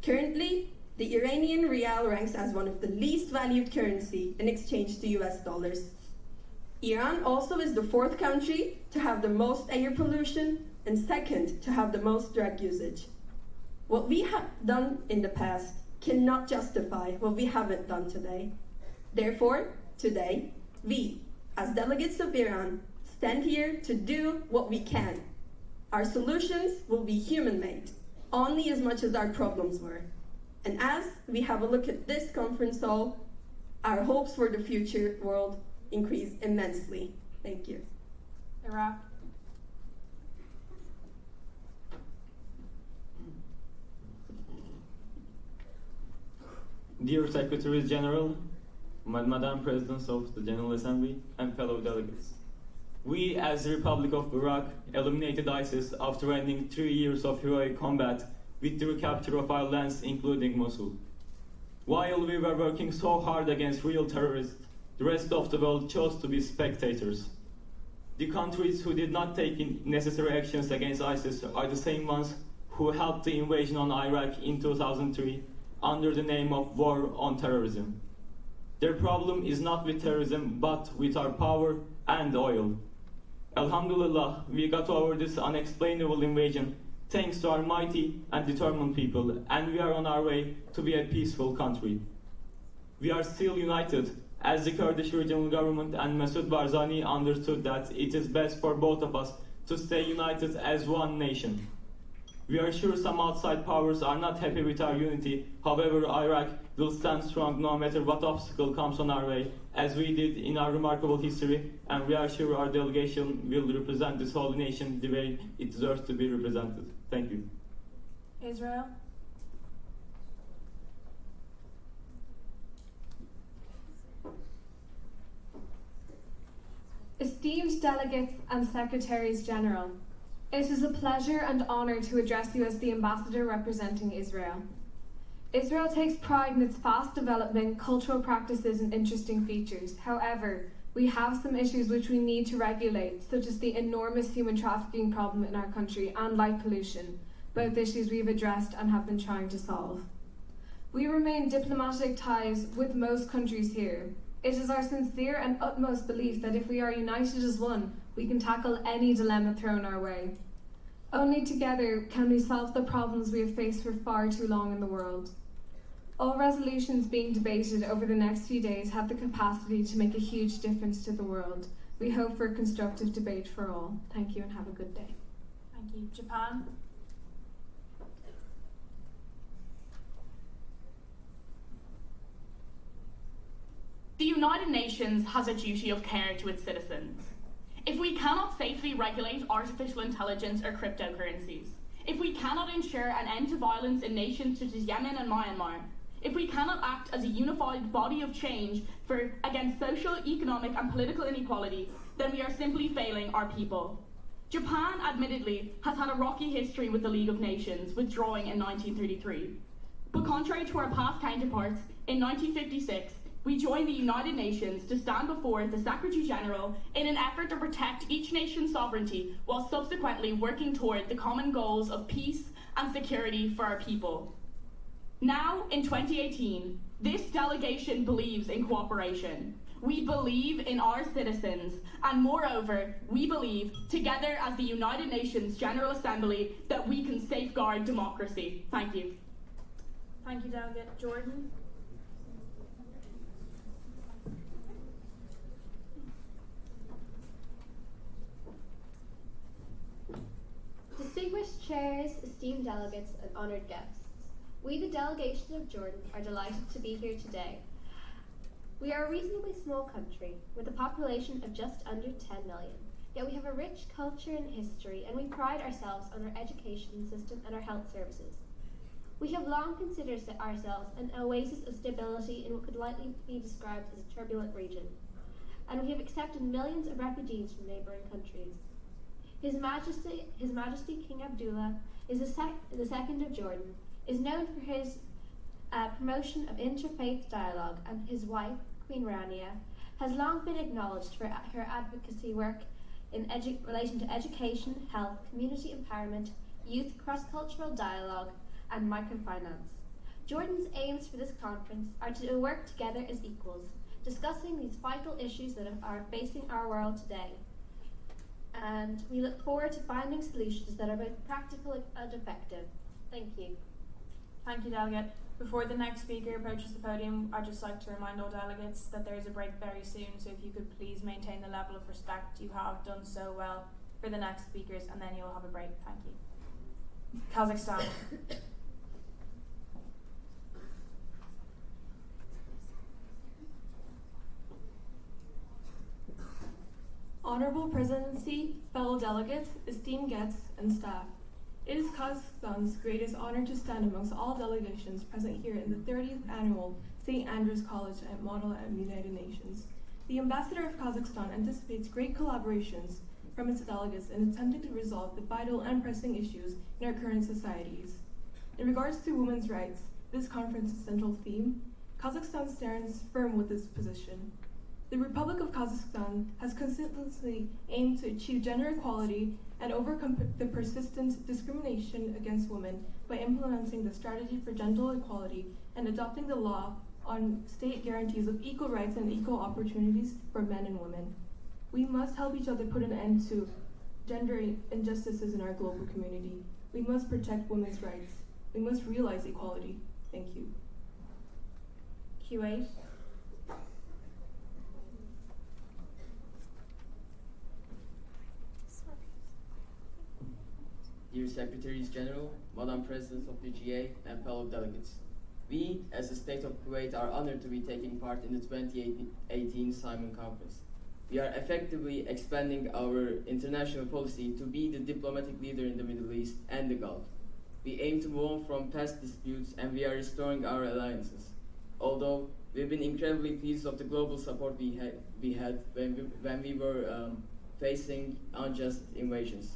Currently, the Iranian rial ranks as one of the least valued currency in exchange to US dollars. Iran also is the 4th country to have the most air pollution and 2nd to have the most drug usage. What we have done in the past cannot justify what we haven't done today. Therefore, today, we, as delegates of Iran, stand here to do what we can. Our solutions will be human-made, only as much as our problems were. And as we have a look at this conference hall, our hopes for the future world increase immensely. Thank you. Iraq. Dear Secretaries General, Madam Presidents of the General Assembly, and fellow delegates. We, as the Republic of Iraq, eliminated ISIS after ending 3 years of heroic combat with the recapture of our lands, including Mosul. While we were working so hard against real terrorists, the rest of the world chose to be spectators. The countries who did not take necessary actions against ISIS are the same ones who helped the invasion on Iraq in 2003 under the name of War on Terrorism. Their problem is not with terrorism, but with our power and oil. Alhamdulillah, we got over this unexplainable invasion thanks to our mighty and determined people, and we are on our way to be a peaceful country. We are still united, as the Kurdish regional government and Masoud Barzani understood that it is best for both of us to stay united as one nation. We are sure some outside powers are not happy with our unity. However, Iraq will stand strong no matter what obstacle comes on our way, as we did in our remarkable history, and we are sure our delegation will represent this holy nation the way it deserves to be represented. Thank you. Israel. Esteemed Esteemed delegates and secretaries general, it is a pleasure and honour to address you as the ambassador representing Israel. Israel takes pride in its fast development, cultural practices and interesting features. However, we have some issues which we need to regulate, such as the enormous human trafficking problem in our country and light pollution, both issues we've addressed and have been trying to solve. We remain diplomatic ties with most countries here. It is our sincere and utmost belief that if we are united as one, we can tackle any dilemma thrown our way. Only together can we solve the problems we have faced for far too long in the world. All resolutions being debated over the next few days have the capacity to make a huge difference to the world. We hope for a constructive debate for all. Thank you and have a good day. Thank you. Japan. The United Nations has a duty of care to its citizens. If we cannot safely regulate artificial intelligence or cryptocurrencies, if we cannot ensure an end to violence in nations such as Yemen and Myanmar, if we cannot act as a unified body of change against social, economic and political inequality, then we are simply failing our people. Japan, admittedly, has had a rocky history with the League of Nations, withdrawing in 1933. But contrary to our past counterparts, in 1956, we joined the United Nations to stand before the Secretary General in an effort to protect each nation's sovereignty while subsequently working toward the common goals of peace and security for our people. Now, in 2018, this delegation believes in cooperation. We believe in our citizens, and moreover, we believe, together as the United Nations General Assembly, that we can safeguard democracy. Thank you. Thank you, Delegate. Jordan. Distinguished chairs, esteemed delegates, and honoured guests, we, the delegation of Jordan, are delighted to be here today. We are a reasonably small country with a population of just under 10 million, yet we have a rich culture and history, and we pride ourselves on our education system and our health services. We have long considered ourselves an oasis of stability in what could likely be described as a turbulent region, and we have accepted millions of refugees from neighbouring countries. His Majesty King Abdullah is the second of Jordan, is known for his promotion of interfaith dialogue, and his wife, Queen Rania, has long been acknowledged for her advocacy work in relation to education, health, community empowerment, youth, cross-cultural dialogue, and microfinance. Jordan's aims for this conference are to work together as equals, discussing these vital issues that are facing our world today. And we look forward to finding solutions that are both practical and effective. Thank you. Thank you, Delegate. Before the next speaker approaches the podium, I'd just like to remind all delegates that there is a break very soon, so if you could please maintain the level of respect you have done so well for the next speakers, and then you'll have a break. Thank you. Kazakhstan. Honorable Presidency, fellow delegates, esteemed guests, and staff. It is Kazakhstan's greatest honor to stand amongst all delegations present here in the 30th Annual St. Andrews College and Model at United Nations. The Ambassador of Kazakhstan anticipates great collaborations from its delegates in attempting to resolve the vital and pressing issues in our current societies. In regards to women's rights, this conference's central theme, Kazakhstan stands firm with this position. The Republic of Kazakhstan has consistently aimed to achieve gender equality and overcome the persistent discrimination against women by implementing the strategy for gender equality and adopting the law on state guarantees of equal rights and equal opportunities for men and women. We must help each other put an end to gender injustices in our global community. We must protect women's rights. We must realize equality. Thank you. Kuwait. Dear Secretaries General, Madam President of the GA, and fellow delegates, we, as the State of Kuwait, are honored to be taking part in the 2018 SAIMUN Conference. We are effectively expanding our international policy to be the diplomatic leader in the Middle East and the Gulf. We aim to move on from past disputes, and we are restoring our alliances. Although we've been incredibly pleased of the global support we had when we were facing unjust invasions.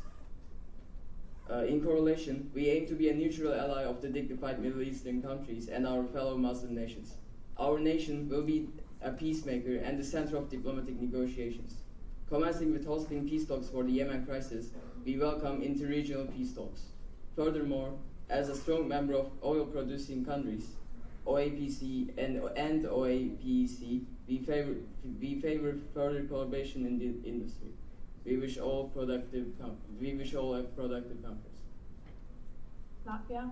In correlation, we aim to be a neutral ally of the dignified Middle Eastern countries and our fellow Muslim nations. Our nation will be a peacemaker and the center of diplomatic negotiations. Commencing with hosting peace talks for the Yemen crisis, we welcome interregional peace talks. Furthermore, as a strong member of oil-producing countries, OAPC and OAPEC, we favor further collaboration in the industry. We wish all a productive conference. Latvia.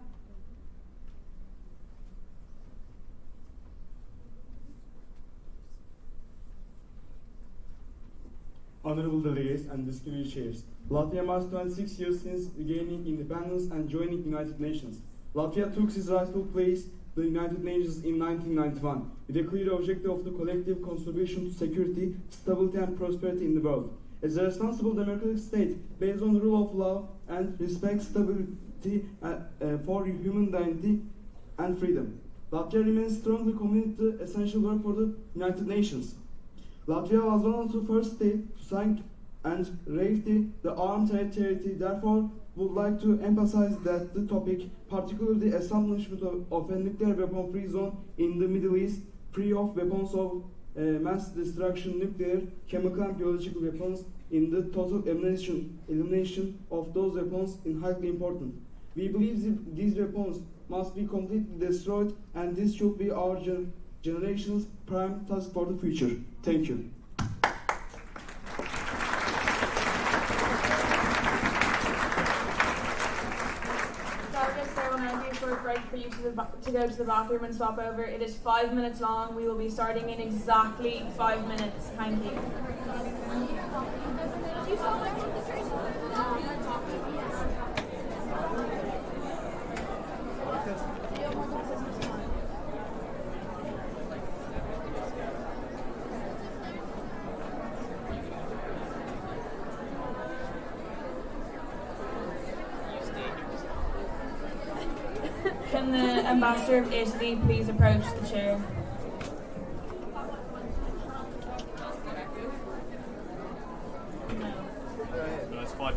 Honorable delegates and distinguished chairs, Latvia marks 26 years since regaining independence and joining United Nations. Latvia took its rightful place in the United Nations in 1991 with a clear objective of the collective contribution to security, stability and prosperity in the world. As a responsible democratic state based on the rule of law and respect stability for human dignity and freedom, Latvia remains strongly committed to essential work for the United Nations. Latvia was one of the first states to sign and ratify the Armed Treaty. Therefore, would like to emphasize that the topic, particularly the establishment of a nuclear weapon-free zone in the Middle East, free of weapons of mass destruction, nuclear, chemical and biological weapons, in the total elimination of those weapons is highly important. We believe these weapons must be completely destroyed, and this should be our generation's prime task for the future. Thank you. Delegates, there will now be a short break for you to go to the bathroom and swap over. It is 5 minutes long. We will be starting in exactly 5 minutes. Thank you. Can the Ambassador of Italy please approach the chair? That's fine.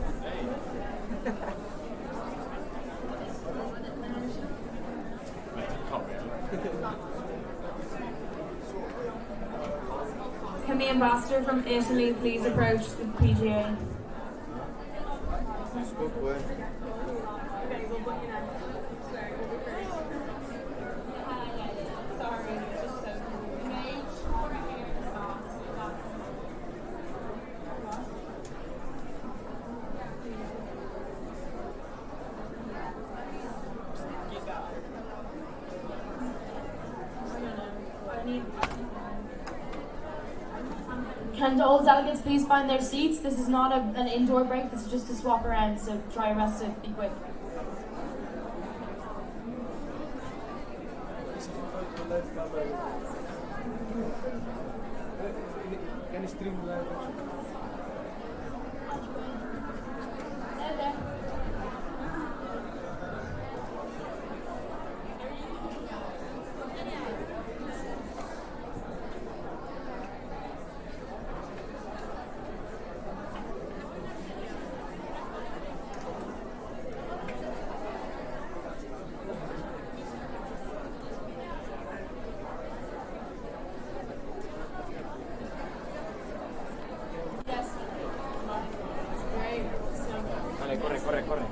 Can the Ambassador from Italy please approach the PGA? Can all delegates please find their seats? This is not an indoor break, this is just to swap around, so try your best to be quick. Can you stream live? Corre.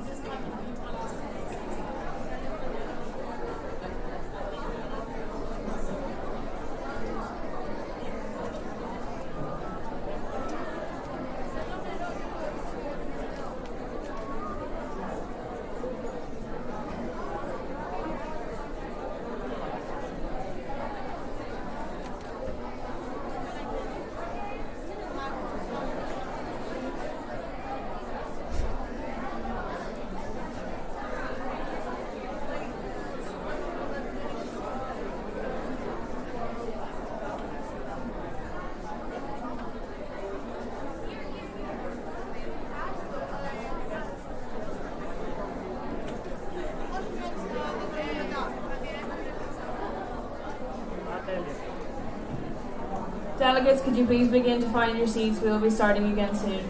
Delegates, could you please begin to find your seats? We will be starting again soon.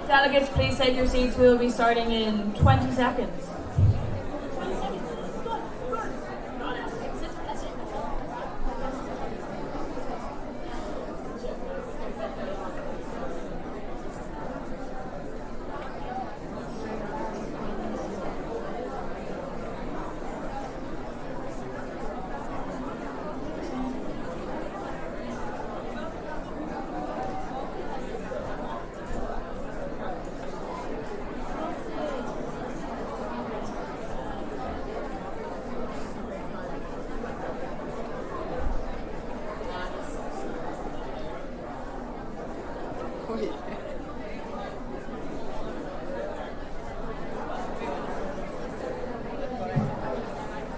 Delegates, please take your seats. We will be starting in 20 seconds.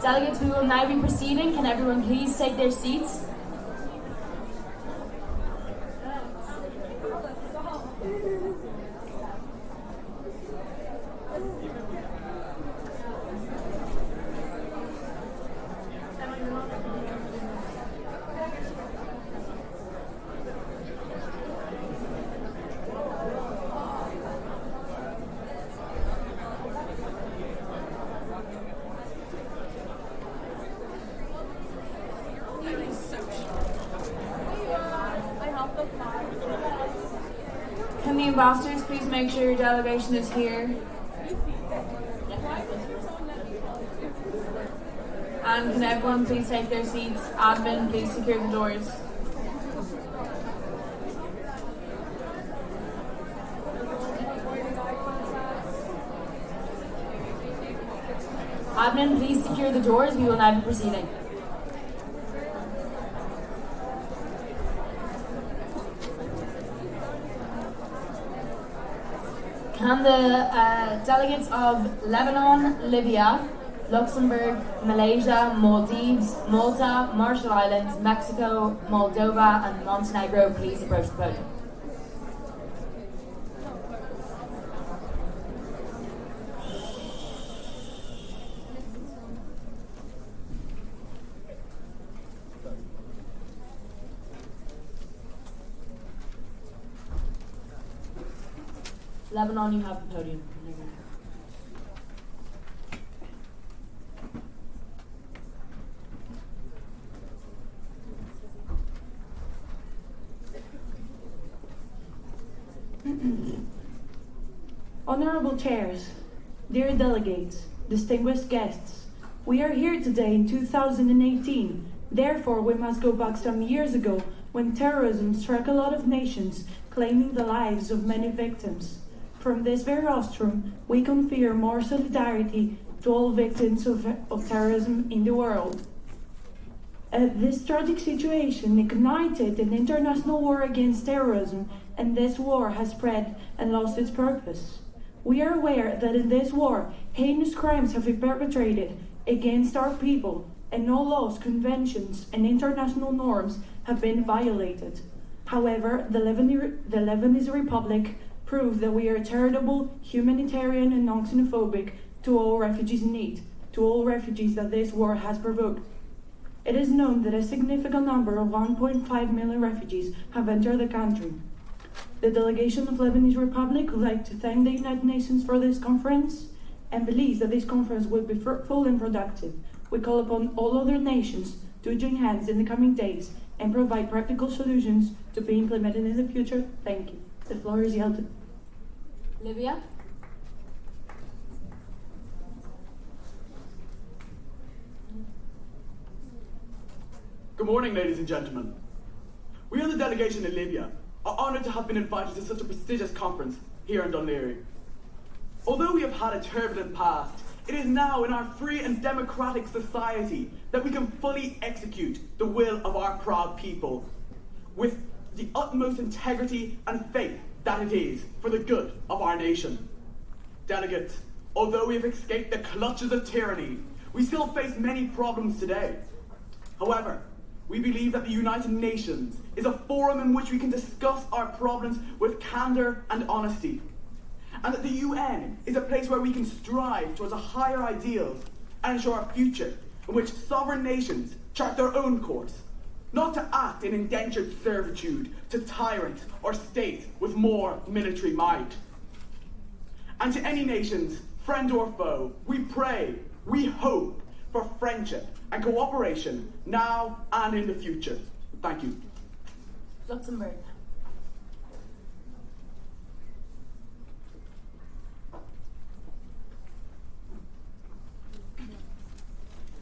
Delegates, we will now be proceeding. Can everyone please take their seats? Can the ambassadors please make sure your delegation is here? And can everyone please take their seats? Admin, please secure the doors. Admin, please secure the doors. We will now be proceeding. Can the delegates of Lebanon, Libya, Luxembourg, Malaysia, Maldives, Malta, Marshall Islands, Mexico, Moldova and Montenegro please approach the podium? Lebanon, you have the podium. Honorable chairs, dear delegates, distinguished guests, we are here today in 2018. Therefore, we must go back some years ago when terrorism struck a lot of nations, claiming the lives of many victims. From this very rostrum, we confer more solidarity to all victims of terrorism in the world. This tragic situation ignited an international war against terrorism, and this war has spread and lost its purpose. We are aware that in this war, heinous crimes have been perpetrated against our people, and all laws, conventions, and international norms have been violated. However, the Lebanese Republic proved that we are charitable, humanitarian, and non-xenophobic to all refugees in need, to all refugees that this war has provoked. It is known that a significant number of 1.5 million refugees have entered the country. The delegation of Lebanese Republic would like to thank the United Nations for this conference and believes that this conference will be fruitful and productive. We call upon all other nations to join hands in the coming days and provide practical solutions to be implemented in the future. Thank you. The floor is yielded. Libya. Good morning, ladies and gentlemen. We are the delegation in Libya, are honoured to have been invited to such a prestigious conference here in Dunleary. Although we have had a turbulent past, it is now in our free and democratic society that we can fully execute the will of our proud people with the utmost integrity and faith that it is for the good of our nation. Delegates, although we have escaped the clutches of tyranny, we still face many problems today. However, we believe that the United Nations is a forum in which we can discuss our problems with candour and honesty, and that the UN is a place where we can strive towards a higher ideals and ensure a future in which sovereign nations chart their own course, not to act in indentured servitude to tyrants or states with more military might. And to any nations, friend or foe, we pray, we hope for friendship and cooperation now and in the future. Thank you. Luxembourg.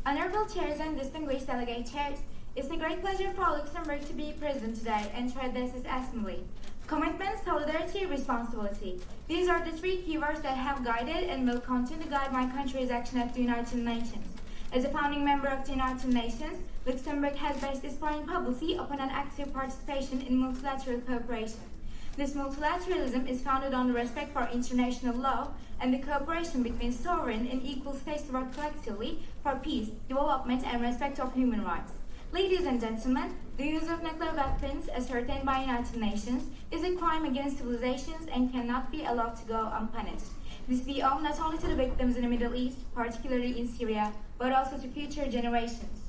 Honorable chairs and distinguished delegate chairs, it's a great pleasure for Luxembourg to be present today and chair this assembly. Commitment, solidarity, responsibility. These are the three keywords that have guided and will continue to guide my country's action at the United Nations. As a founding member of the United Nations, Luxembourg has based its foreign policy upon an active participation in multilateral cooperation. This multilateralism is founded on the respect for international law and the cooperation between sovereign and equal states to work collectively for peace, development, and respect of human rights. Ladies and gentlemen, the use of nuclear weapons, ascertained by United Nations, is a crime against civilizations and cannot be allowed to go unpunished. This we owe not only to the victims in the Middle East, particularly in Syria, but also to future generations.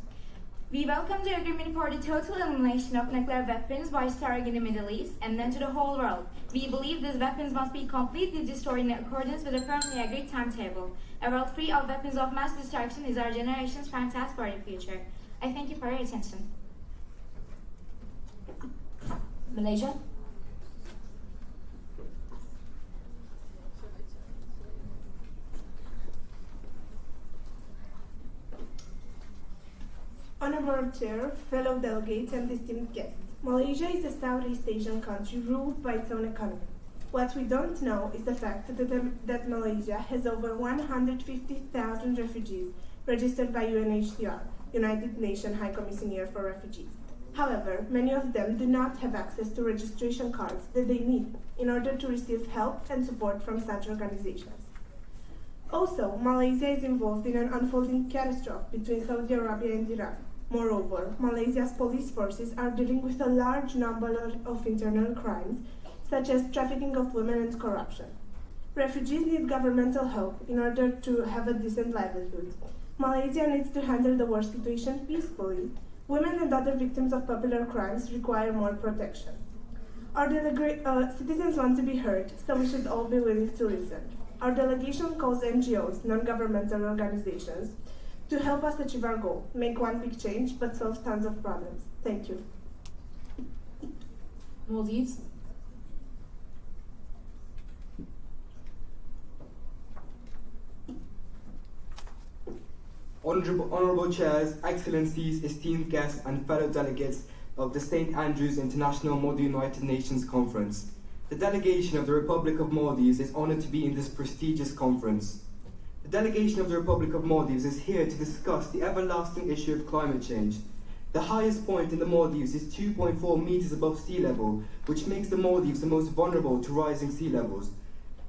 We welcome the agreement for the total elimination of nuclear weapons by starting in the Middle East and then to the whole world. We believe these weapons must be completely destroyed in accordance with a firmly agreed timetable. A world free of weapons of mass destruction is our generation's prime task for the future. I thank you for your attention. Malaysia. Honorable Chair, fellow delegates, and esteemed guests, Malaysia is a Southeast Asian country ruled by its own economy. What we don't know is the fact that Malaysia has over 150,000 refugees registered by UNHCR, United Nations High Commissioner for Refugees. However, many of them do not have access to registration cards that they need in order to receive help and support from such organizations. Also, Malaysia is involved in an unfolding catastrophe between Saudi Arabia and Iran. Moreover, Malaysia's police forces are dealing with a large number of internal crimes, such as trafficking of women and corruption. Refugees need governmental help in order to have a decent livelihood. Malaysia needs to handle the war situation peacefully. Women and other victims of popular crimes require more protection. Our citizens want to be heard, so we should all be willing to listen. Our delegation calls NGOs, non-governmental organizations, to help us achieve our goal, make one big change, but solve tons of problems. Thank you. Maldives. Honourable Chairs, Excellencies, esteemed guests, and fellow delegates of the St. Andrews International Model United Nations Conference. The delegation of the Republic of Maldives is honoured to be in this prestigious conference. The delegation of the Republic of Maldives is here to discuss the everlasting issue of climate change. The highest point in the Maldives is 2.4 meters above sea level, which makes the Maldives the most vulnerable to rising sea levels.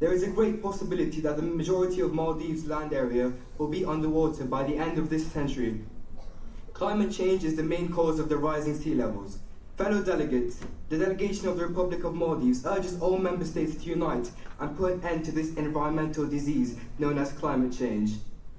There is a great possibility that the majority of Maldives' land area will be underwater by the end of this century. Climate change is the main cause of the rising sea levels. Fellow delegates, the delegation of the Republic of Maldives urges all member states to unite and put an end to this environmental disease known as climate change.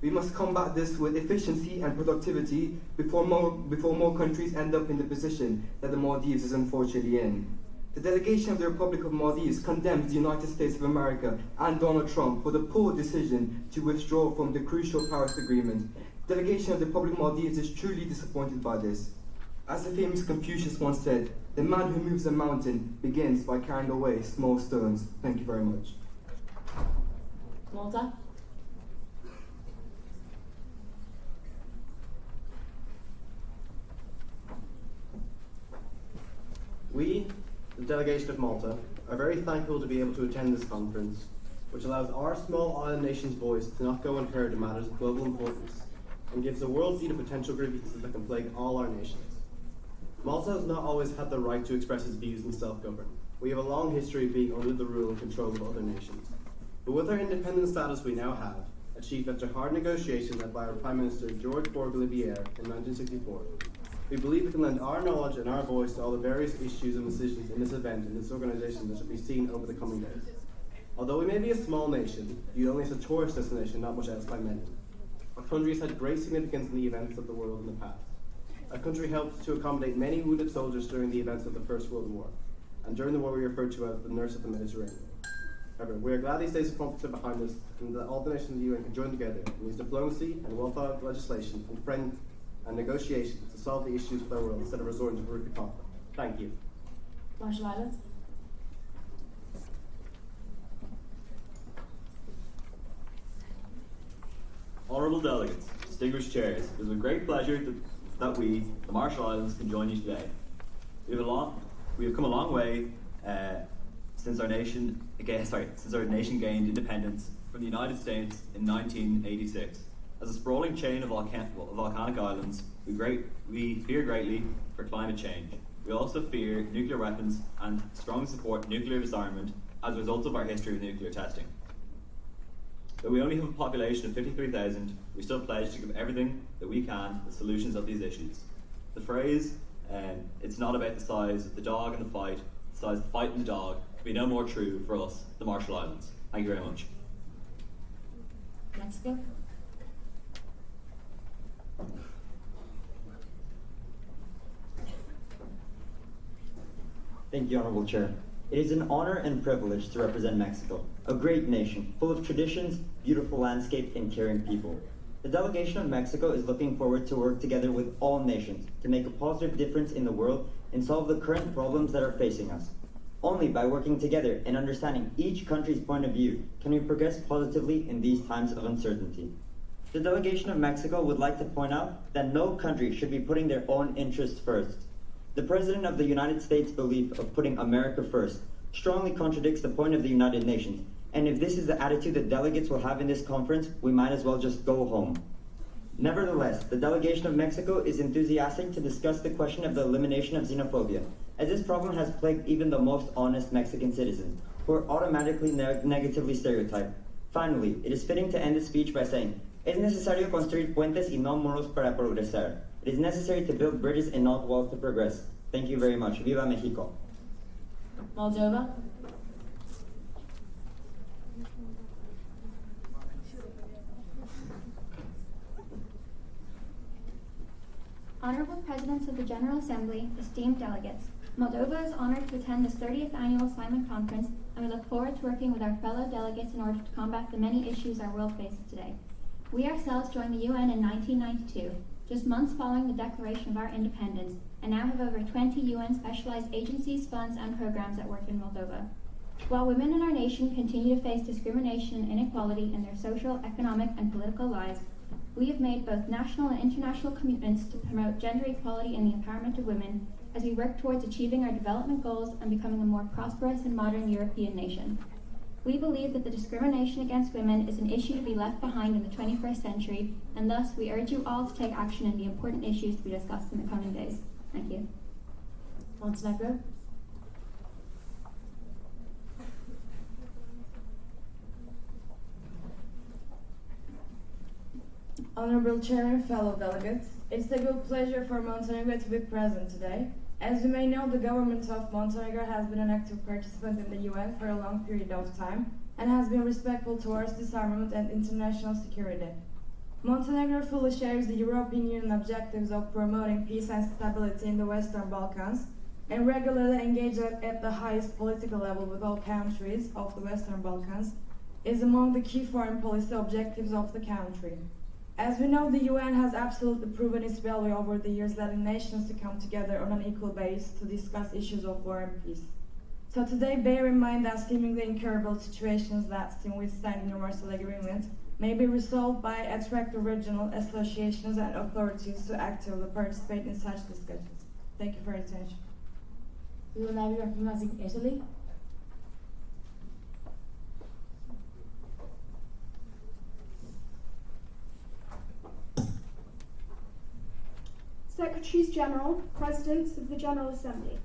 We must combat this with efficiency and productivity before more countries end up in the position that the Maldives is unfortunately in. The delegation of the Republic of Maldives condemns the United States of America and Donald Trump for the poor decision to withdraw from the crucial Paris Agreement. The delegation of the Republic of Maldives is truly disappointed by this. As the famous Confucius once said, the man who moves a mountain begins by carrying away small stones. Thank you very much. Malta. We, the delegation of Malta, are very thankful to be able to attend this conference, which allows our small island nation's voice to not go unheard in matters of global importance, and gives the world view to potential grievances that can plague all our nations. Malta has not always had the right to express its views and self-govern. We have a long history of being under the rule and control of other nations. But with our independent status we now have, achieved after hard negotiation led by our Prime Minister George Borg-Olivier in 1964, we believe we can lend our knowledge and our voice to all the various issues and decisions in this event and this organisation that shall be seen over the coming days. Although we may be a small nation, viewed only as a tourist destination, not much else by many, our country has had great significance in the events of the world in the past. Our country helped to accommodate many wounded soldiers during the events of the First World War, and during the war we referred to as the nurse of the Mediterranean. However, we are glad these days of conflict are behind us, and that all the nations of the UN can join together and use diplomacy and well-thought-out legislation and friend and negotiation to solve the issues with our world instead of resorting to horrific conflict. Thank you. Marshall Islands. Honourable delegates, distinguished chairs, it is with great pleasure that we, the Marshall Islands, can join you today. We have come a long way since our nation gained independence from the United States in 1986. As a sprawling chain of volcanic islands, we fear greatly for climate change. We also fear nuclear weapons and strongly support nuclear disarmament as a result of our history with nuclear testing. Though we only have a population of 53,000, we still pledge to give everything that we can the solutions of these issues. The phrase, it's not about the size of the dog in the fight, the size of the fight in the dog, can be no more true for us, the Marshall Islands. Thank you very much. Mexico. Thank you, Honorable Chair. It is an honor and privilege to represent Mexico, a great nation, full of traditions, beautiful landscape, and caring people. The delegation of Mexico is looking forward to work together with all nations to make a positive difference in the world and solve the current problems that are facing us. Only by working together and understanding each country's point of view can we progress positively in these times of uncertainty. The delegation of Mexico would like to point out that no country should be putting their own interests first. The President of the United States' belief of putting America first strongly contradicts the point of the United Nations, and if this is the attitude that delegates will have in this conference, we might as well just go home. Nevertheless, the delegation of Mexico is enthusiastic to discuss the question of the elimination of xenophobia, as this problem has plagued even the most honest Mexican citizens, who are automatically negatively stereotyped. Finally, it is fitting to end the speech by saying, es necesario construir puentes y no muros para progresar. It is necessary to build bridges and not walls to progress. Thank you very much. Viva Mexico. Moldova. Honorable Presidents of the General Assembly, esteemed delegates, Moldova is honored to attend this 30th annual SAIMUN conference, and we look forward to working with our fellow delegates in order to combat the many issues our world faces today. We ourselves joined the UN in 1992, just months following the declaration of our independence, and now have over 20 UN specialized agencies, funds, and programs that work in Moldova. While women in our nation continue to face discrimination and inequality in their social, economic, and political lives, we have made both national and international commitments to promote gender equality and the empowerment of women as we work towards achieving our development goals and becoming a more prosperous and modern European nation. We believe that the discrimination against women is an issue to be left behind in the 21st century, and thus we urge you all to take action in the important issues to be discussed in the coming days. Thank you. Montenegro. Honorable Chair, fellow delegates, it's a good pleasure for Montenegro to be present today. As you may know, the government of Montenegro has been an active participant in the UN for a long period of time and has been respectful towards disarmament and international security. Montenegro fully shares the European Union objectives of promoting peace and stability in the Western Balkans and regularly engages at the highest political level with all countries of the Western Balkans, is among the key foreign policy objectives of the country. As we know, the UN has absolutely proven its value over the years, letting nations to come together on an equal basis to discuss issues of war and peace. So today, bear in mind that seemingly incurable situations that still withstand universal agreement may be resolved by attracting regional associations and authorities to actively participate in such discussions. Thank you for your attention. We will now be recognizing Italy. Secretaries General, Presidents of the General Assembly.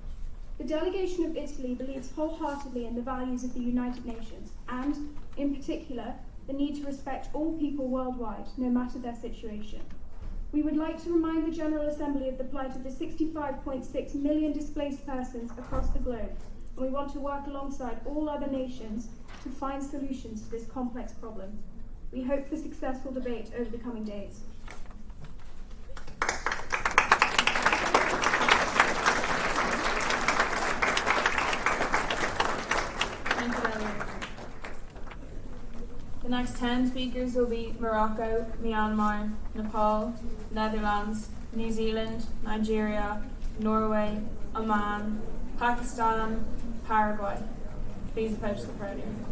The delegation of Italy believes wholeheartedly in the values of the United Nations and, in particular, the need to respect all people worldwide, no matter their situation. We would like to remind the General Assembly of the plight of the 65.6 million displaced persons across the globe, and we want to work alongside all other nations to find solutions to this complex problem. We hope for successful debate over the coming days. The next 10 speakers will be Morocco, Myanmar, Nepal, Netherlands, New Zealand, Nigeria, Norway, Oman, Pakistan, Paraguay. Please approach the podium.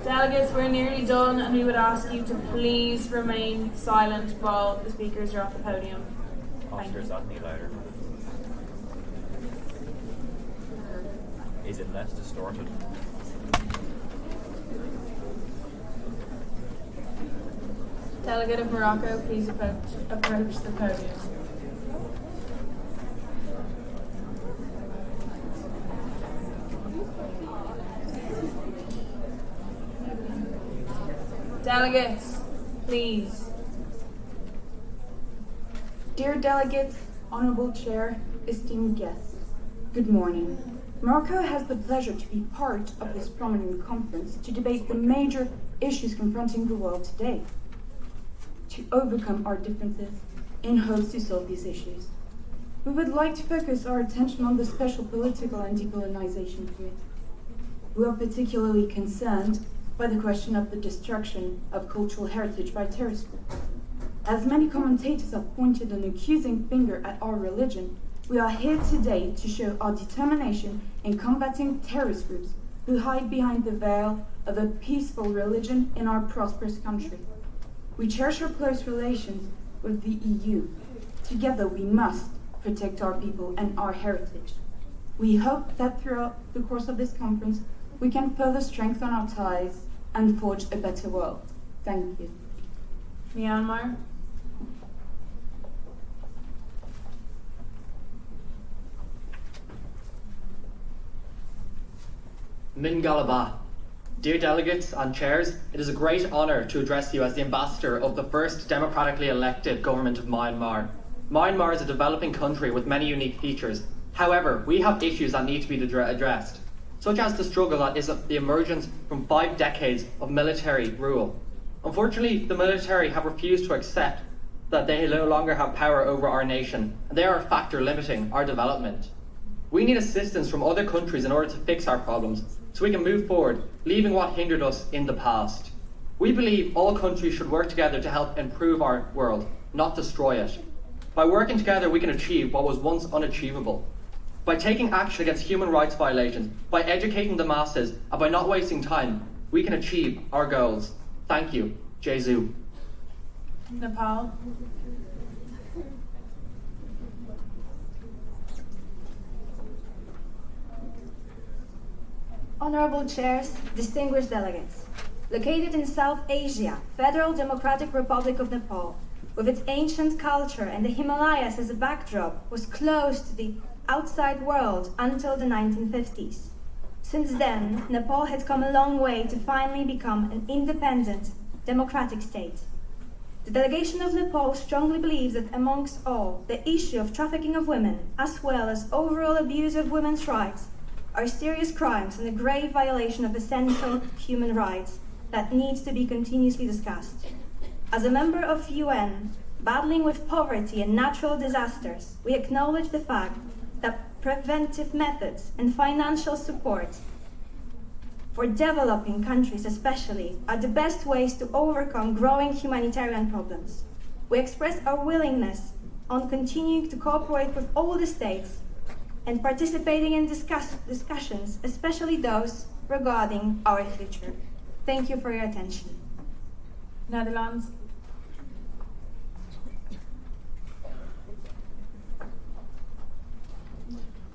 Delegates, we're nearly done and we would ask you to please remain silent while the speakers are at the podium. Oscar's on the louder. Is it less distorted? Delegate of Morocco, please approach the podium. Delegates, please. Dear delegates, Honourable Chair, esteemed guests, good morning. Morocco has the pleasure to be part of this prominent conference to debate the major issues confronting the world today, to overcome our differences in hopes to solve these issues. We would like to focus our attention on the Special Political and Decolonization Committee. We are particularly concerned by the question of the destruction of cultural heritage by terrorist groups. As many commentators have pointed an accusing finger at our religion, we are here today to show our determination in combating terrorist groups who hide behind the veil of a peaceful religion in our prosperous country. We cherish our close relations with the EU. Together we must protect our people and our heritage. We hope that throughout the course of this conference we can further strengthen our ties and forge a better world. Thank you. Myanmar. Mingalaba. Dear delegates and chairs, it is a great honour to address you as the ambassador of the first democratically elected government of Myanmar. Myanmar is a developing country with many unique features. However, we have issues that need to be addressed, such as the struggle that is the emergence from 5 decades of military rule. Unfortunately, the military have refused to accept that they no longer have power over our nation, and they are a factor limiting our development. We need assistance from other countries in order to fix our problems, so we can move forward, leaving what hindered us in the past. We believe all countries should work together to help improve our world, not destroy it. By working together, we can achieve what was once unachievable. By taking action against human rights violations, by educating the masses, and by not wasting time, we can achieve our goals. Thank you. Jesu. Nepal. Honorable chairs, distinguished delegates. Located in South Asia, Federal Democratic Republic of Nepal, with its ancient culture and the Himalayas as a backdrop, was closed to the outside world until the 1950s. Since then, Nepal has come a long way to finally become an independent, democratic state. The delegation of Nepal strongly believes that amongst all, the issue of trafficking of women, as well as overall abuse of women's rights, are serious crimes and a grave violation of essential human rights that needs to be continuously discussed. As a member of UN, battling with poverty and natural disasters, we acknowledge the fact that preventive methods and financial support for developing countries especially are the best ways to overcome growing humanitarian problems. We express our willingness on continuing to cooperate with all the states and participating in discussions, especially those regarding our future. Thank you for your attention. Netherlands.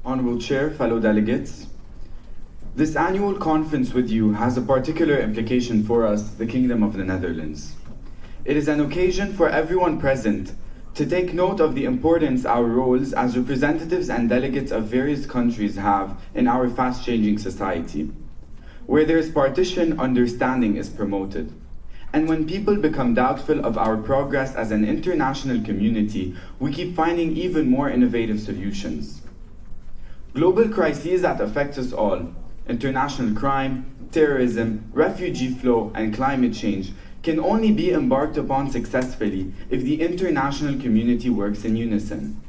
Honorable Chair, fellow delegates, this annual conference with you has a particular implication for us, the Kingdom of the Netherlands. It is an occasion for everyone present to take note of the importance our roles as representatives and delegates of various countries have in our fast-changing society. Where there is partition, understanding is promoted. And when people become doubtful of our progress as an international community, we keep finding even more innovative solutions. Global crises that affect us all, international crime, terrorism, refugee flow, and climate change, can only be embarked upon successfully if the international community works in unison.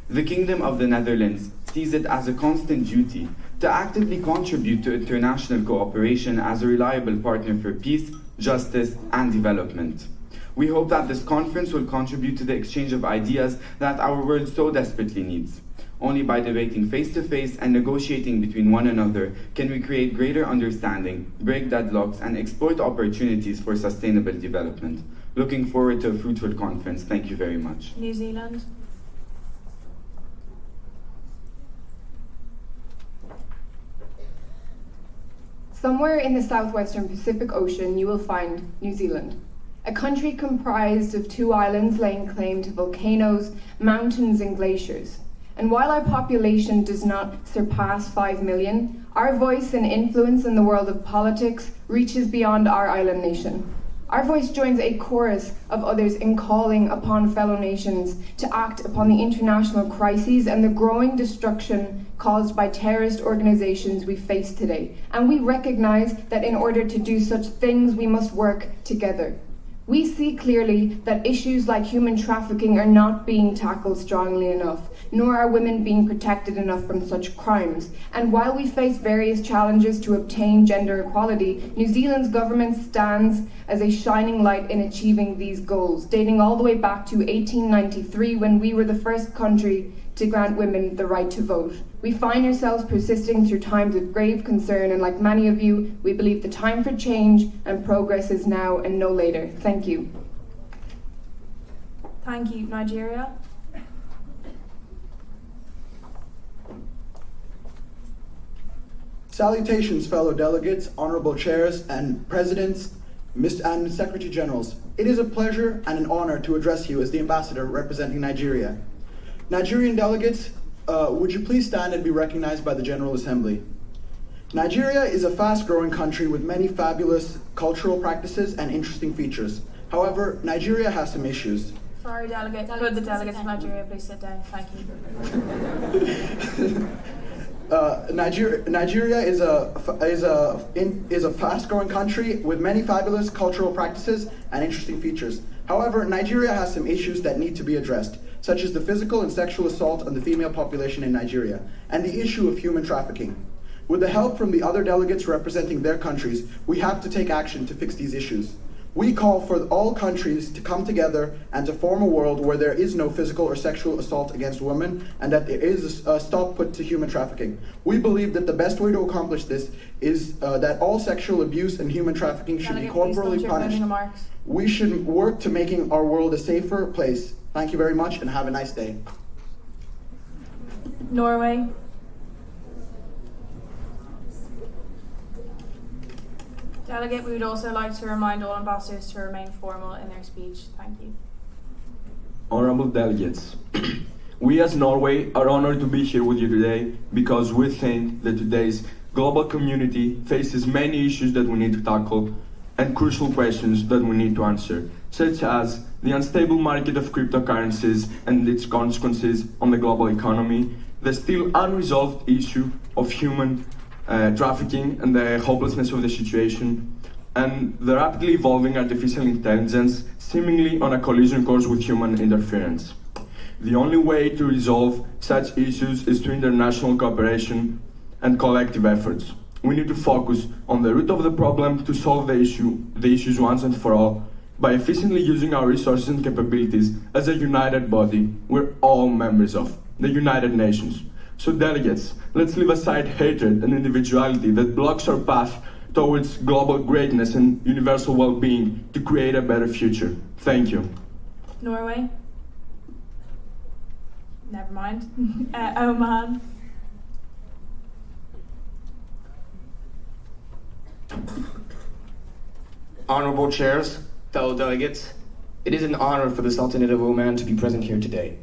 The Kingdom of the Netherlands sees it as a constant duty to actively contribute to international cooperation as a reliable partner for peace, justice, and development. We hope that this conference will contribute to the exchange of ideas that our world so desperately needs. Only by debating face-to-face and negotiating between one another can we create greater understanding, break deadlocks, and exploit opportunities for sustainable development. Looking forward to a fruitful conference. Thank you very much. New Zealand. Somewhere in the southwestern Pacific Ocean, you will find New Zealand, a country comprised of 2 islands laying claim to volcanoes, mountains, and glaciers. And while our population does not surpass 5 million, our voice and influence in the world of politics reaches beyond our island nation. Our voice joins a chorus of others in calling upon fellow nations to act upon the international crises and the growing destruction caused by terrorist organizations we face today. And we recognize that in order to do such things, we must work together. We see clearly that issues like human trafficking are not being tackled strongly enough, nor are women being protected enough from such crimes. And while we face various challenges to obtain gender equality, New Zealand's government stands as a shining light in achieving these goals, dating all the way back to 1893, when we were the first country to grant women the right to vote. We find ourselves persisting through times of grave concern, and like many of you, we believe the time for change and progress is now and no later. Thank you. Thank you. Nigeria. Salutations, fellow delegates, honorable chairs, and presidents, and secretary generals. It is a pleasure and an honor to address you as the ambassador representing Nigeria. Nigerian delegates, would you please stand and be recognized by the General Assembly? Nigeria is a fast-growing country with many fabulous cultural practices and interesting features. However, Nigeria has some issues. Sorry, delegate. Could the delegates of Nigeria please sit down? Thank you. Nigeria is a fast-growing country with many fabulous cultural practices and interesting features. However, Nigeria has some issues that need to be addressed, such as the physical and sexual assault on the female population in Nigeria, and the issue of human trafficking. With the help from the other delegates representing their countries, we have to take action to fix these issues. We call for all countries to come together and to form a world where there is no physical or sexual assault against women, and that there is a stop put to human trafficking. We believe that the best way to accomplish this is that all sexual abuse and human trafficking should be corporally punished. We should work to making our world a safer place. Thank you very much, and have a nice day. Norway. Delegate, we would also like to remind all ambassadors to remain formal in their speech. Thank you. Honorable delegates, we as Norway are honored to be here with you today because we think that today's global community faces many issues that we need to tackle and crucial questions that we need to answer, such as the unstable market of cryptocurrencies and its consequences on the global economy, the still unresolved issue of human trafficking and the hopelessness of the situation, and the rapidly evolving artificial intelligence seemingly on a collision course with human interference. The only way to resolve such issues is through international cooperation and collective efforts. We need to focus on the root of the problem to solve the issues once and for all, by efficiently using our resources and capabilities as a united body we're all members of, the United Nations. So delegates, let's leave aside hatred and individuality that blocks our path towards global greatness and universal well-being to create a better future. Thank you. Norway. Never mind. Oman. Honorable chairs, fellow delegates, it is an honor for the Sultanate of Oman to be present here today.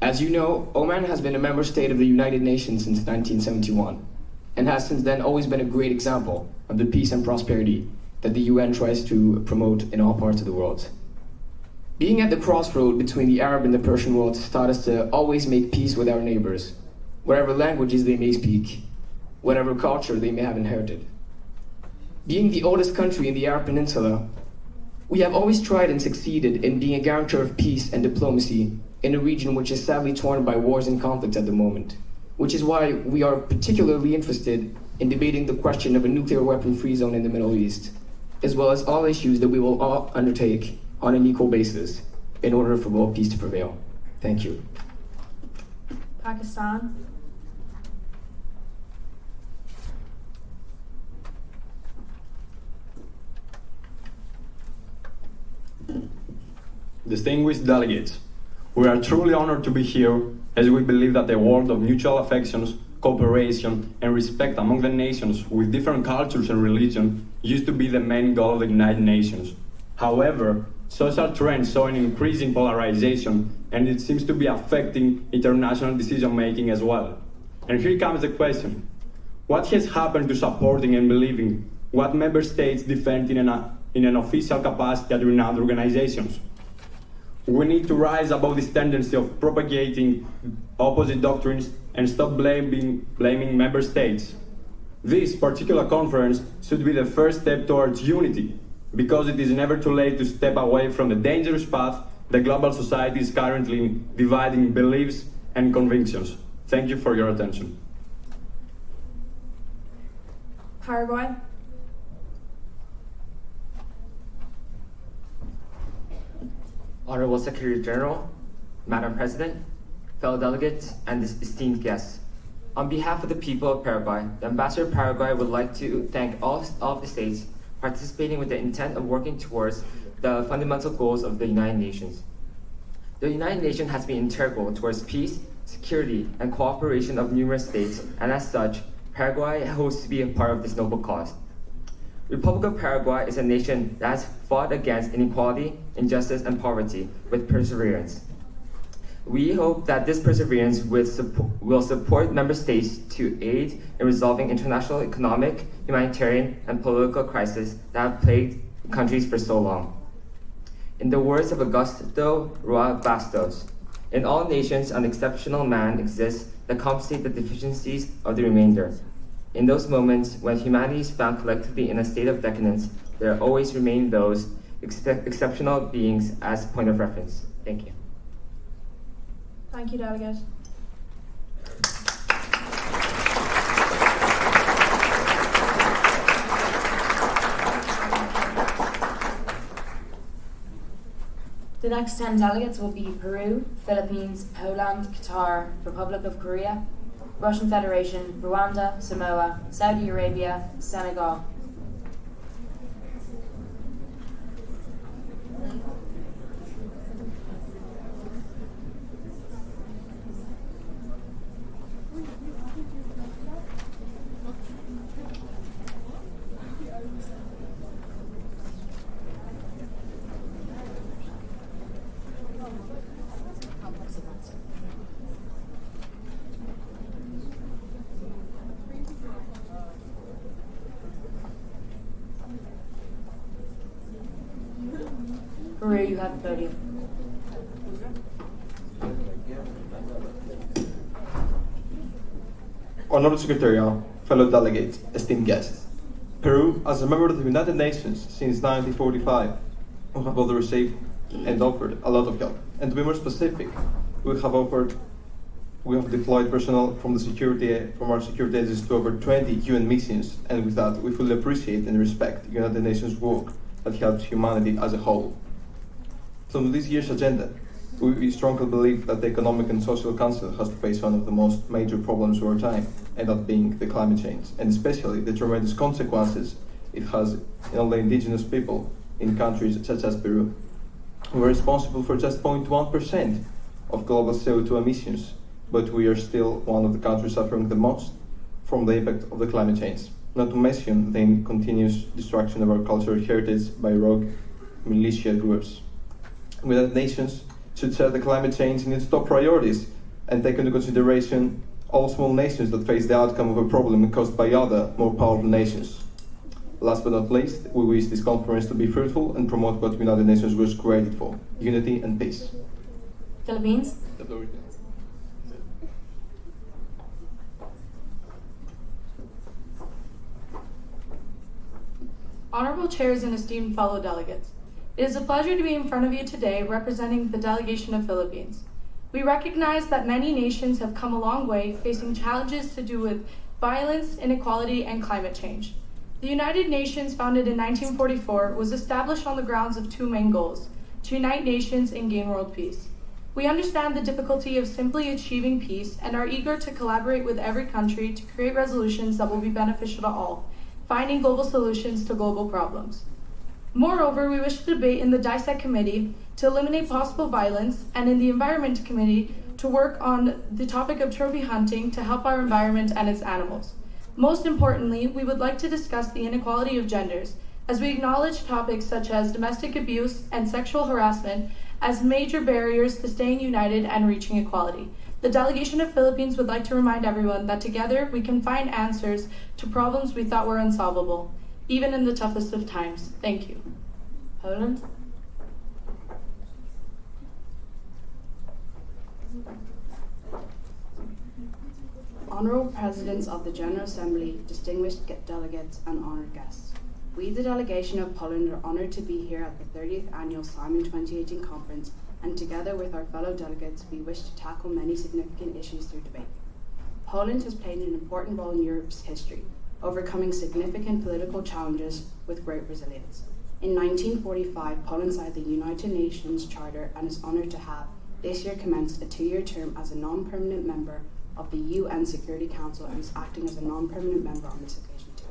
As you know, Oman has been a member state of the United Nations since 1971, and has since then always been a great example of the peace and prosperity that the UN tries to promote in all parts of the world. Being at the crossroad between the Arab and the Persian worlds taught us to always make peace with our neighbors, whatever languages they may speak, whatever culture they may have inherited. Being the oldest country in the Arab Peninsula, we have always tried and succeeded in being a guarantor of peace and diplomacy in a region which is sadly torn by wars and conflicts at the moment, which is why we are particularly interested in debating the question of a nuclear weapon-free zone in the Middle East, as well as all issues that we will all undertake on an equal basis in order for world peace to prevail. Thank you. Pakistan. Distinguished delegates, we are truly honored to be here as we believe that a world of mutual affections, cooperation, and respect among the nations with different cultures and religions used to be the main goal of the United Nations. However, social trends show an increasing polarization, and it seems to be affecting international decision-making as well. And here comes the question: what has happened to supporting and believing what member states defend in an official capacity at renowned organizations? We need to rise above this tendency of propagating opposite doctrines and stop blaming member states. This particular conference should be the first step towards unity, because it is never too late to step away from the dangerous path the global society is currently dividing beliefs and convictions. Thank you for your attention. Paraguay. Honorable Secretary General, Madam President, fellow delegates, and esteemed guests. On behalf of the people of Paraguay, the Ambassador of Paraguay would like to thank all of the states participating with the intent of working towards the fundamental goals of the United Nations. The United Nations has been integral towards peace, security, and cooperation of numerous states, and as such, Paraguay hopes to be a part of this noble cause. The Republic of Paraguay is a nation that has fought against inequality, injustice, and poverty with perseverance. We hope that this perseverance will support member states to aid in resolving international economic, humanitarian, and political crises that have plagued countries for so long. In the words of Augusto Roa Bastos, in all nations an exceptional man exists that compensate the deficiencies of the remainder. In those moments when humanity is found collectively in a state of decadence, there always remain those exceptional beings as point of reference. Thank you. Thank you, delegate. The next 10 delegates will be Peru, Philippines, Poland, Qatar, Republic of Korea, Russian Federation, Rwanda, Samoa, Saudi Arabia, Senegal. Peru, you have the podium. Honorable Secretariat, fellow delegates, esteemed guests. Peru, as a member of the United Nations since 1945, we have both received and offered a lot of help. And to be more specific, we have deployed personnel from our security agencies to over 20 UN missions, and with that, we fully appreciate and respect the United Nations work that helps humanity as a whole. So in this year's agenda, we strongly believe that the Economic and Social Council has to face one of the most major problems of our time, and that being the climate change, and especially the tremendous consequences it has in all the indigenous people in countries such as Peru. We're responsible for just 0.1% of global CO2 emissions, but we are still one of the countries suffering the most from the impact of the climate change, not to mention the continuous destruction of our cultural heritage by rogue militia groups. United Nations should set the climate change in its top priorities and take into consideration all small nations that face the outcome of a problem caused by other, more powerful nations. Last but not least, we wish this conference to be fruitful and promote what United Nations was created for: unity and peace. Philippines. Honorable chairs and esteemed fellow delegates, it is a pleasure to be in front of you today representing the delegation of Philippines. We recognize that many nations have come a long way facing challenges to do with violence, inequality, and climate change. The United Nations, founded in 1944, was established on the grounds of two main goals: to unite nations and gain world peace. We understand the difficulty of simply achieving peace and are eager to collaborate with every country to create resolutions that will be beneficial to all, finding global solutions to global problems. Moreover, we wish to debate in the DISEC Committee to eliminate possible violence, and in the Environment Committee to work on the topic of trophy hunting to help our environment and its animals. Most importantly, we would like to discuss the inequality of genders, as we acknowledge topics such as domestic abuse and sexual harassment as major barriers to staying united and reaching equality. The delegation of Philippines would like to remind everyone that together we can find answers to problems we thought were unsolvable, even in the toughest of times. Thank you. Poland. Honorable Presidents of the General Assembly, distinguished delegates, and honored guests. We, the delegation of Poland, are honored to be here at the 30th Annual SAIMUN 2018 Conference, and together with our fellow delegates, we wish to tackle many significant issues through debate. Poland has played an important role in Europe's history, overcoming significant political challenges with great resilience. In 1945, Poland signed the United Nations Charter and is honored to have this year commenced a 2-year term as a non-permanent member of the UN Security Council and is acting as a non-permanent member on this occasion too.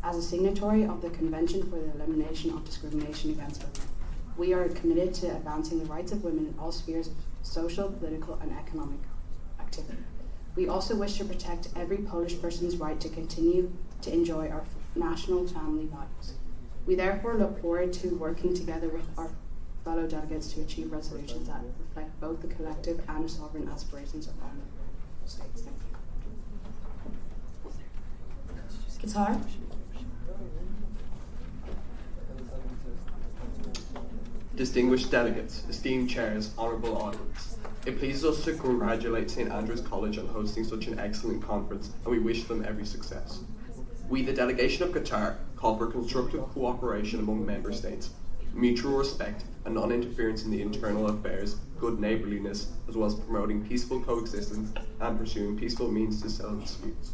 As a signatory of the Convention for the Elimination of Discrimination Against Women, we are committed to advancing the rights of women in all spheres of social, political, and economic activity. We also wish to protect every Polish person's right to continue to enjoy our national family values. We therefore look forward to working together with our fellow delegates to achieve resolutions that reflect both the collective and sovereign aspirations of all member states. Thank you. Qatar. Distinguished delegates, esteemed chairs, honourable audience. It pleases us to congratulate St. Andrew's College on hosting such an excellent conference, and we wish them every success. We, the delegation of Qatar, call for constructive cooperation among member states, mutual respect and non-interference in the internal affairs, good neighbourliness, as well as promoting peaceful coexistence and pursuing peaceful means to settle disputes.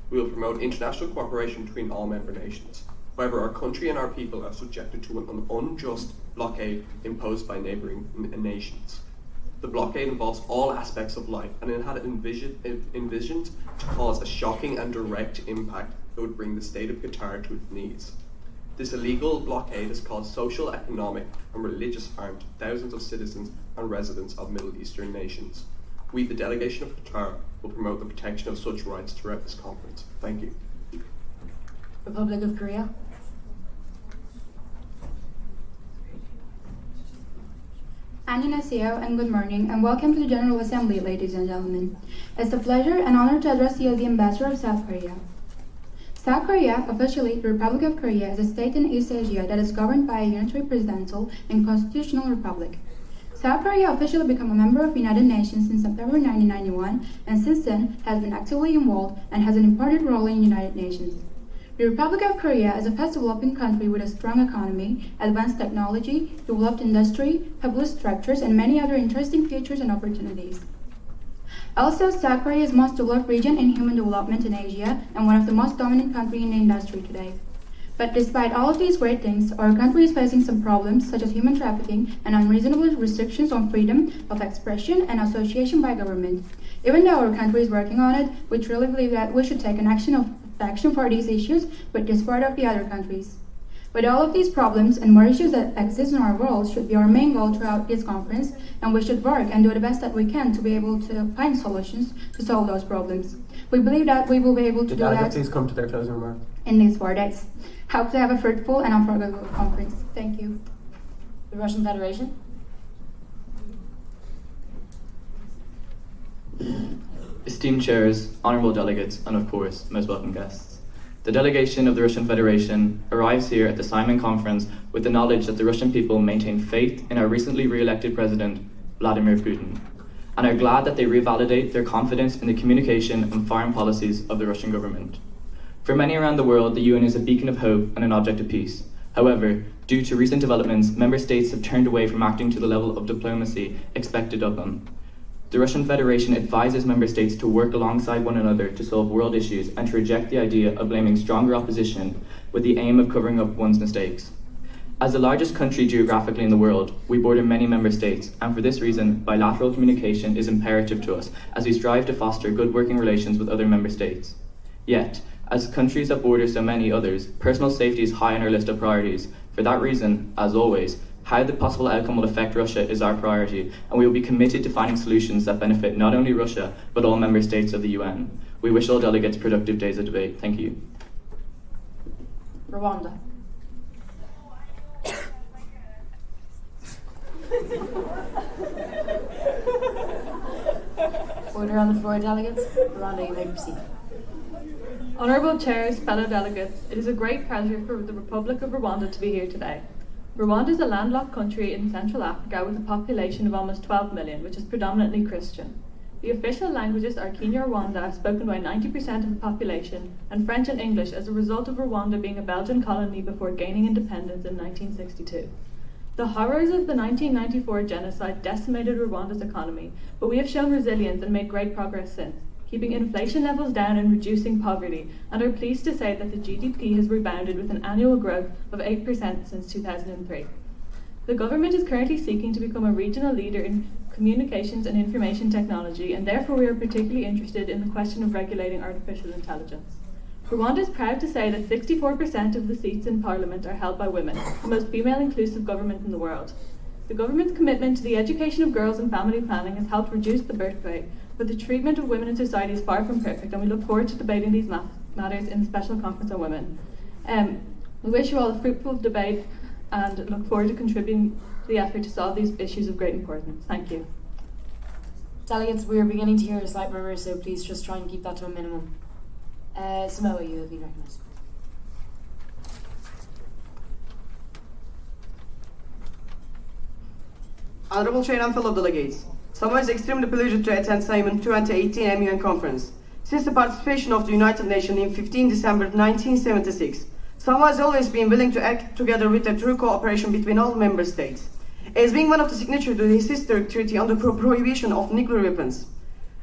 We will promote international cooperation between all member nations. However, our country and our people are subjected to an unjust blockade imposed by neighbouring nations. The blockade involves all aspects of life, and it had envisioned to cause a shocking and direct impact that would bring the state of Qatar to its knees. This illegal blockade has caused social, economic, and religious harm to thousands of citizens and residents of Middle Eastern nations. We, the delegation of Qatar, will promote the protection of such rights throughout this conference. Thank you. Republic of Korea. Annyeonghaseyo and good morning, and welcome to the General Assembly, ladies and gentlemen. It's a pleasure and honor to address you as the Ambassador of South Korea. South Korea, officially the Republic of Korea, is a state in East Asia that is governed by a unitary presidential and constitutional republic. South Korea officially became a member of the United Nations in September 1991, and since then has been actively involved and has an important role in the United Nations. The Republic of Korea is a fast-developing country with a strong economy, advanced technology, developed industry, public structures, and many other interesting features and opportunities. Also, South Korea is the most developed region in human development in Asia and one of the most dominant countries in the industry today. But despite all of these great things, our country is facing some problems such as human trafficking and unreasonable restrictions on freedom of expression and association by government. Even though our country is working on it, we truly believe that we should take an action for these issues with the support of the other countries. But all of these problems and more issues that exist in our world should be our main goal throughout this conference, and we should work and do the best that we can to be able to find solutions to solve those problems. We believe that we will be able to do that. Please come to their closing remarks. In these 4 days. Hope to have a fruitful and unforgettable conference. Thank you. The Russian Federation. Esteemed chairs, honorable delegates, and of course, most welcome guests. The delegation of the Russian Federation arrives here at the SAIMUN conference with the knowledge that the Russian people maintain faith in our recently re-elected president, Vladimir Putin, and are glad that they revalidate their confidence in the communication and foreign policies of the Russian government. For many around the world, the UN is a beacon of hope and an object of peace. However, due to recent developments, member states have turned away from acting to the level of diplomacy expected of them. The Russian Federation advises member states to work alongside one another to solve world issues and to reject the idea of blaming stronger opposition with the aim of covering up one's mistakes. As the largest country geographically in the world, we border many member states, and for this reason, bilateral communication is imperative to us as we strive to foster good working relations with other member states. Yet, as countries that border so many others, personal safety is high on our list of priorities. For that reason, as always, how the possible outcome will affect Russia is our priority, and we will be committed to finding solutions that benefit not only Russia, but all member states of the UN. We wish all delegates productive days of debate. Thank you. Rwanda. Order on the floor, delegates. Rwanda, you may proceed. Honourable chairs, fellow delegates, it is a great pleasure for the Republic of Rwanda to be here today. Rwanda is a landlocked country in Central Africa with a population of almost 12 million, which is predominantly Christian. The official languages are Kinyarwanda, spoken by 90% of the population, and French and English as a result of Rwanda being a Belgian colony before gaining independence in 1962. The horrors of the 1994 genocide decimated Rwanda's economy, but we have shown resilience and made great progress since, keeping inflation levels down and reducing poverty, and are pleased to say that the GDP has rebounded with an annual growth of 8% since 2003. The government is currently seeking to become a regional leader in communications and information technology, and therefore we are particularly interested in the question of regulating artificial intelligence. Rwanda is proud to say that 64% of the seats in Parliament are held by women, the most female-inclusive government in the world. The government's commitment to the education of girls and family planning has helped reduce the birth rate, but the treatment of women in society is far from perfect, and we look forward to debating these matters in the Special Conference on Women. We wish you all a fruitful debate and look forward to contributing to the effort to solve these issues of great importance. Thank you. Delegates, we are beginning to hear a slight murmur, so please just try and keep that to a minimum. Samoa, you have been recognised. Honourable Chair and fellow delegates, Samoa is extremely pleased to attend SAIMUN 2018 MUN conference. Since the participation of the United Nations in 15 December 1976, Samoa has always been willing to act together with a true cooperation between all member states. As being one of the signatories to this historic treaty on the prohibition of nuclear weapons,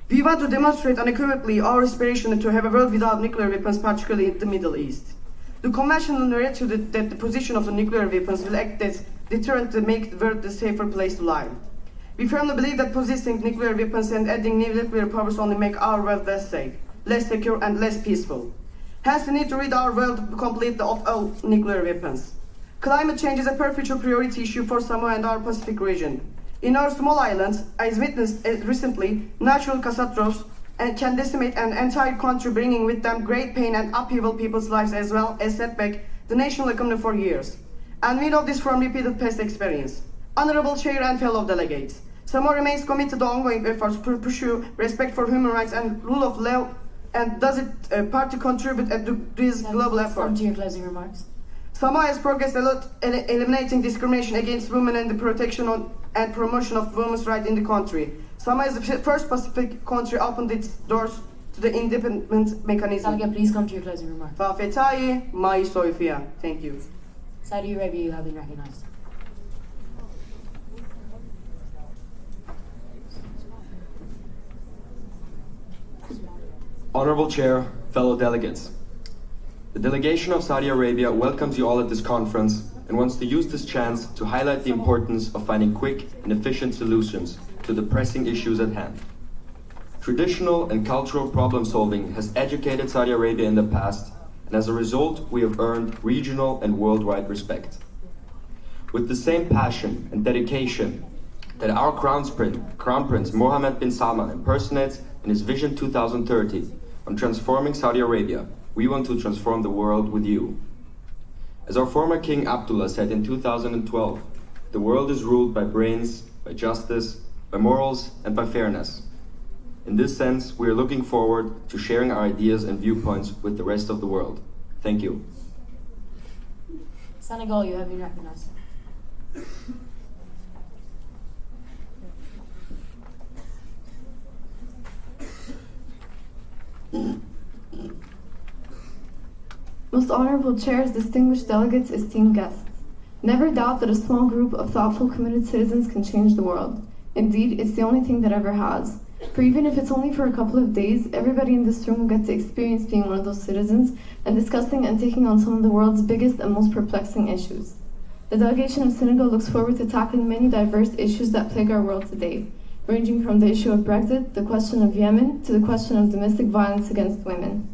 we want to demonstrate unequivocally our aspiration to have a world without nuclear weapons, particularly in the Middle East. The convention narrated that the position of the nuclear weapons will act as deterrent to make the world a safer place to live. We firmly believe that possessing nuclear weapons and adding new nuclear powers only make our world less safe, less secure, and less peaceful. Hence, we need to rid our world completely of all nuclear weapons. Climate change is a perpetual priority issue for Samoa and our Pacific region. In our small islands, as witnessed recently, natural catastrophes can decimate an entire country, bringing with them great pain and upheaval people's lives, as well as set back the national economy for years. And we know this from repeated past experience. Honourable Chair and fellow delegates, Samoa remains committed to ongoing efforts to pursue respect for human rights and rule of law, and does it part to contribute to this global effort. Come to your closing remarks. Samoa has progressed a lot in eliminating discrimination against women and the protection and promotion of women's rights in the country. Samoa is the first Pacific country opened its doors to the independent mechanism. Delegate, please come to your closing remarks. Wafetai mai soifia. Thank you. Saudi Arabia, you have been recognised. Honorable Chair, fellow delegates. The delegation of Saudi Arabia welcomes you all at this conference and wants to use this chance to highlight the importance of finding quick and efficient solutions to the pressing issues at hand. Traditional and cultural problem solving has educated Saudi Arabia in the past, and as a result, we have earned regional and worldwide respect. With the same passion and dedication that our Crown Prince Mohammed bin Salman impersonates in his Vision 2030 on transforming Saudi Arabia, we want to transform the world with you. As our former King Abdullah said in 2012, the world is ruled by brains, by justice, by morals, and by fairness. In this sense, we are looking forward to sharing our ideas and viewpoints with the rest of the world. Thank you. Senegal, you have been recognized. Most honorable chairs, distinguished delegates, esteemed guests. Never doubt that a small group of thoughtful, committed citizens can change the world. Indeed, it's the only thing that ever has. For even if it's only for a couple of days, everybody in this room will get to experience being one of those citizens and discussing and taking on some of the world's biggest and most perplexing issues. The delegation of Senegal looks forward to tackling many diverse issues that plague our world today, ranging from the issue of Brexit, the question of Yemen, to the question of domestic violence against women.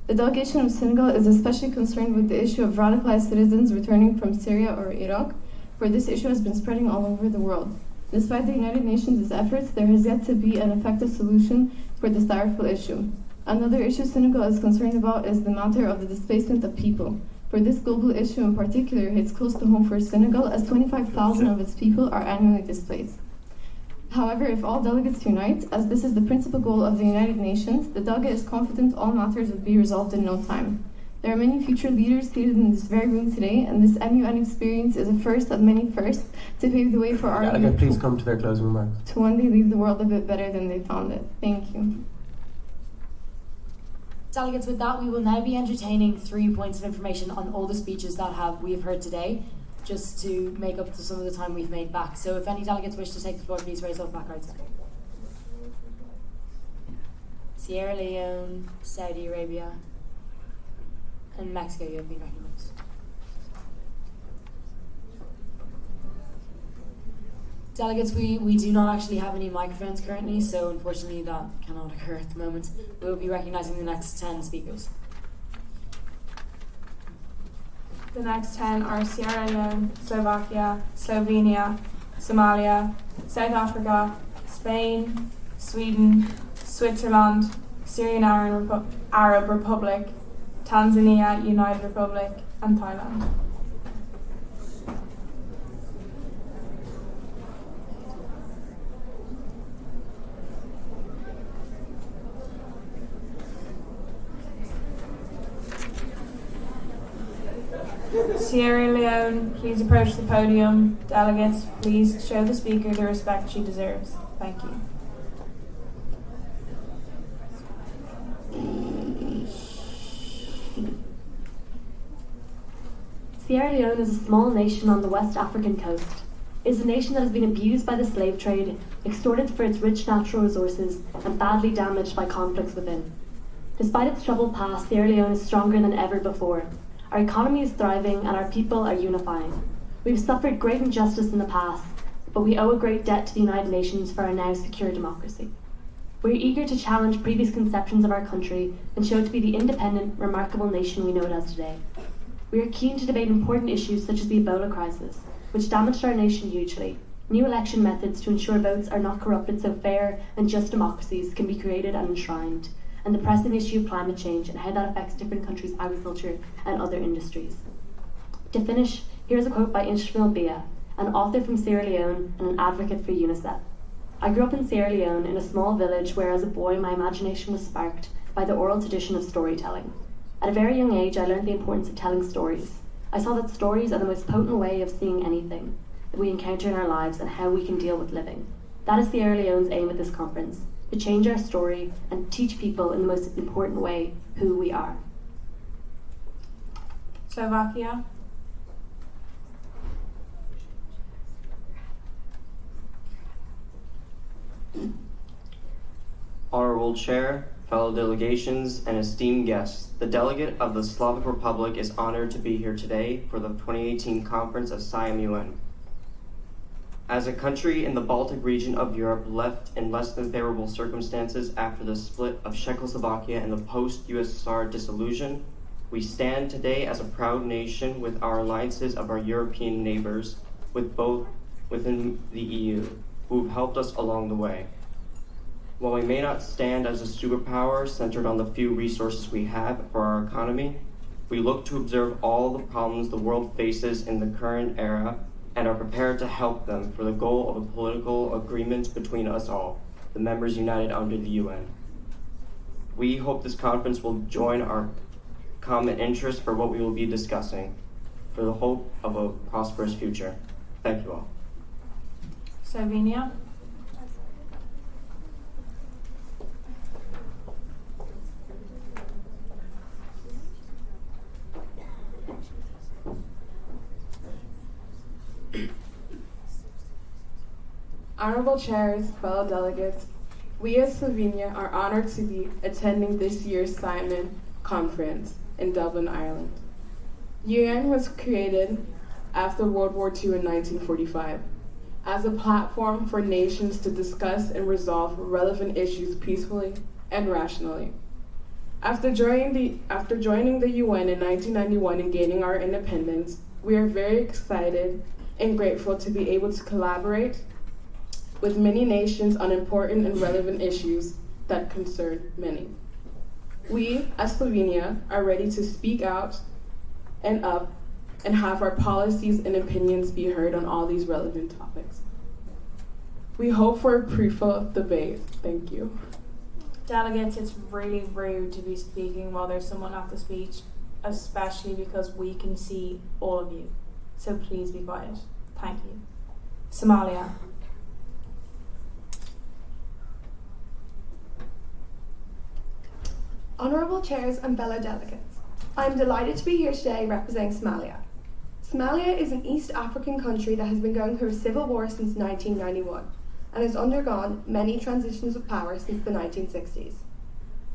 The delegation of Senegal is especially concerned with the issue of radicalized citizens returning from Syria or Iraq, where this issue has been spreading all over the world. Despite the United Nations' efforts, there has yet to be an effective solution for this direful issue. Another issue Senegal is concerned about is the matter of the displacement of people. For this global issue in particular hits close to home for Senegal, as 25,000 of its people are annually displaced. However, if all delegates unite, as this is the principal goal of the United Nations, the delegate is confident all matters will be resolved in no time. There are many future leaders seated in this very room today, and this MUN experience is a first of many firsts to pave the way for our Delegate, please come to their closing remarks. to one day leave the world a bit better than they found it. Thank you. Delegates, with that, we will now be entertaining 3 points of information on all the speeches that we have heard today, just to make up to some of the time we've made back. So if any delegates wish to take the floor, please raise up placards. Sierra Leone, Saudi Arabia, and Mexico, you have been recognized. Delegates, we do not actually have any microphones currently, so unfortunately that cannot occur at the moment. We will be recognizing the next 10 speakers. The next 10 are Sierra Leone, Slovakia, Slovenia, Somalia, South Africa, Spain, Sweden, Switzerland, Syrian Arab Republic, Tanzania, United Republic, and Thailand. Sierra Leone, please approach the podium. Delegates, please show the speaker the respect she deserves. Thank you. Sierra Leone is a small nation on the West African coast. It is a nation that has been abused by the slave trade, extorted for its rich natural resources, and badly damaged by conflicts within. Despite its troubled past, Sierra Leone is stronger than ever before. Our economy is thriving and our people are unifying. We've suffered great injustice in the past, but we owe a great debt to the United Nations for our now secure democracy. We're eager to challenge previous conceptions of our country and show it to be the independent, remarkable nation we know it as today. We are keen to debate important issues such as the Ebola crisis, which damaged our nation hugely, new election methods to ensure votes are not corrupted so fair and just democracies can be created and enshrined, and the pressing issue of climate change and how that affects different countries' agriculture and other industries. To finish, here's a quote by Ishmael Bia, an author from Sierra Leone and an advocate for UNICEF. I grew up in Sierra Leone in a small village where as a boy my imagination was sparked by the oral tradition of storytelling. At a very young age I learned the importance of telling stories. I saw that stories are the most potent way of seeing anything that we encounter in our lives and how we can deal with living. That is Sierra Leone's aim at this conference, to change our story and teach people in the most important way who we are. Slovakia. Honorable Chair, fellow delegations, and esteemed guests. The delegate of the Slavic Republic is honored to be here today for the 2018 conference of SAIMUN. As a country in the Baltic region of Europe left in less than favorable circumstances after the split of Czechoslovakia and the post-USSR dissolution, we stand today as a proud nation with our alliances of our European neighbors, with both within the EU, who have helped us along the way. While we may not stand as a superpower centered on the few resources we have for our economy, we look to observe all the problems the world faces in the current era and are prepared to help them for the goal of a political agreement between us all, the members united under the UN. We hope this conference will join our common interest for what we will be discussing, for the hope of a prosperous future. Thank you all. Slovenia. Honorable chairs, fellow delegates, we as Slovenia are honored to be attending this year's SAIMUN conference in Dublin, Ireland. UN was created after World War II in 1945 as a platform for nations to discuss and resolve relevant issues peacefully and rationally. After joining the UN in 1991 and gaining our independence, we are very excited and grateful to be able to collaborate with many nations on important and relevant issues that concern many. We, as Slovenia, are ready to speak out and up and have our policies and opinions be heard on all these relevant topics. We hope for a fruitful debate. Thank you. Delegates, it's really rude to be speaking while there's someone at the speech, especially because we can see all of you. So please be quiet. Thank you. Somalia. Honourable chairs and fellow delegates, I am delighted to be here today representing Somalia. Somalia is an East African country that has been going through a civil war since 1991 and has undergone many transitions of power since the 1960s.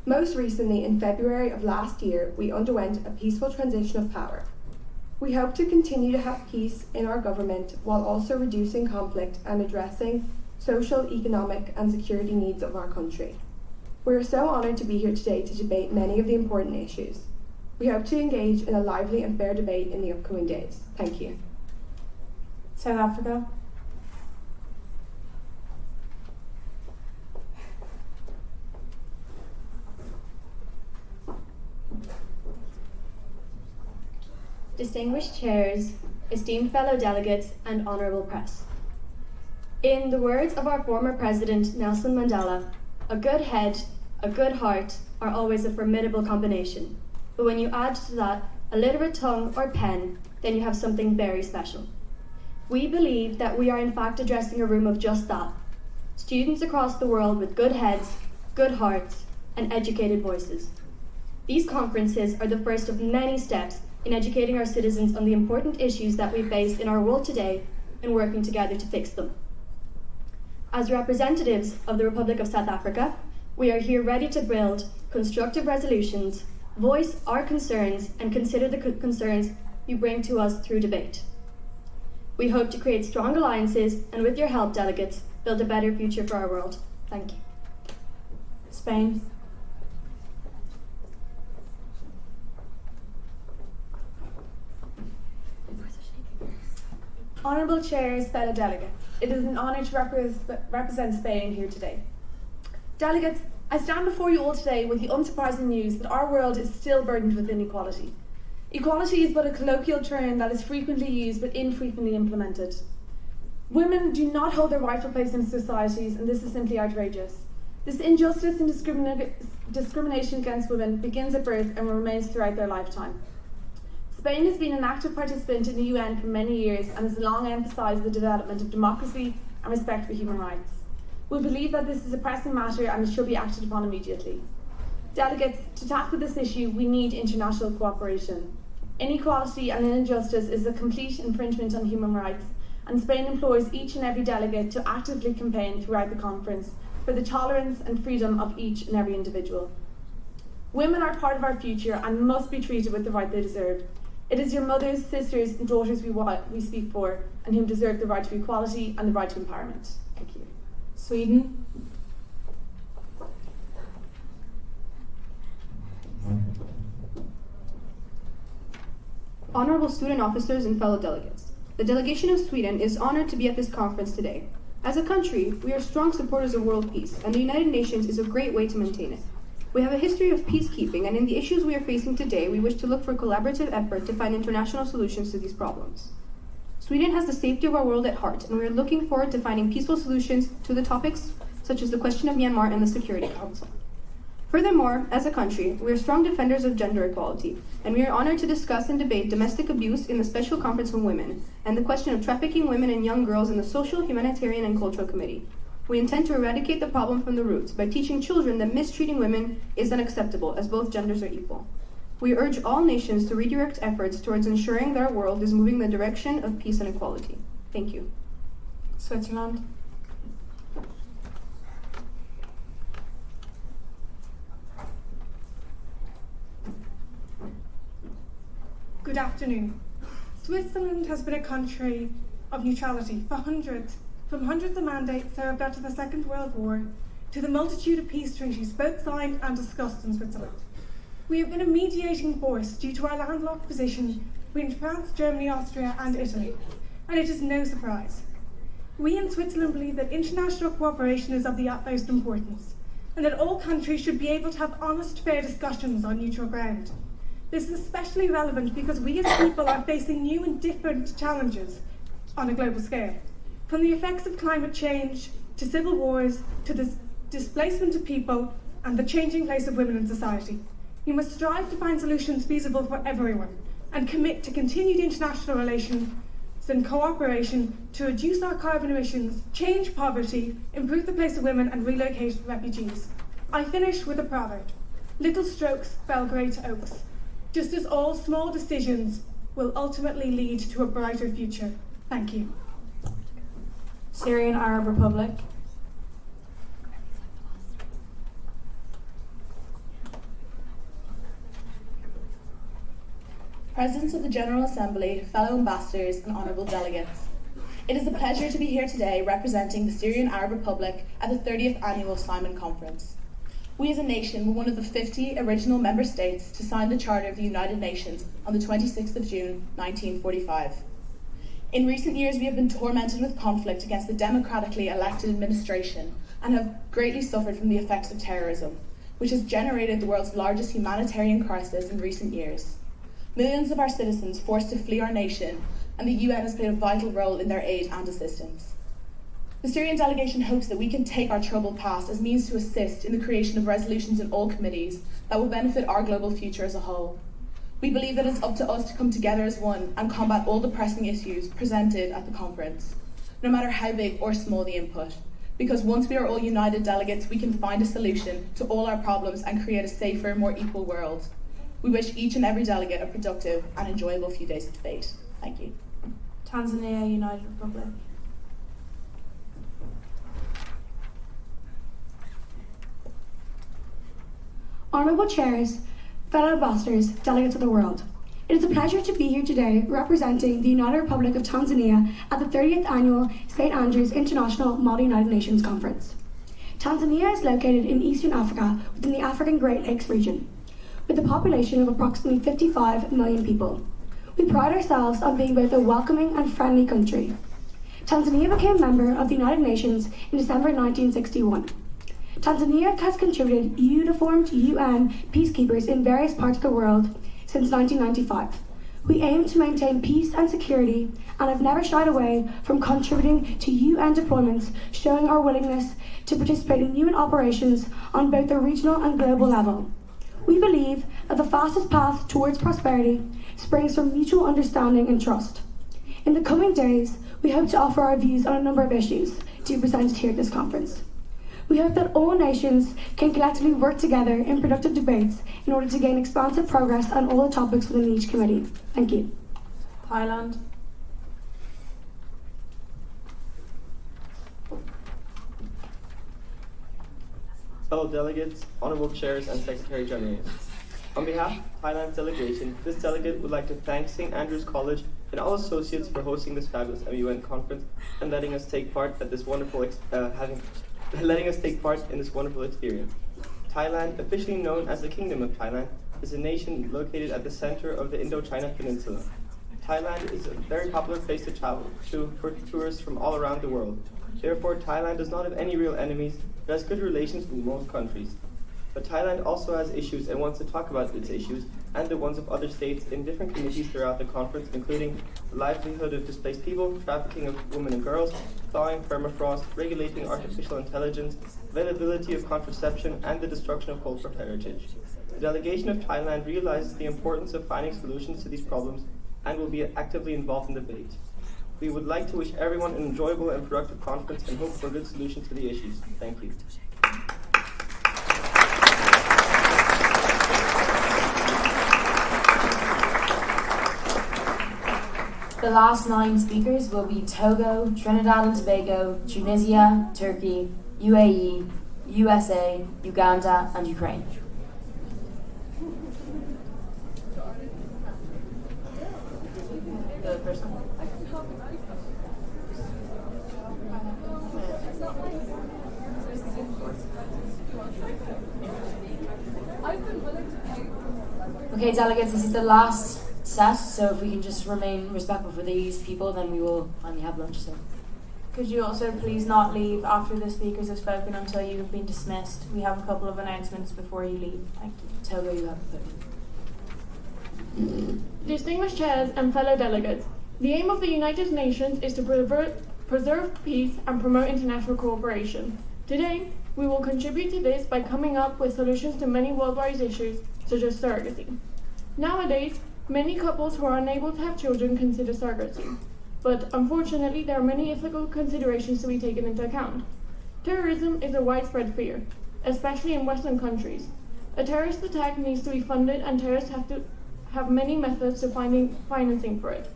Most recently, in February of last year, we underwent a peaceful transition of power. We hope to continue to have peace in our government while also reducing conflict and addressing social, economic and security needs of our country. We are so honoured to be here today to debate many of the important issues. We hope to engage in a lively and fair debate in the upcoming days. Thank you. South Africa. Distinguished chairs, esteemed fellow delegates, and honourable press. In the words of our former president, Nelson Mandela, a good head, a good heart are always a formidable combination. But when you add to that a literate tongue or pen, then you have something very special. We believe that we are in fact addressing a room of just that. Students across the world with good heads, good hearts, and educated voices. These conferences are the first of many steps in educating our citizens on the important issues that we face in our world today and working together to fix them. As representatives of the Republic of South Africa, we are here ready to build constructive resolutions, voice our concerns, and consider the concerns you bring to us through debate. We hope to create strong alliances and, with your help, delegates, build a better future for our world. Thank you. Spain. Honourable chairs, fellow delegates, it is an honour to represent Spain here today. Delegates, I stand before you all today with the unsurprising news that our world is still burdened with inequality. Equality is but a colloquial term that is frequently used but infrequently implemented. Women do not hold their rightful place in societies, and this is simply outrageous. This injustice and discrimination against women begins at birth and remains throughout their lifetime. Spain has been an active participant in the UN for many years and has long emphasised the development of democracy and respect for human rights. We believe that this is a pressing matter and it should be acted upon immediately. Delegates, to tackle this issue, we need international cooperation. Inequality and injustice is a complete infringement on human rights, and Spain implores each and every delegate to actively campaign throughout the conference for the tolerance and freedom of each and every individual. Women are part of our future and must be treated with the right they deserve. It is your mothers, sisters and daughters we speak for and whom deserve the right to equality and the right to empowerment. Thank you. Sweden. Honourable student officers and fellow delegates, the delegation of Sweden is honoured to be at this conference today. As a country, we are strong supporters of world peace, and the United Nations is a great way to maintain it. We have a history of peacekeeping, and in the issues we are facing today, we wish to look for collaborative effort to find international solutions to these problems. Sweden has the safety of our world at heart, and we are looking forward to finding peaceful solutions to the topics such as the question of Myanmar and the Security Council. Furthermore, as a country, we are strong defenders of gender equality, and we are honored to discuss and debate domestic abuse in the Special Conference on Women and the question of trafficking women and young girls in the Social, Humanitarian, and Cultural Committee. We intend to eradicate the problem from the roots by teaching children that mistreating women is unacceptable, as both genders are equal. We urge all nations to redirect efforts towards ensuring that our world is moving in the direction of peace and equality. Thank you. Switzerland. Good afternoon. Switzerland has been a country of neutrality for hundreds, from hundreds of mandates served after the Second World War to the multitude of peace treaties both signed and discussed in Switzerland. We have been a mediating force due to our landlocked position between France, Germany, Austria and Italy, and it is no surprise. We in Switzerland believe that international cooperation is of the utmost importance, and that all countries should be able to have honest, fair discussions on neutral ground. This is especially relevant because we as people are facing new and different challenges on a global scale. From the effects of climate change, to civil wars, to the displacement of people, and the changing place of women in society. We must strive to find solutions feasible for everyone, and commit to continued international relations and cooperation to reduce our carbon emissions, change poverty, improve the place of women, and relocate refugees. I finish with a proverb: little strokes fell great oaks. Just as all small decisions will ultimately lead to a brighter future. Thank you. Syrian Arab Republic. Presidents of the General Assembly, fellow ambassadors and honourable delegates. It is a pleasure to be here today representing the Syrian Arab Republic at the 30th Annual SAIMUN Conference. We as a nation were one of the 50 original member states to sign the Charter of the United Nations on the 26th of June 1945. In recent years, we have been tormented with conflict against the democratically elected administration and have greatly suffered from the effects of terrorism, which has generated the world's largest humanitarian crisis in recent years. Millions of our citizens forced to flee our nation, and the UN has played a vital role in their aid and assistance. The Syrian delegation hopes that we can take our troubled past as means to assist in the creation of resolutions in all committees that will benefit our global future as a whole. We believe that it's up to us to come together as one and combat all the pressing issues presented at the conference, no matter how big or small the input. Because once we are all united delegates, we can find a solution to all our problems and create a safer, more equal world. We wish each and every delegate a productive and enjoyable few days of debate. Thank you. Tanzania, United Republic. Honourable Chairs, fellow ambassadors, delegates of the world. It is a pleasure to be here today representing the United Republic of Tanzania at the 30th Annual St. Andrews International Model United Nations Conference. Tanzania is located in Eastern Africa within the African Great Lakes region, with a population of approximately 55 million people. We pride ourselves on being both a welcoming and friendly country. Tanzania became a member of the United Nations in December 1961. Tanzania has contributed uniformed UN peacekeepers in various parts of the world since 1995. We aim to maintain peace and security and have never shied away from contributing to UN deployments, showing our willingness to participate in UN operations on both the regional and global level. We believe that the fastest path towards prosperity springs from mutual understanding and trust. In the coming days, we hope to offer our views on a number of issues to be presented here at this conference. We hope that all nations can collectively work together in productive debates in order to gain expansive progress on all the topics within each committee. Thank you. Thailand. fellow delegates, honorable chairs, and secretary generals. On behalf of Thailand's delegation, this delegate would like to thank St. Andrew's College and all associates for hosting this fabulous MUN conference and letting us take part in this wonderful experience. Thailand, officially known as the Kingdom of Thailand, is a nation located at the center of the Indochina Peninsula. Thailand is a very popular place to travel to for tourists from all around the world. Therefore, Thailand does not have any real enemies, but has good relations with most countries. But Thailand also has issues and wants to talk about its issues and the ones of other states in different committees throughout the conference, including the livelihood of displaced people, trafficking of women and girls, thawing permafrost, regulating artificial intelligence, availability of contraception, and the destruction of cultural heritage. The delegation of Thailand realizes the importance of finding solutions to these problems and will be actively involved in the debate. We would like to wish everyone an enjoyable and productive conference and hope for a good solution to the issues. Thank you. The last 9 speakers will be Togo, Trinidad and Tobago, Tunisia, Turkey, UAE, USA, Uganda, and Ukraine. The first one. Okay, delegates, this is the last set, so if we can just remain respectful for these people, then we will finally have lunch soon. Could you also please not leave after the speakers have spoken until you have been dismissed? We have a couple of announcements before you leave. Thank you. Togo, you have the podium. Distinguished chairs and fellow delegates, the aim of the United Nations is to preserve peace and promote international cooperation. Today, we will contribute to this by coming up with solutions to many worldwide issues, such as surrogacy. Nowadays, many couples who are unable to have children consider surrogacy, but unfortunately there are many ethical considerations to be taken into account. Terrorism is a widespread fear, especially in Western countries. A terrorist attack needs to be funded and terrorists have to have many methods to finding financing for it.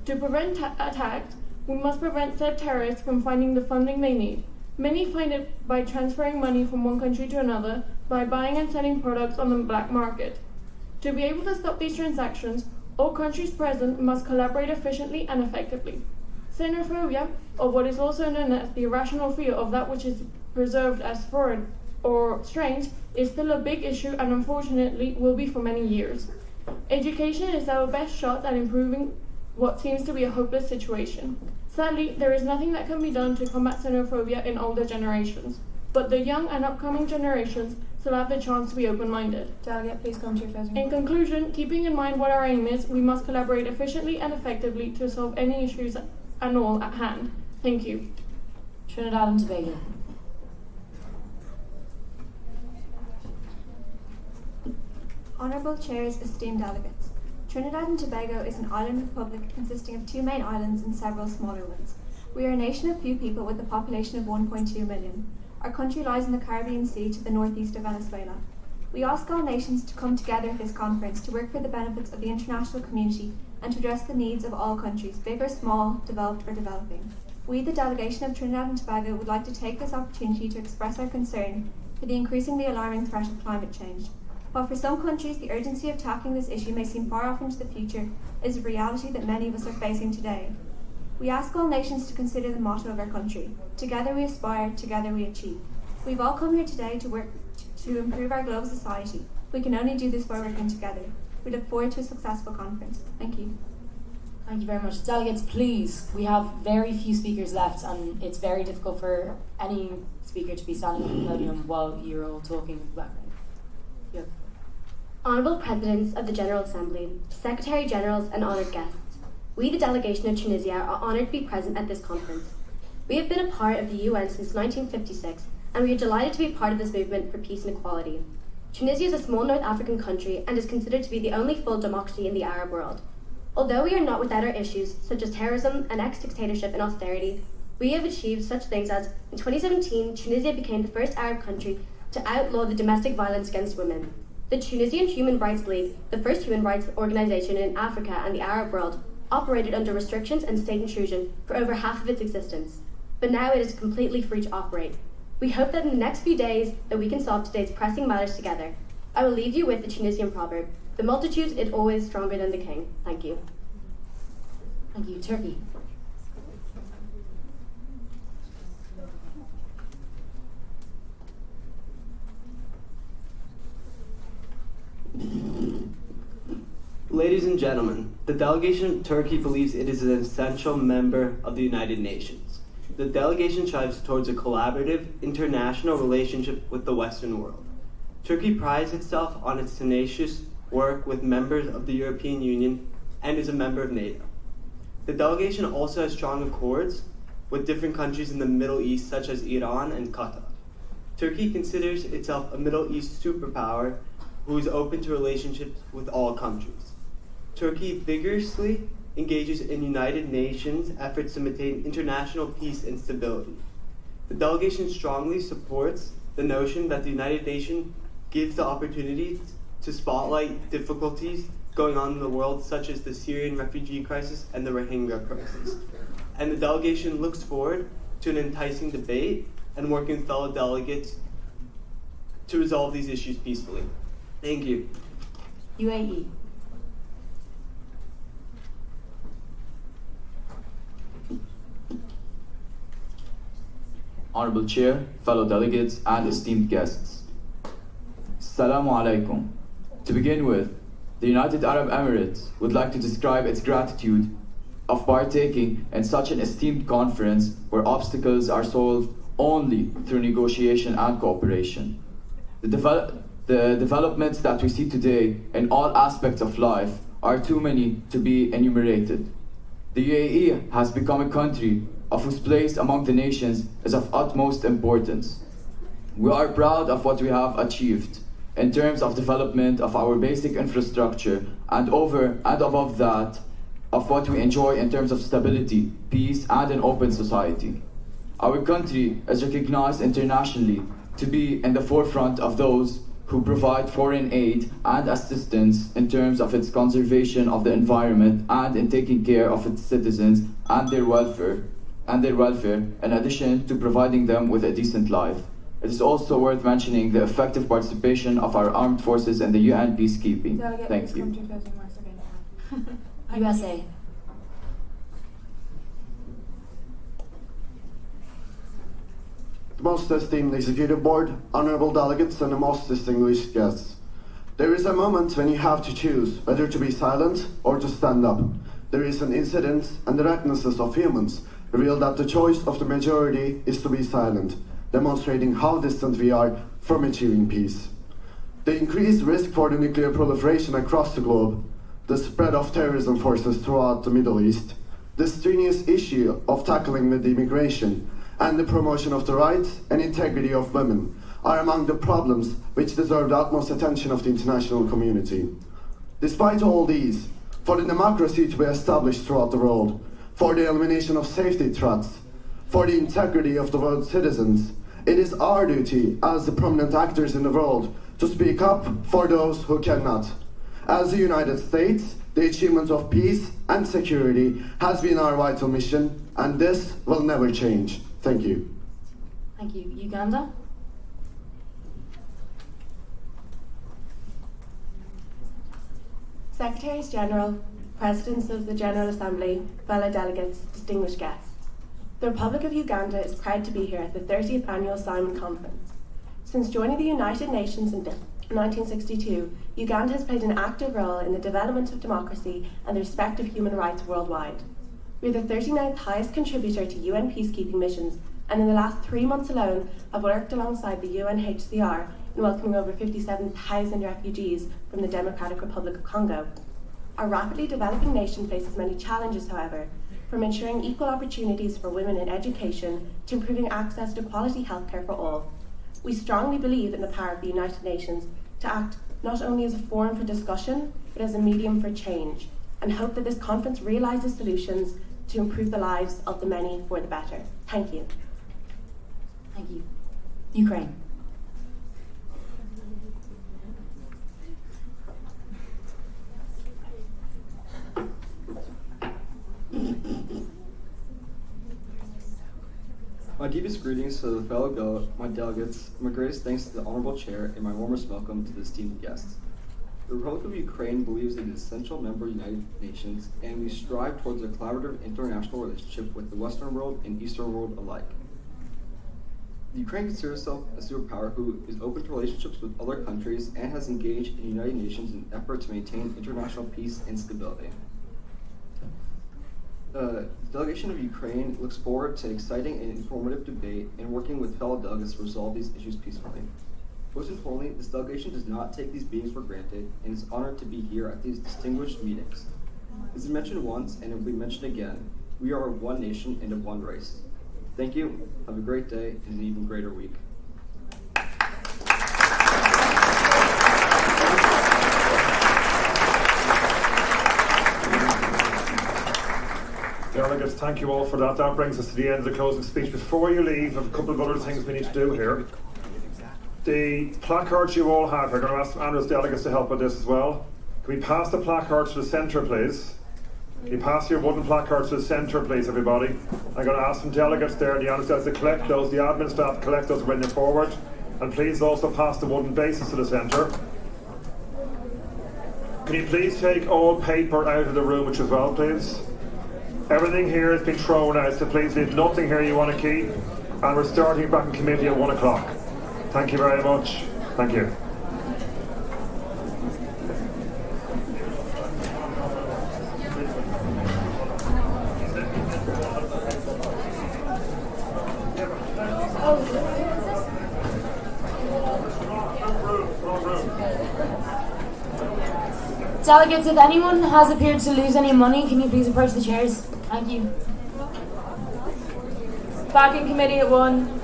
To prevent attacks, we must prevent said terrorists from finding the funding they need. Many find it by transferring money from one country to another, by buying and selling products on the black market. To be able to stop these transactions, all countries present must collaborate efficiently and effectively. Xenophobia, or what is also known as the irrational fear of that which is preserved as foreign or strange, is still a big issue and unfortunately will be for many years. Education is our best shot at improving what seems to be a hopeless situation. Sadly, there is nothing that can be done to combat xenophobia in older generations, but the young and upcoming generations still have the chance to be open-minded. Delegate, please come to your closing. In conclusion, keeping in mind what our aim is, we must collaborate efficiently and effectively to solve any issues and all at hand. Thank you. Trinidad and Tobago. Honourable Chairs, esteemed delegates. Trinidad and Tobago is an island republic consisting of 2 main islands and several smaller ones. We are a nation of few people with a population of 1.2 million. Our country lies in the Caribbean Sea to the northeast of Venezuela. We ask all nations to come together at this conference to work for the benefits of the international community and to address the needs of all countries, big or small, developed or developing. We, the delegation of Trinidad and Tobago, would like to take this opportunity to express our concern for the increasingly alarming threat of climate change. While for some countries the urgency of tackling this issue may seem far off into the future, it is a reality that many of us are facing today. We ask all nations to consider the motto of our country: together we aspire, together we achieve. We've all come here today to work to improve our global society. We can only do this by working together. We look forward to a successful conference. Thank you. Thank you very much. Delegates, please, we have very few speakers left and it's very difficult for any speaker to be standing on the podium while you're all talking in the background. Yep. Honourable Presidents of the General Assembly, Secretary Generals and honoured guests, we the delegation of Tunisia are honoured to be present at this conference. We have been a part of the UN since 1956 and we are delighted to be part of this movement for peace and equality. Tunisia is a small North African country and is considered to be the only full democracy in the Arab world. Although we are not without our issues, such as terrorism, an ex-dictatorship and austerity, we have achieved such things as, in 2017, Tunisia became the first Arab country to outlaw the domestic violence against women. The Tunisian Human Rights League, the first human rights organisation in Africa and the Arab world, operated under restrictions and state intrusion for over half of its existence, but now it is completely free to operate. We hope that in the next few days that we can solve today's pressing matters together. I will leave you with the Tunisian proverb, the multitude is always stronger than the king. Thank you. Thank you. Turkey. Ladies and gentlemen, the delegation of Turkey believes it is an essential member of the United Nations. The delegation strives towards a collaborative, international relationship with the Western world. Turkey prides itself on its tenacious work with members of the European Union and is a member of NATO. The delegation also has strong accords with different countries in the Middle East, such as Iran and Qatar. Turkey considers itself a Middle East superpower who is open to relationships with all countries. Turkey vigorously engages in United Nations efforts to maintain international peace and stability. The delegation strongly supports the notion that the United Nations gives the opportunity to spotlight difficulties going on in the world, such as the Syrian refugee crisis and the Rohingya crisis. And the delegation looks forward to an enticing debate and working with fellow delegates to resolve these issues peacefully. Thank you. UAE. Honorable Chair, fellow delegates, and esteemed guests. Assalamu alaikum. To begin with, the United Arab Emirates would like to describe its gratitude of partaking in such an esteemed conference where obstacles are solved only through negotiation and cooperation. The developments that we see today in all aspects of life are too many to be enumerated. The UAE has become a country of whose place among the nations is of utmost importance. We are proud of what we have achieved in terms of development of our basic infrastructure and over and above that, of what we enjoy in terms of stability, peace, and an open society. Our country is recognized internationally to be in the forefront of those who provide foreign aid and assistance in terms of its conservation of the environment and in taking care of its citizens and their welfare, in addition to providing them with a decent life. It is also worth mentioning the effective participation of our armed forces in the UN peacekeeping. Thank you. USA. Most esteemed Executive Board, honorable delegates, and the most distinguished guests. There is a moment when you have to choose whether to be silent or to stand up. The recent incidents and the recklessness of humans reveal that the choice of the majority is to be silent, demonstrating how distant we are from achieving peace. The increased risk for the nuclear proliferation across the globe, the spread of terrorism forces throughout the Middle East, the strenuous issue of tackling with immigration, and the promotion of the rights and integrity of women are among the problems which deserve the utmost attention of the international community. Despite all these, for the democracy to be established throughout the world, for the elimination of safety threats, for the integrity of the world's citizens, it is our duty as the prominent actors in the world to speak up for those who cannot. As the United States, the achievement of peace and security has been our vital mission, and this will never change. Thank you. Thank you. Uganda? Secretaries General, Presidents of the General Assembly, fellow delegates, distinguished guests. The Republic of Uganda is proud to be here at the 30th Annual SAIMUN Conference. Since joining the United Nations in 1962, Uganda has played an active role in the development of democracy and the respect of human rights worldwide. We are the 39th highest contributor to UN peacekeeping missions, and in the last 3 months alone have worked alongside the UNHCR in welcoming over 57,000 refugees from the Democratic Republic of Congo. Our rapidly developing nation faces many challenges, however, from ensuring equal opportunities for women in education to improving access to quality healthcare for all. We strongly believe in the power of the United Nations to act not only as a forum for discussion, but as a medium for change, and hope that this conference realises solutions to improve the lives of the many for the better. Thank you. Thank you. Ukraine. My deepest greetings to the my delegates, my greatest thanks to the Honorable Chair, and my warmest welcome to the esteemed guests. The Republic of Ukraine believes in an essential member of the United Nations, and we strive towards a collaborative international relationship with the Western world and Eastern world alike. The Ukraine considers itself a superpower who is open to relationships with other countries and has engaged in the United Nations in an effort to maintain international peace and stability. The delegation of Ukraine looks forward to exciting and informative debate and working with fellow delegates to resolve these issues peacefully. Most importantly, this delegation does not take these meetings for granted and is honored to be here at these distinguished meetings. As I mentioned once and it will be mentioned again, we are of one nation and of one race. Thank you, have a great day and an even greater week. Delegates, thank you all for that. That brings us to the end of the closing speech. Before you leave, I have a couple of other things we need to do here. The placards you all have, we're going to ask Andrew's delegates to help with this as well. Can we pass the placards to the centre, please? Can you pass your wooden placards to the centre, please, everybody? I'm going to ask some delegates there, the honest guys, to collect those, the admin staff to collect those and bring them forward. And please also pass the wooden bases to the centre. Can you please take all paper out of the room as well, please? Everything here has been thrown out, so please leave nothing here you want to keep. And we're starting back in committee at 1 o'clock. Thank you very much. Thank you. Delegates, if anyone has appeared to lose any money, can you please approach the chairs? Thank you. Back in committee at 1.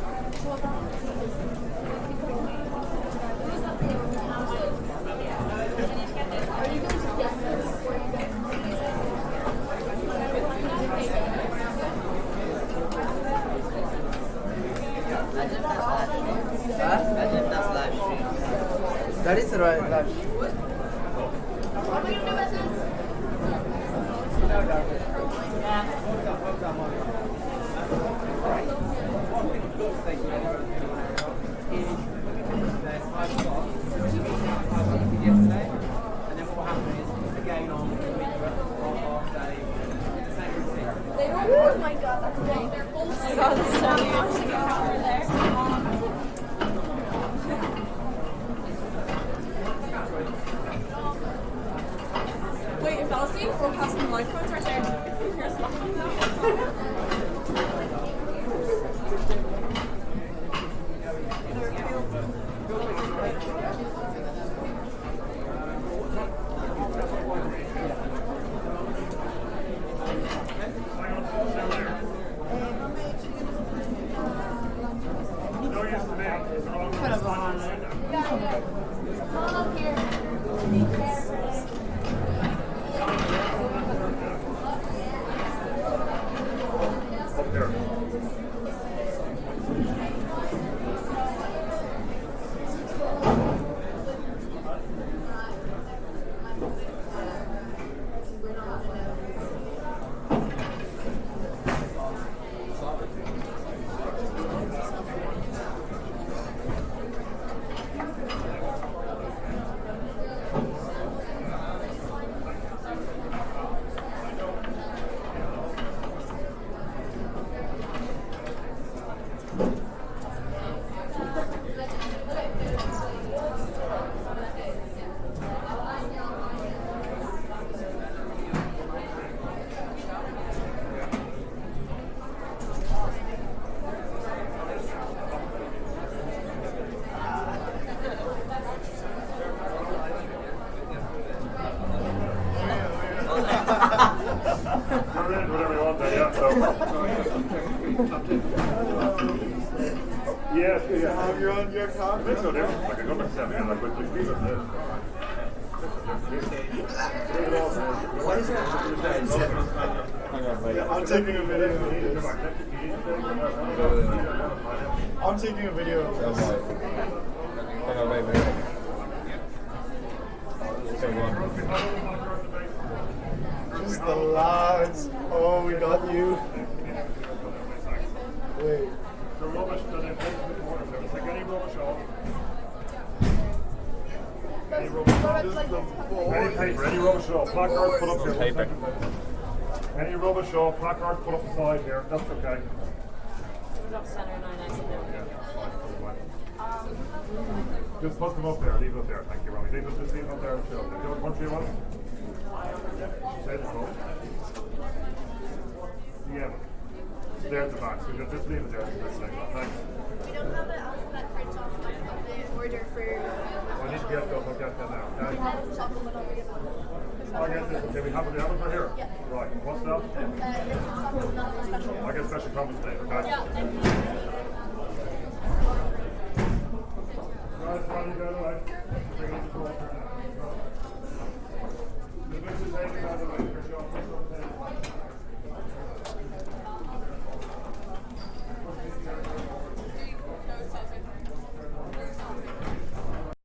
That is the right live. Oh my god, that's great. They're both Wait, if Elsie, we're passing the life codes right there. You're on your car? Makes no difference. Like, I got myself in, like, with the speed of this. What is I'm taking a video. I'm taking a video. Hang on, wait. Okay, go on. Just the lads. Oh, we got you. Wait. Any paper, any rubbish at all. Placards put up here. Paper. Any rubbish or placards put up the side here. That's okay. Just put them up there. Leave it up there. Thank you, Robbie. Just leave it up there. Do you know what country you want? Say the vote. Yeah. There at the back. So just leave it there. Thanks. We don't have an alphabet print off the order for